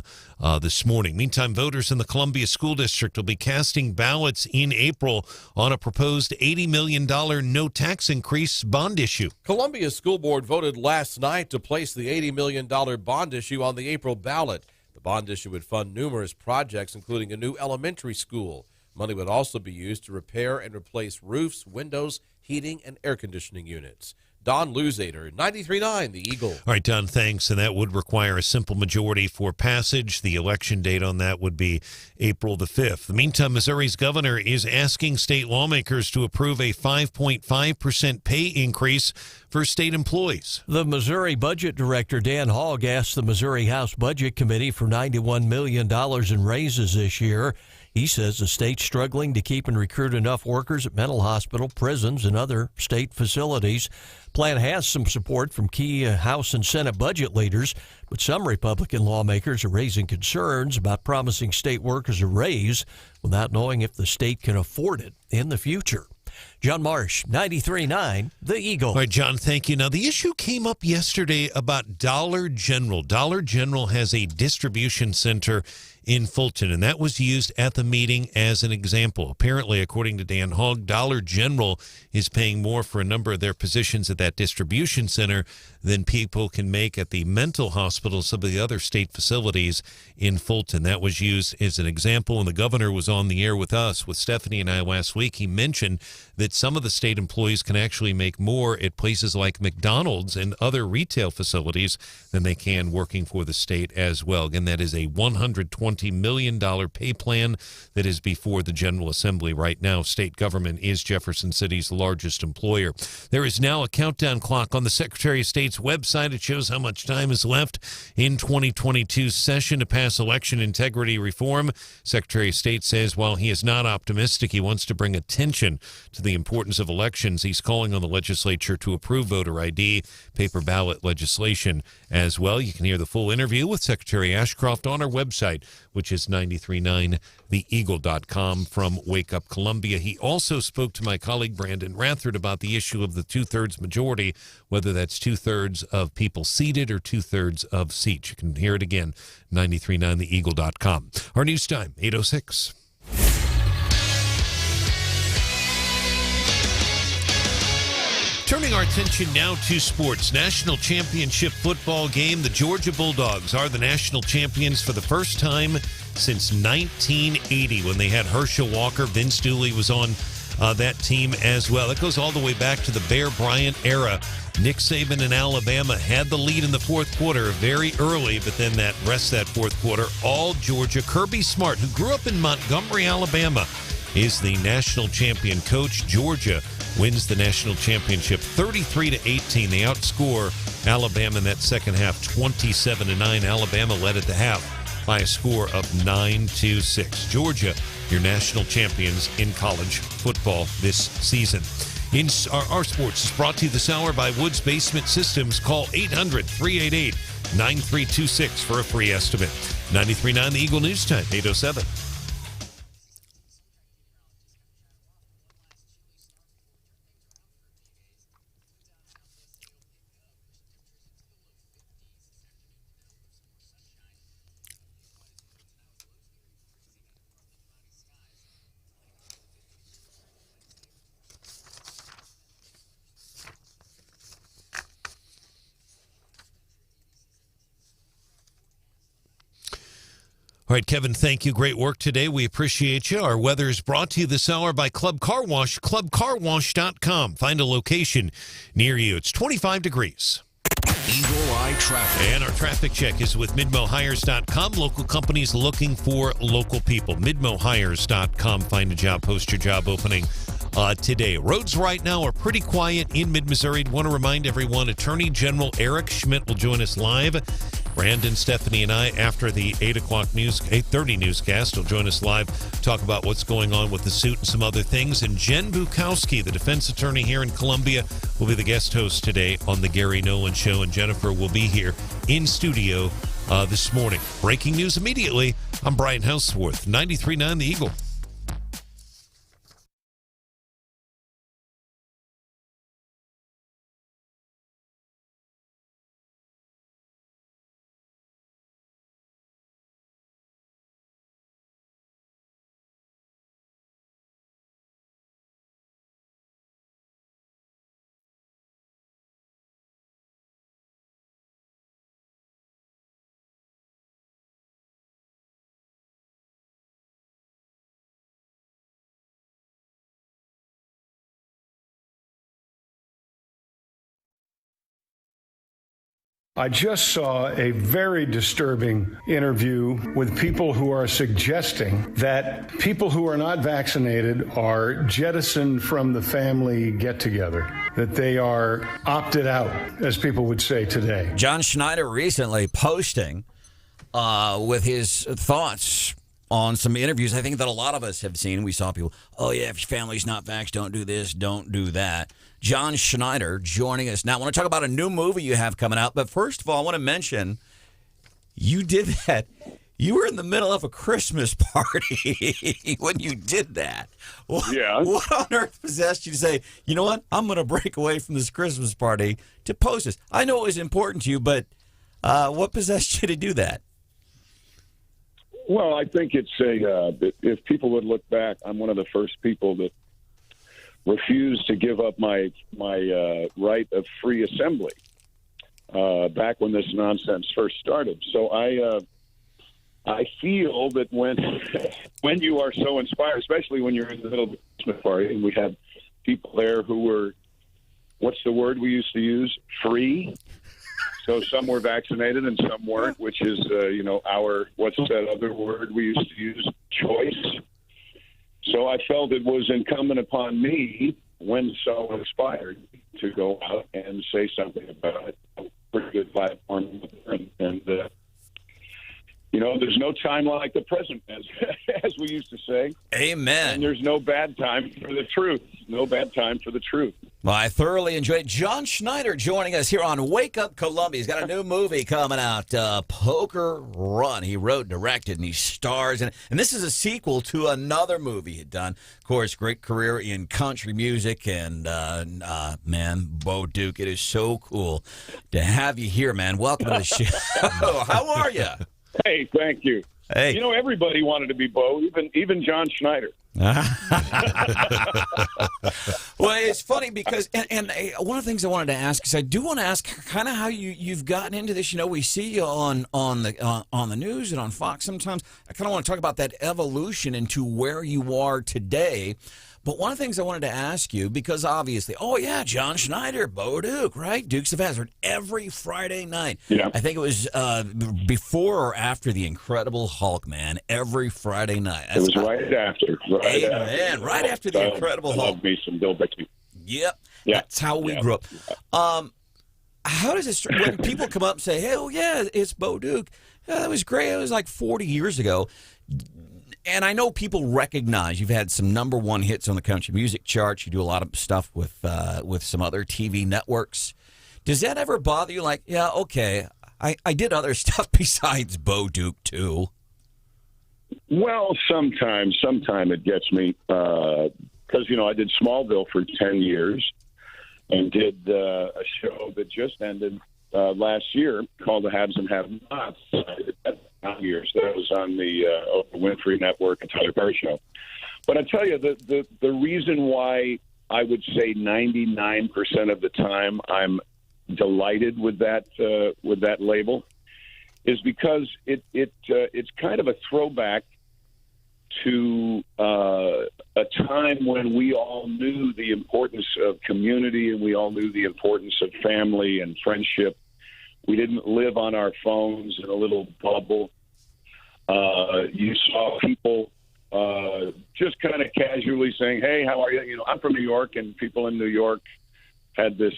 this morning. Meantime, voters in the Columbia School District will be casting ballots in April on a proposed $80 million no tax increase bond issue. Columbia School Board voted last night to place the $80 million bond issue on the April ballot. The bond issue would fund numerous projects, including a new elementary school. Money would also be used to repair and replace roofs, windows, heating, and air conditioning units. Don Luzader, 93.9 The Eagle. All right, Don, thanks. And that would require a simple majority for passage. The election date on that would be April the 5th. In the meantime, Missouri's governor is asking state lawmakers to approve a 5.5% pay increase for state employees. The Missouri Budget Director, Dan Hogg, asked the Missouri House Budget Committee for $91 million in raises this year. He says the state's struggling to keep and recruit enough workers at mental hospital, prisons, and other state facilities. Plan has some support from key House and Senate budget leaders, but some Republican lawmakers are raising concerns about promising state workers a raise without knowing if the state can afford it in the future. John Marsh, 93.9 The Eagle. All right, John, thank you. Now, the issue came up yesterday about Dollar General. Dollar General has a distribution center in Fulton, and that was used at the meeting as an example. Apparently, according to Dan Hogg, Dollar General is paying more for a number of their positions at that distribution center than people can make at the mental hospital, some of the other state facilities in Fulton. That was used as an example, and the governor was on the air with us, with Stephanie and I last week. He mentioned that some of the state employees can actually make more at places like McDonald's and other retail facilities than they can working for the state as well. Again, that is a $120 million pay plan that is before the General Assembly right now. State government is Jefferson City's largest employer. There is now a countdown clock on the Secretary of State's website. It shows how much time is left in 2022 session to pass election integrity reform. Secretary of State says while he is not optimistic, he wants to bring attention to the importance of elections. He's calling on the legislature to approve voter ID, paper ballot legislation as well. You can hear the full interview with Secretary Ashcroft on our website, which is 939theeagle.com from Wake Up Columbia. He also spoke to my colleague Branden Rathert about the issue of the two-thirds majority, whether that's two-thirds of people seated or two-thirds of seats. You can hear it again, 939theeagle.com. Our news time, 8:06. Turning our attention now to sports. National Championship football game. The Georgia Bulldogs are the national champions for the first time since 1980 when they had Herschel Walker. Vince Dooley was on that team as well. It goes all the way back to the Bear Bryant era. Nick Saban in Alabama had the lead in the fourth quarter very early, but then that fourth quarter, all Georgia. Kirby Smart, who grew up in Montgomery, Alabama, is the national champion coach. Georgia wins the national championship 33-18. They outscore Alabama in that second half 27-9. Alabama led at the half by a score of 9-6. Georgia, your national champions in college football this season. In our sports is brought to you this hour by Woods Basement Systems. Call 800-388-9326 for a free estimate. 93.9 The Eagle News Time, 8:07. All right, Kevin, thank you. Great work today. We appreciate you. Our weather is brought to you this hour by Club Car Wash, clubcarwash.com. Find a location near you. It's 25 degrees. Eagle Eye Traffic. And our traffic check is with MidmoHires.com. Local companies looking for local people. MidmoHires.com. Find a job, post your job opening today. Roads right now are pretty quiet in mid-Missouri. Want to remind everyone, Attorney General Eric Schmitt will join us live. Branden, Stephanie, and I, after the 8:30 newscast, will join us live, talk about what's going on with the suit and some other things. And Jen Bukowski, the defense attorney here in Columbia, will be the guest host today on the Gary Nolan Show. And Jennifer will be here in studio this morning. Breaking news immediately. I'm Brian Hauswirth, 93.9 The Eagle. I just saw a very disturbing interview with people who are suggesting that people who are not vaccinated are jettisoned from the family get-together, that they are opted out, as people would say today. John Schneider recently posting with his thoughts on some interviews I think that a lot of us have seen. We saw people, oh, yeah, if your family's not vaxxed, don't do this, don't do that. John Schneider joining us now. I want to talk about a new movie you have coming out. But first of all, I want to mention you did that. You were in the middle of a Christmas party when you did that. Yeah. What on earth possessed you to say, you know what, I'm going to break away from this Christmas party to post this? I know it was important to you, but what possessed you to do that? Well, I think it's if people would look back, I'm one of the first people that refused to give up my right of free assembly back when this nonsense first started. So I feel that when you are so inspired, especially when you're in the middle of a Christmas party, and we had people there who were, what's the word we used to use? Free. So some were vaccinated and some weren't, which is, what's that other word we used to use? Choice. So I felt it was incumbent upon me, when so inspired, to go out and say something about it. Pretty good platform. And there's no time like the present, as we used to say. Amen. And there's no bad time for the truth. No bad time for the truth. Well, I thoroughly enjoyed it. John Schneider joining us here on Wake Up Columbia. He's got a new movie coming out, Poker Run. He wrote, directed, and he stars in it. And this is a sequel to another movie he'd done. Of course, great career in country music. And, man, Bo Duke, it is so cool to have you here, man. Welcome to the show. How are you? Hey, thank you. Hey. Everybody wanted to be Bo, even John Schneider. Well, it's funny because, and one of the things I wanted to ask is I do want to ask kind of how you've gotten into this. We see you on the news and on Fox sometimes. I kind of want to talk about that evolution into where you are today. But one of the things I wanted to ask you, because obviously, John Schneider, Bo Duke, right? Dukes of Hazzard, every Friday night. Yeah. I think it was before or after the Incredible Hulk, man, every Friday night. It was right after. Right after the Incredible Hulk. Love me some Bill Bixby. Yep. That's how we grew up. How does it, when people come up and say, hey, it's Bo Duke, that was great. It was like 40 years ago. And I know people recognize you've had some number one hits on the country music charts. You do a lot of stuff with some other TV networks. Does that ever bother you? Like, I did other stuff besides Bo Duke too. Well, sometimes it gets me because I did Smallville for 10 years and did a show that just ended last year called The Haves and Have-Nots. Years that was on the Oprah Winfrey Network and Tyler Perry show. But I tell you, the reason why I would say 99% of the time I'm delighted with that label is because it's kind of a throwback to a time when we all knew the importance of community and we all knew the importance of family and friendship. We didn't live on our phones in a little bubble. You saw people just kind of casually saying, hey, how are you? I'm from New York, and people in New York had this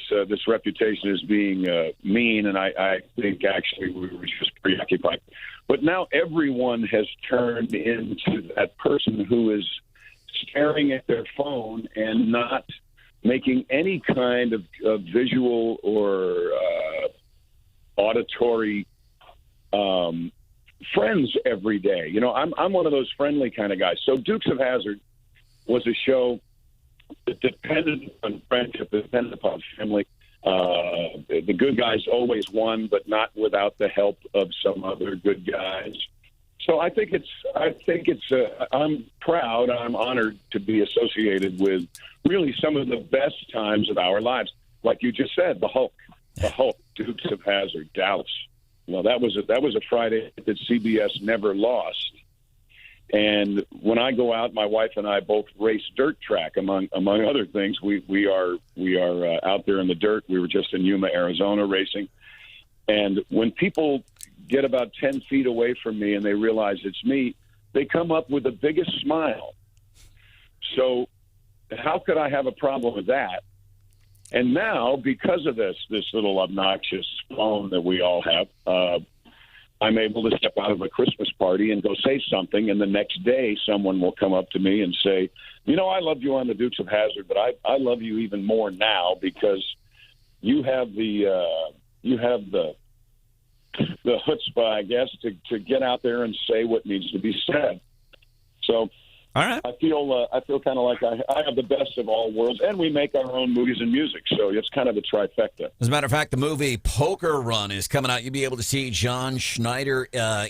reputation as being mean, and I think actually we were just preoccupied. But now everyone has turned into that person who is staring at their phone and not making any kind of visual or auditory friends every day. I'm one of those friendly kind of guys. So Dukes of Hazzard was a show that depended on friendship, depended upon family. The good guys always won, but not without the help of some other good guys. So I think I'm proud, I'm honored to be associated with really some of the best times of our lives. Like you just said, the Hulk, Dukes of Hazzard, Dallas. That was a Friday that CBS never lost. And when I go out, my wife and I both race dirt track, among other things. We are out there in the dirt. We were just in Yuma, Arizona, racing. And when people get about 10 feet away from me and they realize it's me, they come up with the biggest smile. So how could I have a problem with that? And now, because of this little obnoxious phone that we all have, I'm able to step out of a Christmas party and go say something, and the next day someone will come up to me and say, I loved you on the Dukes of Hazzard, but I love you even more now because you have the chutzpah, I guess, to get out there and say what needs to be said. So all right. I feel kind of like I have the best of all worlds, and we make our own movies and music, so it's kind of a trifecta. As a matter of fact, the movie Poker Run is coming out. You'll be able to see John Schneider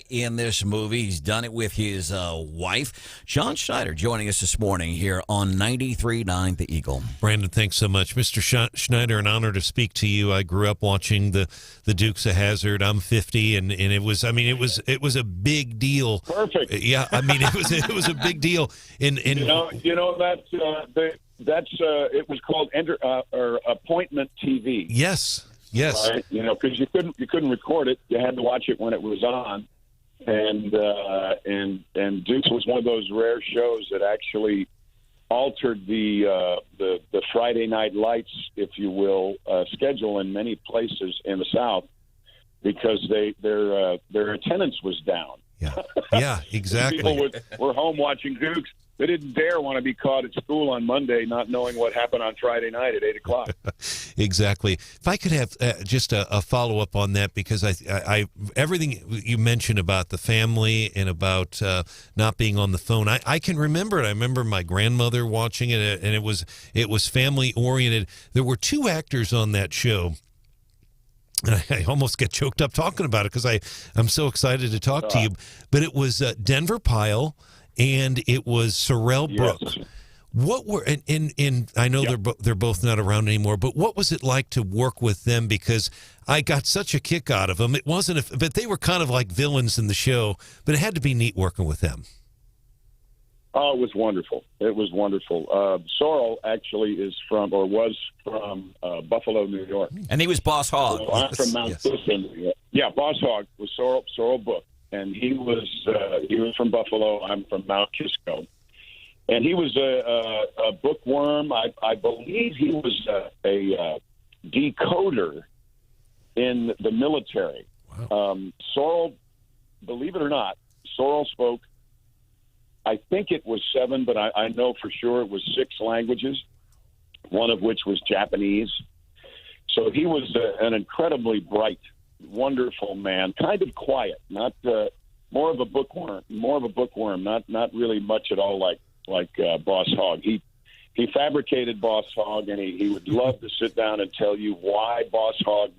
in this movie. He's done it with his wife. John Schneider joining us this morning here on 93.9 The Eagle. Branden, thanks so much. Mr. Schneider, an honor to speak to you. I grew up watching the Dukes of Hazzard. I'm 50, and it was a big deal. Perfect. Yeah, it was a big deal. It was called appointment TV. Yes. Right? Because you couldn't record it. You had to watch it when it was on, and Dukes was one of those rare shows that actually altered the Friday night lights, if you will, schedule in many places in the South because their attendance was down. Yeah, exactly. People were home watching Dukes. They didn't dare want to be caught at school on Monday not knowing what happened on Friday night at 8 o'clock. Exactly. If I could have just a follow-up on that, because I everything you mentioned about the family and about not being on the phone, I can remember it. I remember my grandmother watching it, and it was family-oriented. There were two actors on that show. And I almost get choked up talking about it because I'm so excited to talk to you. But it was Denver Pyle and it was Sorrell Brooks. Yes. What were and I know they're both not around anymore, but what was it like to work with them? Because I got such a kick out of them. It wasn't, but they were kind of like villains in the show. But it had to be neat working with them. Oh, it was wonderful. It was wonderful. Sorrell actually was from Buffalo, New York. And he was Boss Hogg. So I'm from Mount Pleasant. Yeah, Boss Hogg was Sorrell Book. And he was from Buffalo. I'm from Mount Kisco. And he was a bookworm. I believe he was a decoder in the military. Wow. Sorrell, believe it or not, Sorrell spoke, I think it was 7, but I know for sure it was 6 languages, one of which was Japanese. So he was an incredibly bright, wonderful man, kind of quiet, not more of a bookworm, not really much at all like Boss Hogg. He fabricated Boss Hogg, and he would love to sit down and tell you why Boss Hogg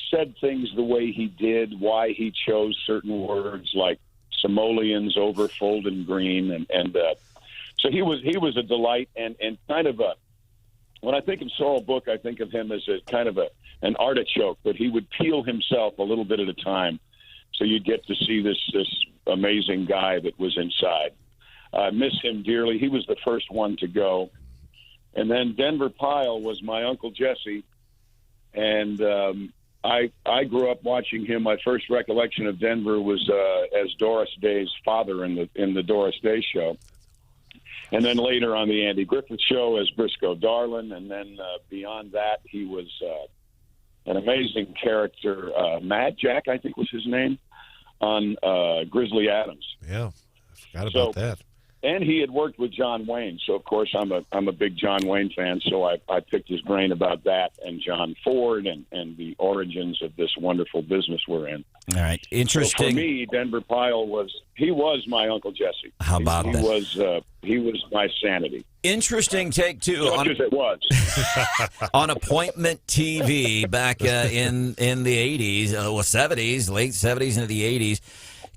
said things the way he did, why he chose certain words like simoleons over Folden Green, and so he was a delight and kind of a. When I think of Sorrell Book, I think of him as a kind of an artichoke, but he would peel himself a little bit at a time, so you'd get to see this amazing guy that was inside. I miss him dearly. He was the first one to go, and then Denver Pyle was my Uncle Jesse, and I grew up watching him. My first recollection of Denver was as Doris Day's father in the Doris Day show. And then later on the Andy Griffith Show as Briscoe Darlin. And then beyond that, he was an amazing character. Mad Jack, I think was his name, on Grizzly Adams. Yeah, I forgot about that. And he had worked with John Wayne. So, of course, I'm a big John Wayne fan. So I picked his brain about that and John Ford and the origins of this wonderful business we're in. All right. Interesting. So for me, Denver Pyle was my Uncle Jesse. How about that? He was my sanity. Interesting take, too. Such as it was. On appointment TV back in the 80s, 70s, late 70s into the 80s.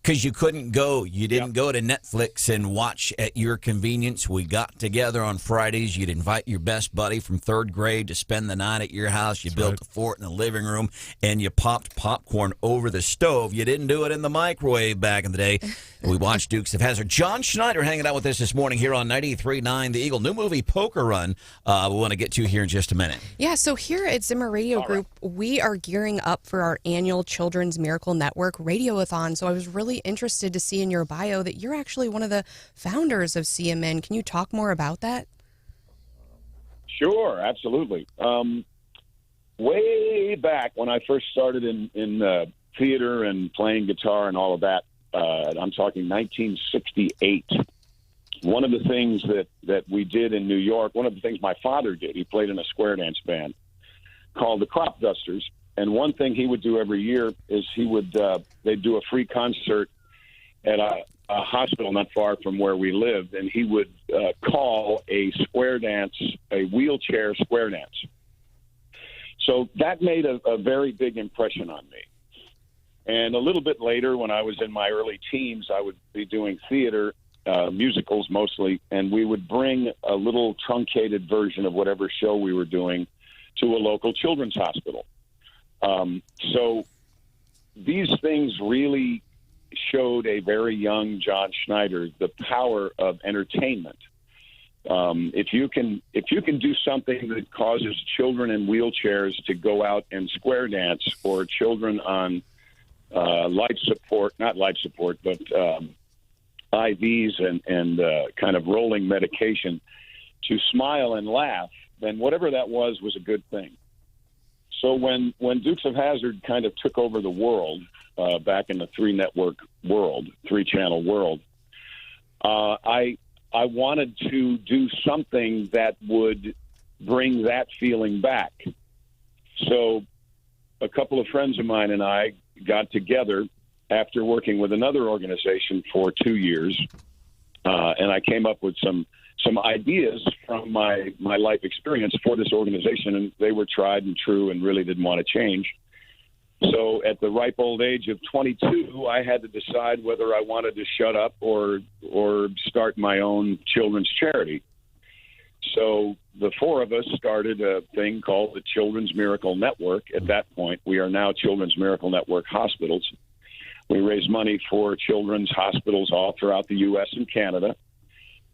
Because you couldn't go. You didn't go to Netflix and watch at your convenience. We got together on Fridays. You'd invite your best buddy from 3rd grade to spend the night at your house. You built a fort in the living room, and you popped popcorn over the stove. You didn't do it in the microwave back in the day. We watched Dukes of Hazzard. John Schneider hanging out with us this morning here on 93.9 The Eagle. New movie, Poker Run, we want to get to here in just a minute. Yeah, so here at Zimmer Radio Group, we are gearing up for our annual Children's Miracle Network Radioathon. So I was really interested to see in your bio that you're actually one of the founders of CMN. Can you talk more about that? Sure, absolutely. Way back when I first started in theater and playing guitar and all of that. I'm talking 1968. One of the things that we did in New York, one of the things my father did, he played in a square dance band called the Crop Dusters. And one thing he would do every year is they'd do a free concert at a hospital not far from where we lived, and he would call a square dance, a wheelchair square dance. So that made a very big impression on me. And a little bit later, when I was in my early teens, I would be doing theater, musicals mostly, and we would bring a little truncated version of whatever show we were doing to a local children's hospital. So these things really showed a very young John Schneider the power of entertainment. If you can do something that causes children in wheelchairs to go out and square dance, or children on life support, not life support, but IVs and kind of rolling medication, to smile and laugh, then whatever that was a good thing. So when Dukes of Hazzard kind of took over the world back in the three-channel world, I wanted to do something that would bring that feeling back. So a couple of friends of mine and I got together after working with another organization for 2 years, and I came up with some ideas from my life experience for this organization, and they were tried and true and really didn't want to change. So at the ripe old age of 22, I had to decide whether I wanted to shut up or start my own children's charity. So the four of us started a thing called the Children's Miracle Network. At that point, we are now Children's Miracle Network Hospitals. We raise money for children's hospitals all throughout the U.S. and Canada.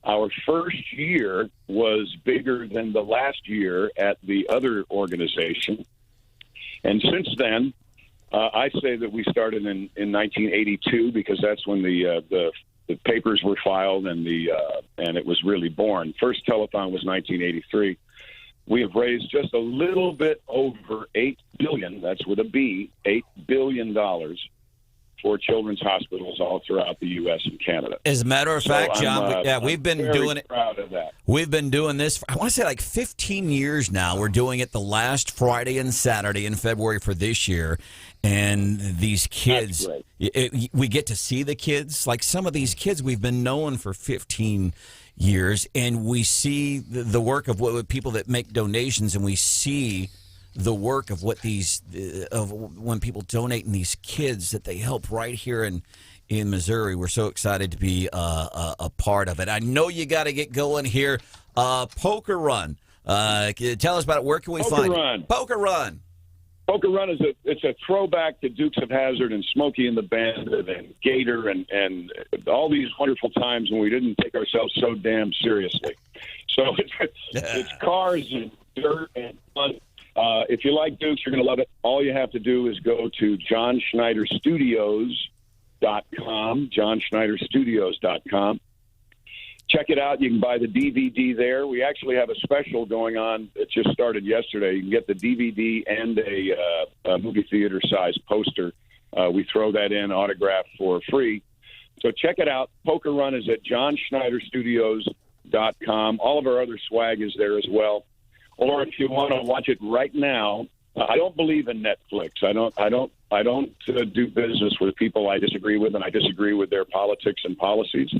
Our first year was bigger than the last year at the other organization. And since then, I say that we started in 1982 because that's when the papers were filed and it was really born. First telethon was 1983. We have raised just a little bit over $8 billion, that's with a B, $8 billion for children's hospitals all throughout the U.S. and Canada. As a matter of fact, John, we've been doing it. Proud of that. We've been doing this for, I want to say, like 15 years now. We're doing it the last Friday and Saturday in February for this year. And these kids, we get to see the kids. Like some of these kids we've been knowing for 15 years, and we see the work of what people that make donations, and we see the work of what when people donate in these kids that they help right here in Missouri. We're so excited to be a part of it. I know you got to get going here. Poker Run. Tell us about it. Where can we find it? Poker Run. Poker Run it's a throwback to Dukes of Hazzard and Smokey and the Bandit and Gator and all these wonderful times when we didn't take ourselves so damn seriously. So it's cars and dirt and fun. If you like Dukes, you're going to love it. All you have to do is go to JohnSchneiderStudios.com, JohnSchneiderStudios.com. Check it out. You can buy the DVD there. We actually have a special going on. It just started yesterday. You can get the DVD and a movie theater-sized poster. We throw that in autographed for free. So check it out. Poker Run is at JohnSchneiderStudios.com. All of our other swag is there as well. Or if you want to watch it right now, I don't believe in Netflix. I don't do business with people I disagree with, and I disagree with their politics and policies.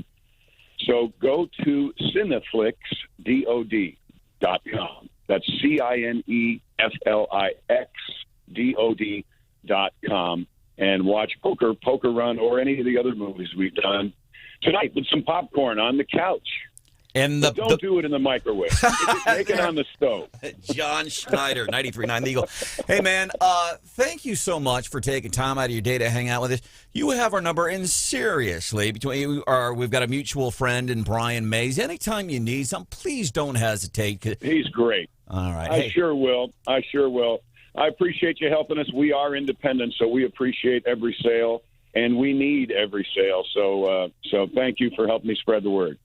So go to Cineflix.com. That's CINEFLIXDOD.com, and watch Poker Run, or any of the other movies we've done tonight with some popcorn on the couch. And don't do it in the microwave. Make it on the stove. John Schneider, 93.9 The Eagle. Hey, man, thank you so much for taking time out of your day to hang out with us. You have our number, and seriously, we've got a mutual friend in Brian Mays. Anytime you need something, please don't hesitate. He's great. All right. I sure will. I appreciate you helping us. We are independent, so we appreciate every sale, and we need every sale. So thank you for helping me spread the word.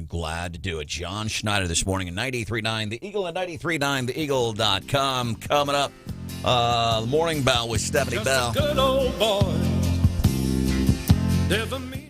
Glad to do it. John Schneider this morning at 93.9 The Eagle and 93.9theeagle.com. Coming up, The Morning Bell with Stephanie Bell. Good old boy. Never mean.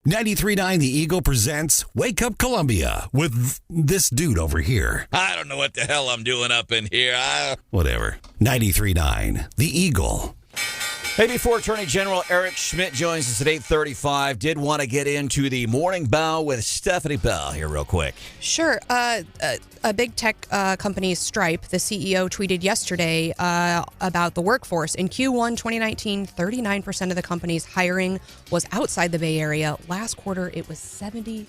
.939 The Eagle presents Wake Up Columbia with this dude over here. I don't know what the hell I'm doing up in here. Whatever. 93.9 The Eagle. Hey, before Attorney General Eric Schmitt joins us at 8:35, did want to get into the morning bow with Stephanie Bell here real quick. Sure. A big tech company, Stripe, the CEO tweeted yesterday about the workforce. In Q1 2019, 39% of the company's hiring was outside the Bay Area. Last quarter, it was 74%.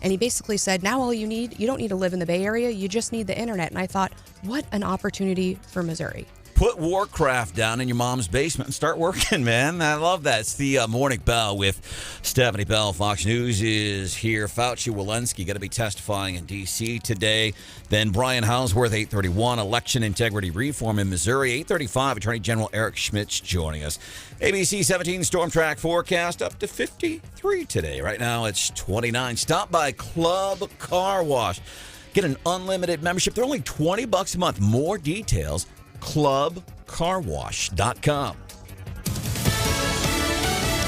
And he basically said, now all you don't need to live in the Bay Area, you just need the internet. And I thought, what an opportunity for Missouri. Put Warcraft down in your mom's basement and start working, man. I love that. It's the Morning Bell with Stephanie Bell. Fox News is here. Fauci Walensky going to be testifying in D.C. today. Then Brian Hauswirth, 8:31, election integrity reform in Missouri. 8:35, Attorney General Eric Schmitt's joining us. ABC 17 storm track forecast up to 53 today. Right now it's 29. Stop by Club Car Wash. Get an unlimited membership. They're only $20 a month. More details, clubcarwash.com.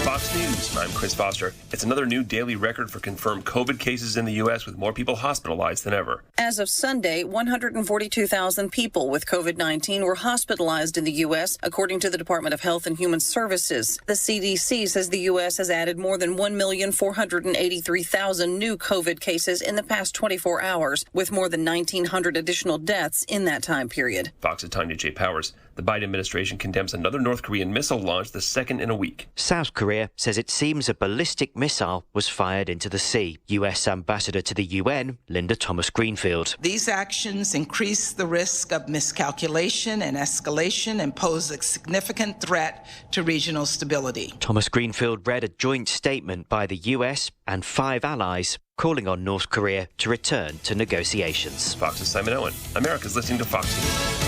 Fox News, I'm Chris Foster. It's another new daily record for confirmed COVID cases in the U.S., with more people hospitalized than ever. As of Sunday, 142,000 people with COVID-19 were hospitalized in the U.S., according to the Department of Health and Human Services. The CDC says the U.S. has added more than 1,483,000 new COVID cases in the past 24 hours, with more than 1,900 additional deaths in that time period. Fox's Tanya J. Powers. The Biden administration condemns another North Korean missile launch, the second in a week. South Korea says it seems a ballistic missile was fired into the sea. U.S. Ambassador to the UN, Linda Thomas-Greenfield. These actions increase the risk of miscalculation and escalation and pose a significant threat to regional stability. Thomas-Greenfield read a joint statement by the U.S. and 5 allies calling on North Korea to return to negotiations. Fox's Simon Owen. America's listening to Fox News.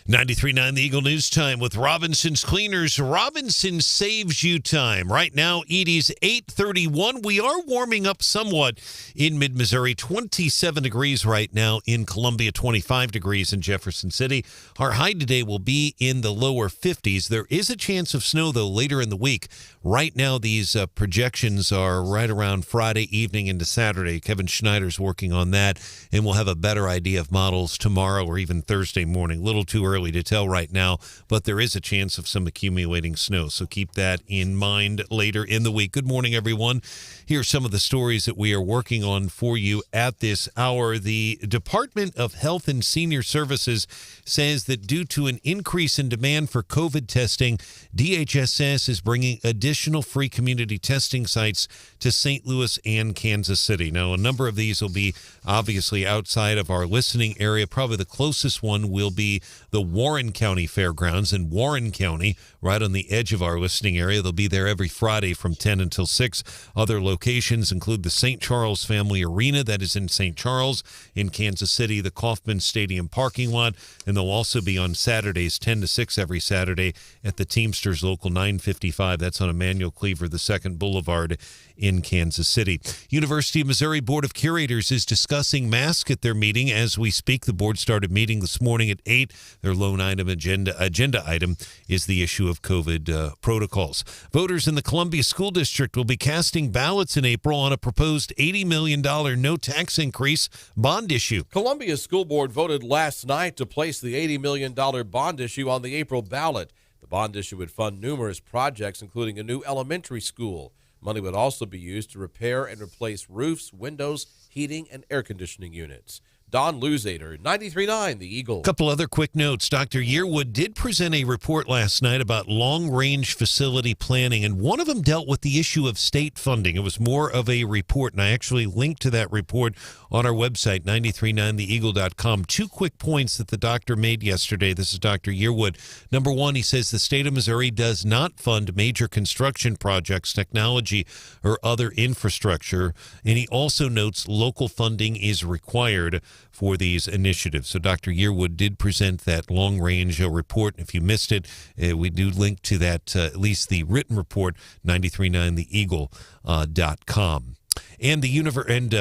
.939 The Eagle News Time with Robinson's Cleaners. Robinson saves you time. Right now, Edie's 8:31. We are warming up somewhat in mid-Missouri. 27 degrees right now in Columbia, 25 degrees in Jefferson City. Our high today will be in the lower 50s. There is a chance of snow, though, later in the week. Right now, these projections are right around Friday evening into Saturday. Kevin Schneider's working on that, and we'll have a better idea of models tomorrow or even Thursday morning. A little too early to tell right now, but there is a chance of some accumulating snow, so keep that in mind later in the week. Good morning, everyone. Here are some of the stories that we are working on for you at this hour. The Department of Health and Senior Services says that due to an increase in demand for COVID testing, DHSS is bringing additional free community testing sites to St. Louis and Kansas City. Now, a number of these will be obviously outside of our listening area. Probably the closest one will be the Warren County Fairgrounds in Warren County, right on the edge of our listening area. They'll be there every Friday from 10 until 6. Other locations include the St. Charles Family Arena, that is in St. Charles. In Kansas City, the Kauffman Stadium parking lot. And they'll also be on Saturdays, 10 to 6 every Saturday at the Teamsters Local 955. That's on Emmanuel Cleaver, the 2nd Boulevard in Kansas City. University of Missouri Board of Curators is discussing masks at their meeting as we speak. The board started meeting this morning at 8. Their lone item agenda item is the issue of COVID protocols. Voters in the Columbia School District will be casting ballots in April on a proposed $80 million no tax increase bond issue. Columbia School Board voted last night to place the $80 million bond issue on the April ballot. The bond issue would fund numerous projects, including a new elementary school. Money would also be used to repair and replace roofs, windows, heating, and air conditioning units. Don Luzader, 93.9 The Eagle. A couple other quick notes. Dr. Yearwood did present a report last night about long-range facility planning, and one of them dealt with the issue of state funding. It was more of a report, and I actually linked to that report on our website, 939theeagle.com. 2 quick points that the doctor made yesterday. This is Dr. Yearwood. Number one, he says the state of Missouri does not fund major construction projects, technology, or other infrastructure, and he also notes local funding is required for these initiatives. So Dr. Yearwood did present that long-range report. If you missed it, we do link to that, at least the written report, 939theeagle.com. And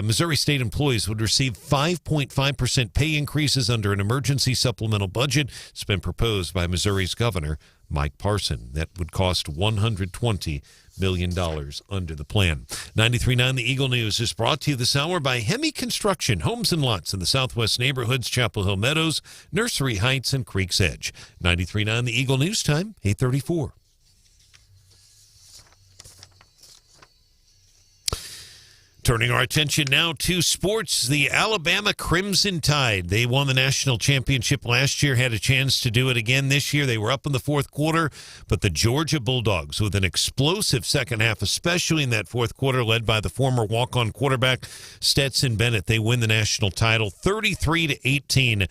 Missouri state employees would receive 5.5% pay increases under an emergency supplemental budget. It's been proposed by Missouri's governor, Mike Parson. That would cost $120 million under the plan. 93.9 The Eagle News is brought to you this hour by Hemi Construction, homes and lots in the southwest neighborhoods, Chapel Hill Meadows, Nursery Heights, and Creek's Edge. 93.9 The Eagle News time, 8:34. Turning our attention now to sports, the Alabama Crimson Tide. They won the national championship last year, had a chance to do it again this year. They were up in the fourth quarter, but the Georgia Bulldogs, with an explosive second half, especially in that fourth quarter, led by the former walk-on quarterback Stetson Bennett, they win the national title 33-18.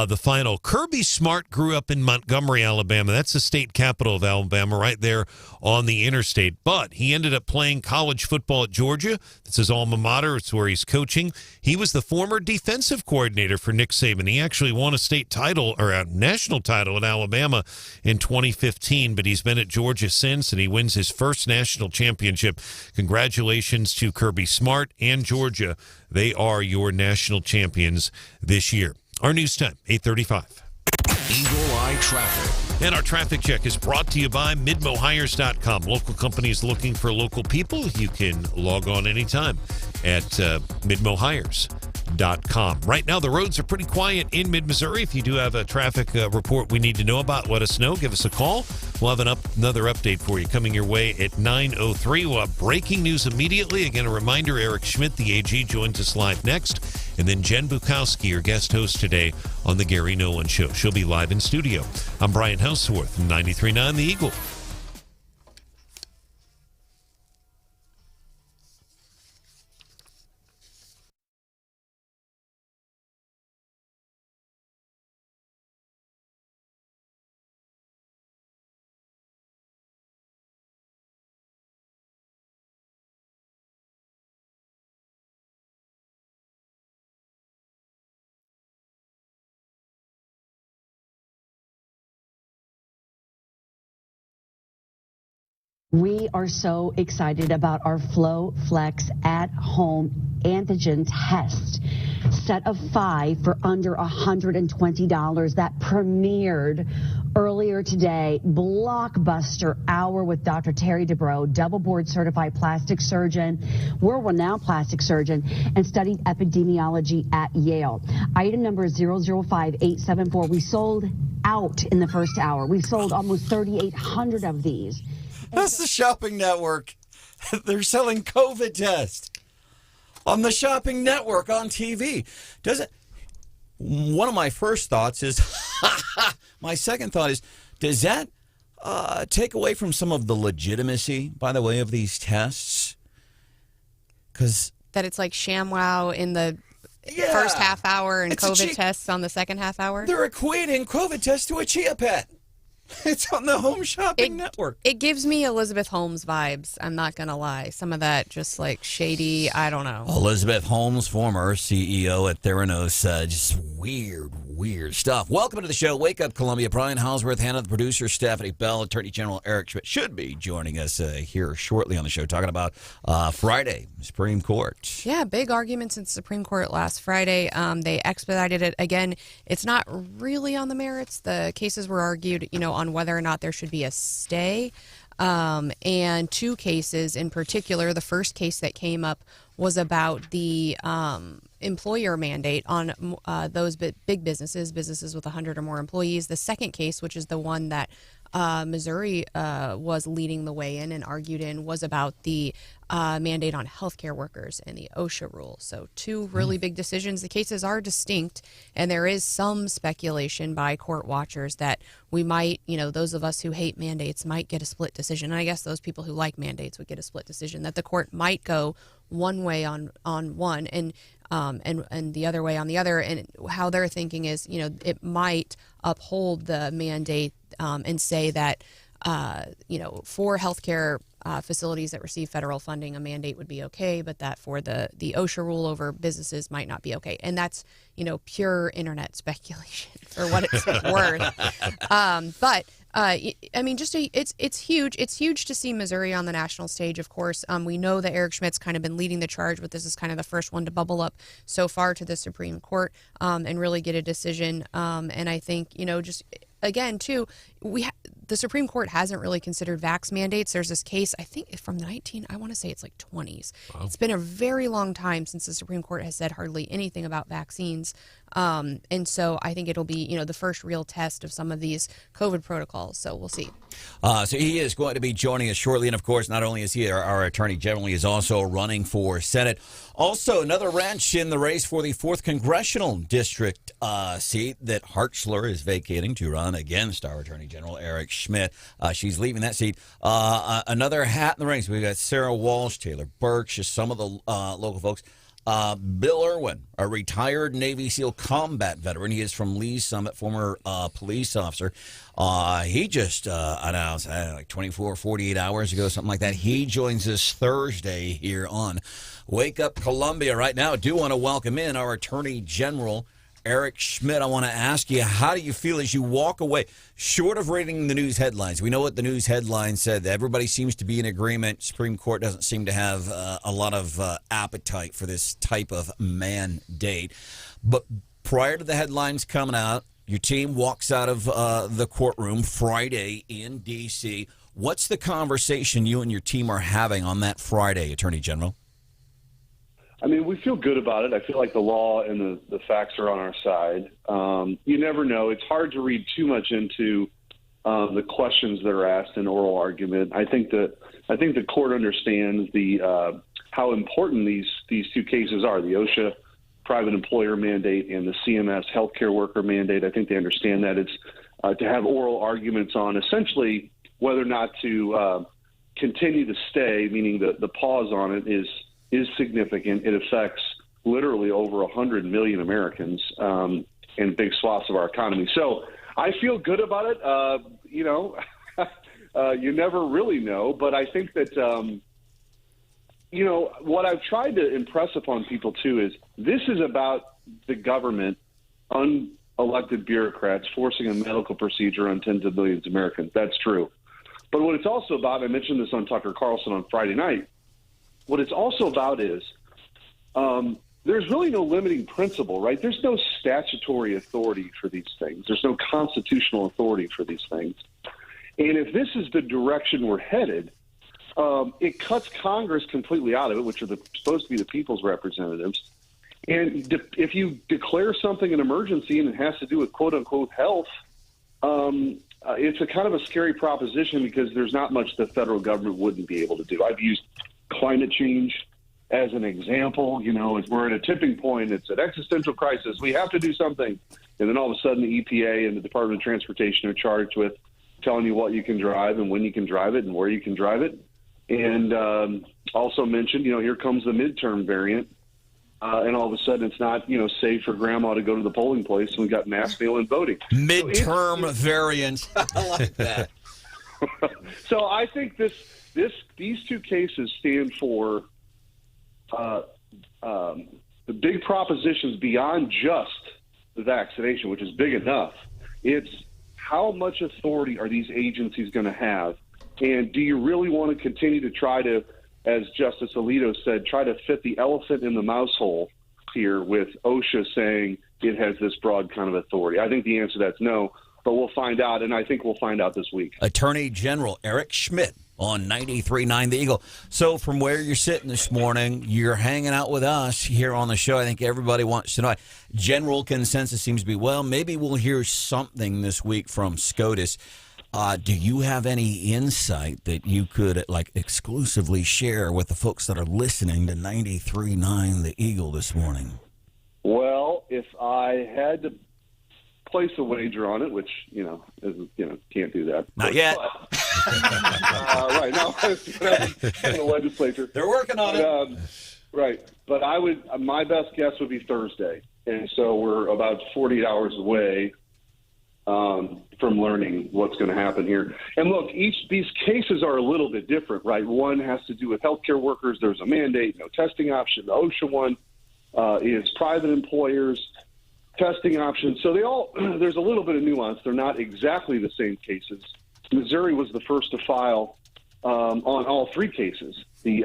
The final. Kirby Smart grew up in Montgomery, Alabama. That's the state capital of Alabama, right there on the interstate. But he ended up playing college football at Georgia. This is alma mater. It's where he's coaching. He was the former defensive coordinator for Nick Saban. He actually won a state title or a national title at Alabama in 2015, but he's been at Georgia since, and he wins his first national championship. Congratulations to Kirby Smart and Georgia. They are your national champions this year. Our news time, 8:35. Eagle Eye Traffic. And our traffic check is brought to you by MidmoHires.com. Local companies looking for local people. You can log on anytime at MidmoHires.com. Right now, the roads are pretty quiet in mid-Missouri. If you do have a traffic report we need to know about, let us know. Give us a call. We'll have another update for you coming your way at 9:03. We'll have breaking news immediately. Again, a reminder, Eric Schmitt, the AG, joins us live next. And then Jen Bukowski, your guest host today on The Gary Nolan Show. She'll be live in studio. I'm Brian Hauswirth, 93.9 The Eagle. We are so excited about our Flow Flex at-home antigen test. Set of 5 for under $120 that premiered earlier today. Blockbuster hour with Dr. Terry Dubrow, double board certified plastic surgeon, world-renowned plastic surgeon, and studied epidemiology at Yale. Item number 005874. We sold out in the first hour. We sold almost 3,800 of these. That's the shopping network. They're selling COVID tests on the shopping network on TV. Does it? One of my first thoughts is, my second thought is, does that take away from some of the legitimacy, by the way, of these tests? Because that it's like ShamWow in the first half hour and COVID tests on the second half hour. They're equating COVID tests to a Chia Pet. It's on the Home Shopping Network. It gives me Elizabeth Holmes vibes. I'm not going to lie. Some of that just like shady, I don't know. Elizabeth Holmes, former CEO at Theranos. Just weird stuff. Welcome to the show. Wake Up Columbia. Brian Hauswirth, Hannah, the producer, Stephanie Bell, Attorney General Eric Schmitt should be joining us here shortly on the show, talking about Friday, Supreme Court. Yeah, big arguments in the Supreme Court last Friday. They expedited it. Again, it's not really on the merits. The cases were argued, on whether or not there should be a stay. And 2 cases in particular. The first case that came up was about the employer mandate on those big businesses with 100 or more employees. The second case, which is the one that Missouri was leading the way in and argued in, was about the mandate on healthcare workers and the OSHA rule. So 2 really big decisions. The cases are distinct, and there is some speculation by court watchers that we might, those of us who hate mandates might get a split decision. And I guess those people who like mandates would get a split decision, that the court might go one way on one and the other way on the other. And how they're thinking is, it might uphold the mandate and say that, for healthcare facilities that receive federal funding, a mandate would be okay, but that for the OSHA rule over businesses might not be okay. And that's, pure internet speculation for what it's worth. It's huge. It's huge to see Missouri on the national stage, of course. We know that Eric Schmitt's kind of been leading the charge, but this is kind of the first one to bubble up so far to the Supreme Court and really get a decision. And I think, again, too, the Supreme Court hasn't really considered vax mandates. There's this case, I think from the 20s. Wow. It's been a very long time since the Supreme Court has said hardly anything about vaccines. And so I think it'll be, the first real test of some of these COVID protocols. So we'll see. So he is going to be joining us shortly. And, of course, not only is he our Attorney General, he is also running for Senate. Also, another wrench in the race for the 4th Congressional District seat that Hartzler is vacating to run against our Attorney General, Eric Schmitt. She's leaving that seat. Another hat in the ring. So we've got Sarah Walsh, Taylor Burks, just some of the local folks. Bill Irwin, a retired Navy SEAL combat veteran. He is from Lee's Summit, former police officer. He just announced, like 24, 48 hours ago, something like that. He joins us Thursday here on Wake Up Columbia. Right now, I do want to welcome in our Attorney General, Eric Schmitt. I want to ask you, how do you feel as you walk away, short of reading the news headlines? We know what the news headlines said. Everybody seems to be in agreement. Supreme Court doesn't seem to have a lot of appetite for this type of mandate. But prior to the headlines coming out, your team walks out of the courtroom Friday in D.C. What's the conversation you and your team are having on that Friday, Attorney General? I mean, we feel good about it. I feel like the law and the facts are on our side. You never know. It's hard to read too much into the questions that are asked in oral argument. I think the court understands how important these two cases are: the OSHA private employer mandate and the CMS healthcare worker mandate. I think they understand that it's to have oral arguments on essentially whether or not to continue to stay, meaning the pause on it is significant. It affects literally over 100 million Americans and big swaths of our economy. So I feel good about it. You never really know, but I think that, what I've tried to impress upon people too is this is about the government, unelected bureaucrats forcing a medical procedure on tens of millions of Americans. That's true. But what it's also about, I mentioned this on Tucker Carlson on Friday night, what it's also about is there's really no limiting principle, right? There's no statutory authority for these things. There's no constitutional authority for these things. And if this is the direction we're headed, it cuts Congress completely out of it, which are supposed to be the people's representatives. And if you declare something an emergency and it has to do with quote-unquote health, it's a kind of a scary proposition because there's not much the federal government wouldn't be able to do. I've used climate change as an example. As we're at a tipping point, it's an existential crisis. We have to do something. And then all of a sudden the EPA and the Department of Transportation are charged with telling you what you can drive and when you can drive it and where you can drive it. And also mentioned, here comes the midterm variant. And all of a sudden it's not, safe for grandma to go to the polling place and we got mass mail-in voting. Midterm variant. I like that. So I think these two cases stand for the big propositions beyond just the vaccination, which is big enough. It's how much authority are these agencies going to have? And do you really want to continue to try to, as Justice Alito said, try to fit the elephant in the mouse hole here with OSHA saying it has this broad kind of authority? I think the answer to that's no, but we'll find out, and I think we'll find out this week. Attorney General Eric Schmitt on 93.9 The Eagle. So from where you're sitting this morning, you're hanging out with us here on the show. I think everybody wants to know. General consensus seems to be, well, maybe we'll hear something this week from SCOTUS. Do you have any insight that you could exclusively share with the folks that are listening to 93.9 The Eagle this morning? Well, if I had to place a wager on it, which can't do that. Not yet. Right now, in the legislature, they're working on it. Right, but my best guess would be Thursday, and so we're about 48 hours away from learning what's going to happen here. And look, these cases are a little bit different, right? One has to do with healthcare workers. There's a mandate, no testing option. The OSHA one is private employers. Testing options. So there's a little bit of nuance. They're not exactly the same cases. Missouri was the first to file on all three cases. The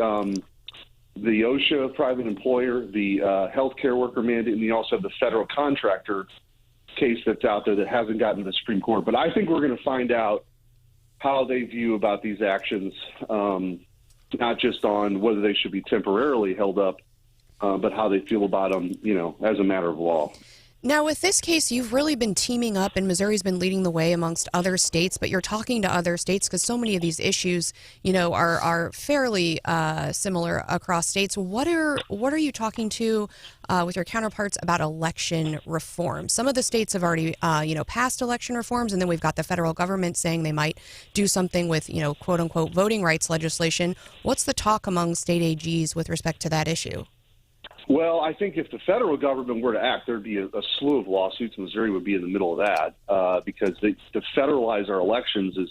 OSHA private employer, the healthcare worker mandate, and you also have the federal contractor case that's out there that hasn't gotten to the Supreme Court. But I think we're going to find out how they view about these actions, not just on whether they should be temporarily held up, but how they feel about them, as a matter of law. Now, with this case, you've really been teaming up, and Missouri's been leading the way amongst other states, but you're talking to other states because so many of these issues, are fairly similar across states. What are you talking to with your counterparts about election reform? Some of the states have already, passed election reforms, and then we've got the federal government saying they might do something with, quote unquote, voting rights legislation. What's the talk among state AGs with respect to that issue? Well, I think if the federal government were to act, there'd be a slew of lawsuits. Missouri would be in the middle of that because to federalize our elections is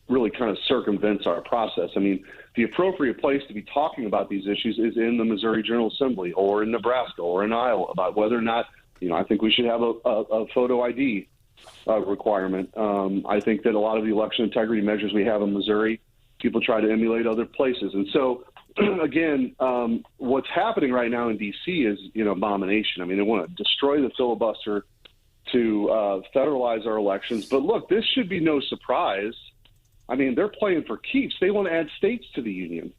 really kind of circumvents our process. I mean, the appropriate place to be talking about these issues is in the Missouri General Assembly or in Nebraska or in Iowa about whether or not, I think we should have a photo ID requirement. I think that a lot of the election integrity measures we have in Missouri, people try to emulate other places. And so, again, what's happening right now in D.C. is, abomination. I mean, they want to destroy the filibuster to federalize our elections. But look, this should be no surprise. I mean, they're playing for keeps. They want to add states to the union.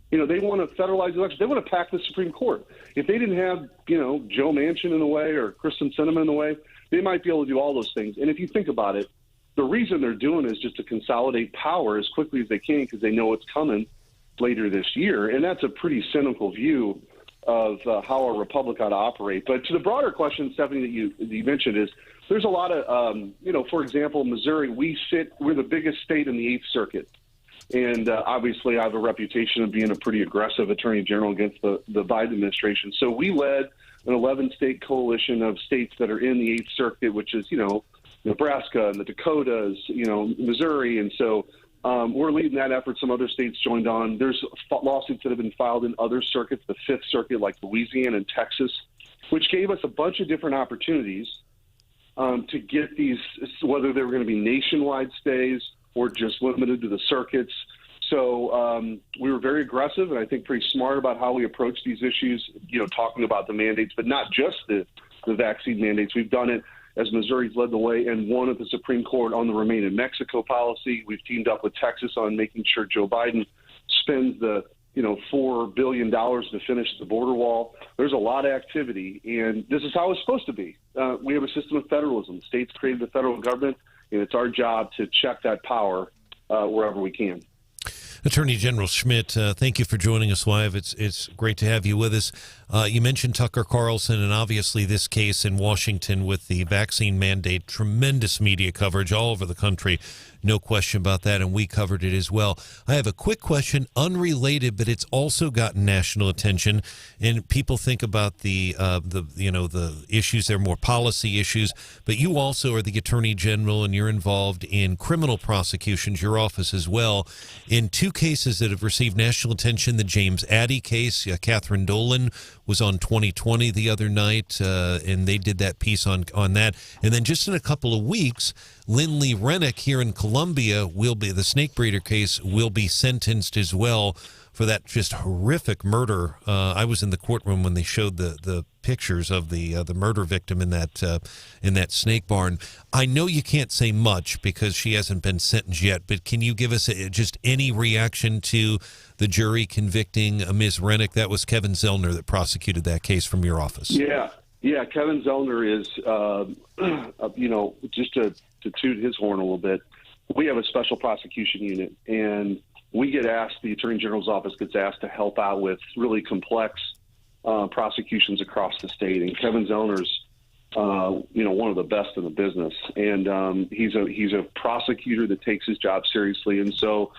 They want to federalize elections. They want to pack the Supreme Court. If they didn't have, Joe Manchin in the way or Kristen Sinema in the way, they might be able to do all those things. And if you think about it, the reason they're doing it is just to consolidate power as quickly as they can because they know it's coming later this year. And that's a pretty cynical view of how a republic ought to operate. But to the broader question, Stephanie, that you mentioned is there's a lot of, for example, Missouri, we're the biggest state in the 8th Circuit. And obviously I have a reputation of being a pretty aggressive attorney general against the Biden administration. So we led an 11-state coalition of states that are in the 8th Circuit, which is, Nebraska and the Dakotas, Missouri. And so we're leading that effort. Some other states joined on. There's lawsuits that have been filed in other circuits, the 5th Circuit, like Louisiana and Texas, which gave us a bunch of different opportunities to get these, whether they were going to be nationwide stays or just limited to the circuits. So we were very aggressive and I think pretty smart about how we approach these issues, talking about the mandates, but not just the vaccine mandates. We've done it as Missouri's led the way and won at the Supreme Court on the Remain in Mexico policy. We've teamed up with Texas on making sure Joe Biden spends the $4 billion to finish the border wall. There's a lot of activity, and this is how it's supposed to be. We have a system of federalism. States created the federal government, and it's our job to check that power wherever we can. Attorney General Schmitt, thank you for joining us live. It's great to have you with us. You mentioned Tucker Carlson and obviously this case in Washington with the vaccine mandate. Tremendous media coverage all over the country. No question about that, and we covered it as well. I have a quick question, unrelated, but it's also gotten national attention. And people think about the issues. They're more policy issues, but you also are the Attorney General, and you're involved in criminal prosecutions. Your office as well in 2 cases that have received national attention. The James Addy case, Catherine Dolan was on 2020 the other night, and they did that piece on that. And then just in a couple of weeks, Lindley Rennick here in Columbia the snake breeder case will be sentenced as well for that just horrific murder. I was in the courtroom when they showed the pictures of the murder victim in that snake barn. I know you can't say much because she hasn't been sentenced yet, but can you give us just any reaction to the jury convicting Ms. Rennick? That was Kevin Zellner that prosecuted that case from your office. Yeah, Kevin Zellner is, just to toot his horn a little bit, we have a special prosecution unit, and we get asked, the Attorney General's office gets asked to help out with really complex prosecutions across the state. And Kevin Zellner's, one of the best in the business. And he's a prosecutor that takes his job seriously. And so,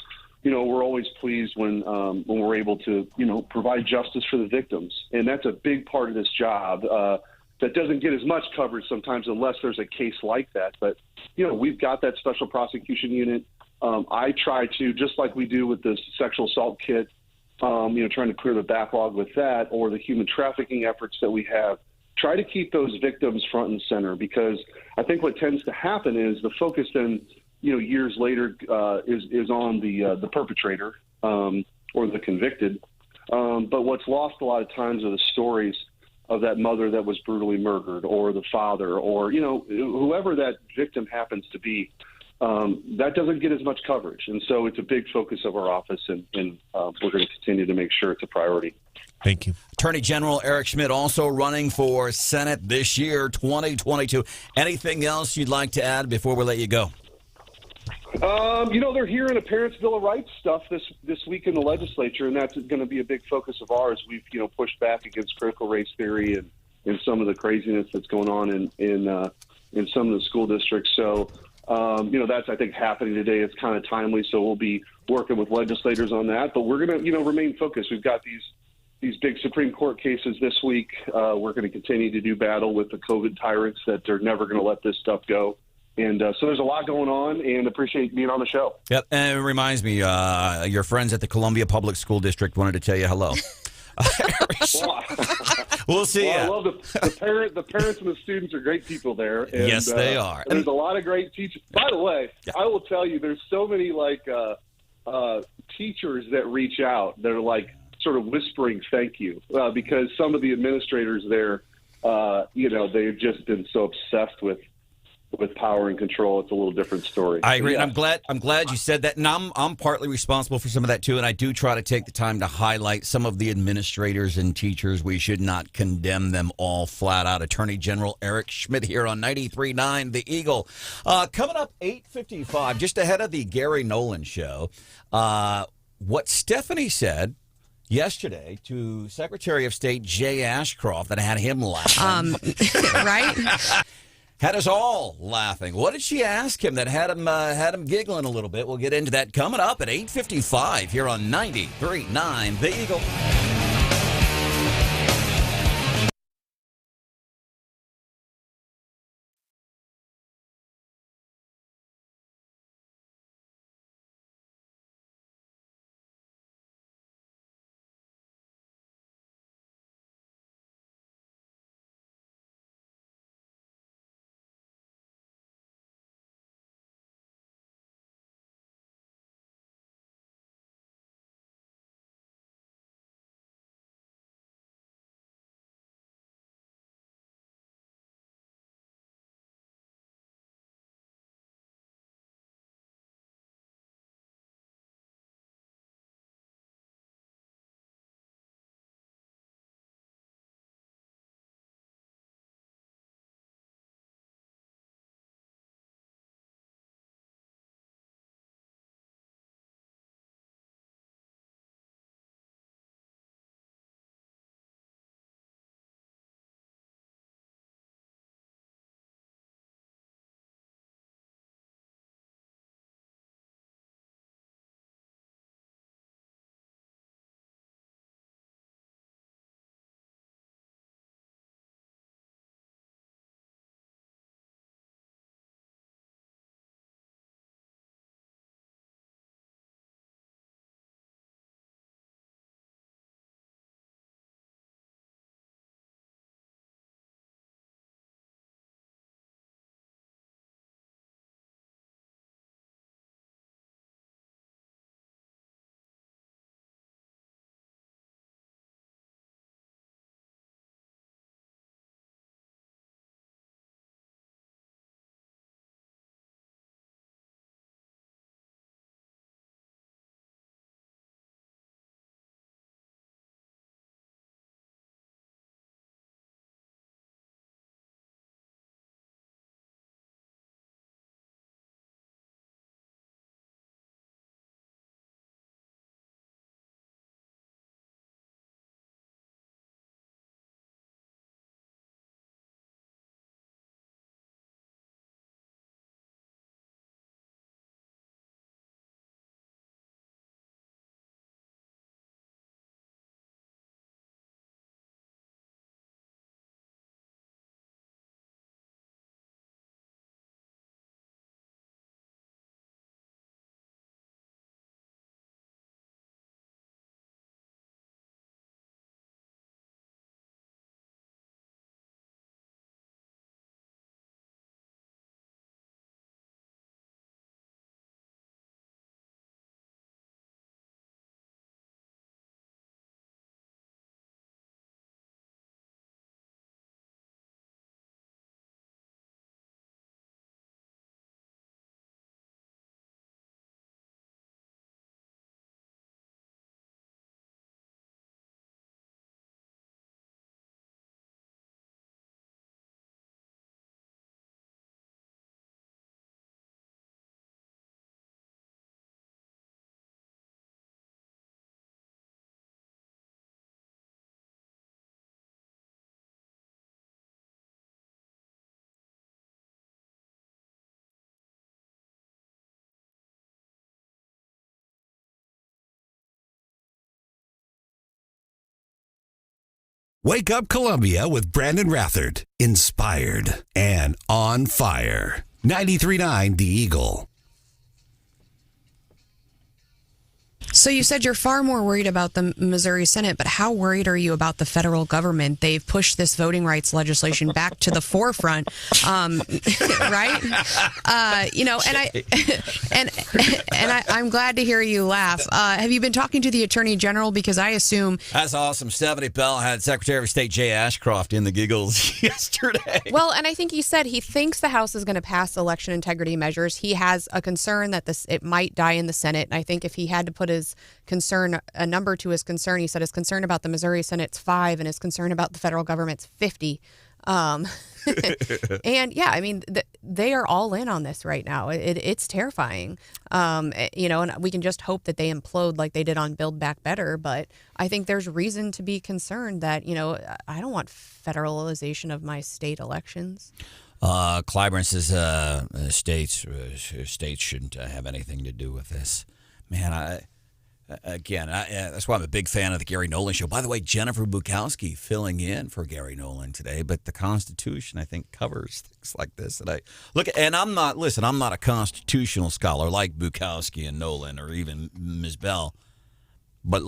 we're always pleased when we're able to, provide justice for the victims. And that's a big part of this job. That doesn't get as much coverage sometimes unless there's a case like that. But, we've got that special prosecution unit. I try to, just like we do with the sexual assault kit, trying to clear the backlog with that, or the human trafficking efforts that we have, try to keep those victims front and center, because I think what tends to happen is the focus then, years later is on the perpetrator or the convicted. But what's lost a lot of times are the stories of that mother that was brutally murdered, or the father, or, whoever that victim happens to be. That doesn't get as much coverage. And so it's a big focus of our office, and we're going to continue to make sure it's a priority. Thank you. Attorney General Eric Schmitt also running for Senate this year, 2022. Anything else you'd like to add before we let you go? They're hearing a Parents' Bill of Rights stuff this week in the legislature, and that's going to be a big focus of ours. We've, pushed back against critical race theory and some of the craziness that's going on in some of the school districts. So, that's, I think, happening today. It's kind of timely, so we'll be working with legislators on that. But we're going to, remain focused. We've got these big Supreme Court cases this week. We're going to continue to do battle with the COVID tyrants that are never going to let this stuff go. And so there's a lot going on, and appreciate being on the show. Yep, and it reminds me, your friends at the Columbia Public School District wanted to tell you hello. We'll see. I love the parents and the students are great people there. And, yes, they are. There's a lot of great teachers. By the way, I will tell you, there's so many teachers that reach out that are sort of whispering thank you because some of the administrators there, they've just been so obsessed with power and control. It's a little different story. I agree. Yeah. And I'm glad you said that. And I'm partly responsible for some of that too. And I do try to take the time to highlight some of the administrators and teachers. We should not condemn them all flat out. Attorney General Eric Schmitt here on 93.9 The Eagle. Coming up 8:55, just ahead of the Gary Nolan show, what Stephanie said yesterday to Secretary of State Jay Ashcroft that had him laughing. Right? Had us all laughing. What did she ask him that had him giggling a little bit? We'll get into that coming up at 8:55 here on 93.9 The Eagle. Wake Up Columbia with Branden Rathert. Inspired and on fire. 93.9 The Eagle. So you said you're far more worried about the Missouri Senate, but how worried are you about the federal government? They've pushed this voting rights legislation back to the forefront, right? I'm glad to hear you laugh. Have you been talking to the Attorney General? Because I assume that's awesome. Stephanie Bell had Secretary of State Jay Ashcroft in the giggles yesterday. Well, and I think he said he thinks the House is going to pass election integrity measures. He has a concern that it might die in the Senate. And I think if he had to put his concern, a number to his concern, he said his concern about the Missouri Senate's 5 and his concern about the federal government's 50. And yeah, I mean, they are all in on this right now. It's terrifying. And we can just hope that they implode like they did on Build Back Better. But I think there's reason to be concerned that, I don't want federalization of my state elections. Clyburn says states shouldn't have anything to do with this. Man, that's why I'm a big fan of the Gary Nolan show. By the way, Jennifer Bukowski filling in for Gary Nolan today, but the Constitution, I think, covers things like this. And I'm not a constitutional scholar like Bukowski and Nolan or even Ms. Bell, but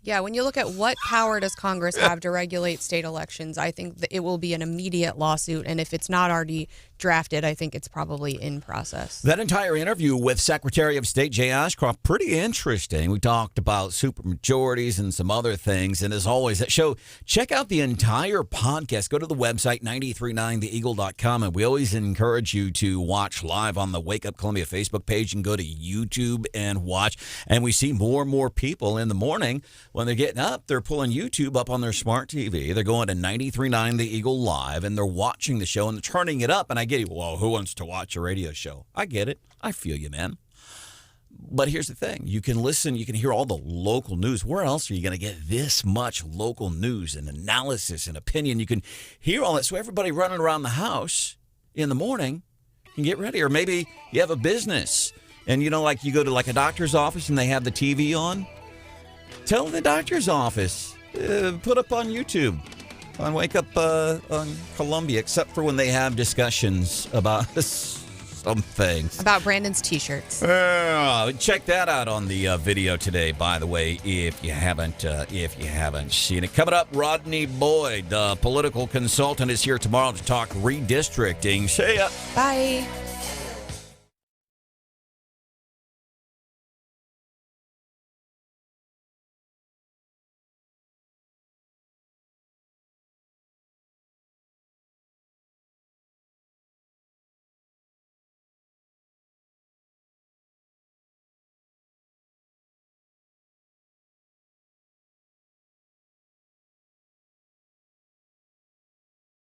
yeah, when you look at what power does Congress have to regulate state elections, I think that it will be an immediate lawsuit. And if it's not already drafted, I think it's probably in process. That entire interview with Secretary of State Jay Ashcroft, pretty interesting. We talked about supermajorities and some other things. And as always, that show, check out the entire podcast. Go to the website, 939theeagle.com. And we always encourage you to watch live on the Wake Up Columbia Facebook page and go to YouTube and watch. And we see more and more people in the morning when they're getting up, they're pulling YouTube up on their smart TV. They're going to 93.9 The Eagle Live, and they're watching the show, and they're turning it up. And I get it. Well, who wants to watch a radio show? I get it. I feel you, man. But here's the thing. You can listen. You can hear all the local news. Where else are you going to get this much local news and analysis and opinion? You can hear all that. So everybody running around the house in the morning can get ready. Or maybe you have a business, and, you go to a doctor's office, and they have the TV on. Tell the doctor's office, put up on YouTube, on Wake Up on Columbia, except for when they have discussions about some things. About Brandon's T-shirts. Check that out on the video today, by the way, if you haven't seen it. Coming up, Rodney Boyd, the political consultant, is here tomorrow to talk redistricting. See ya. Bye.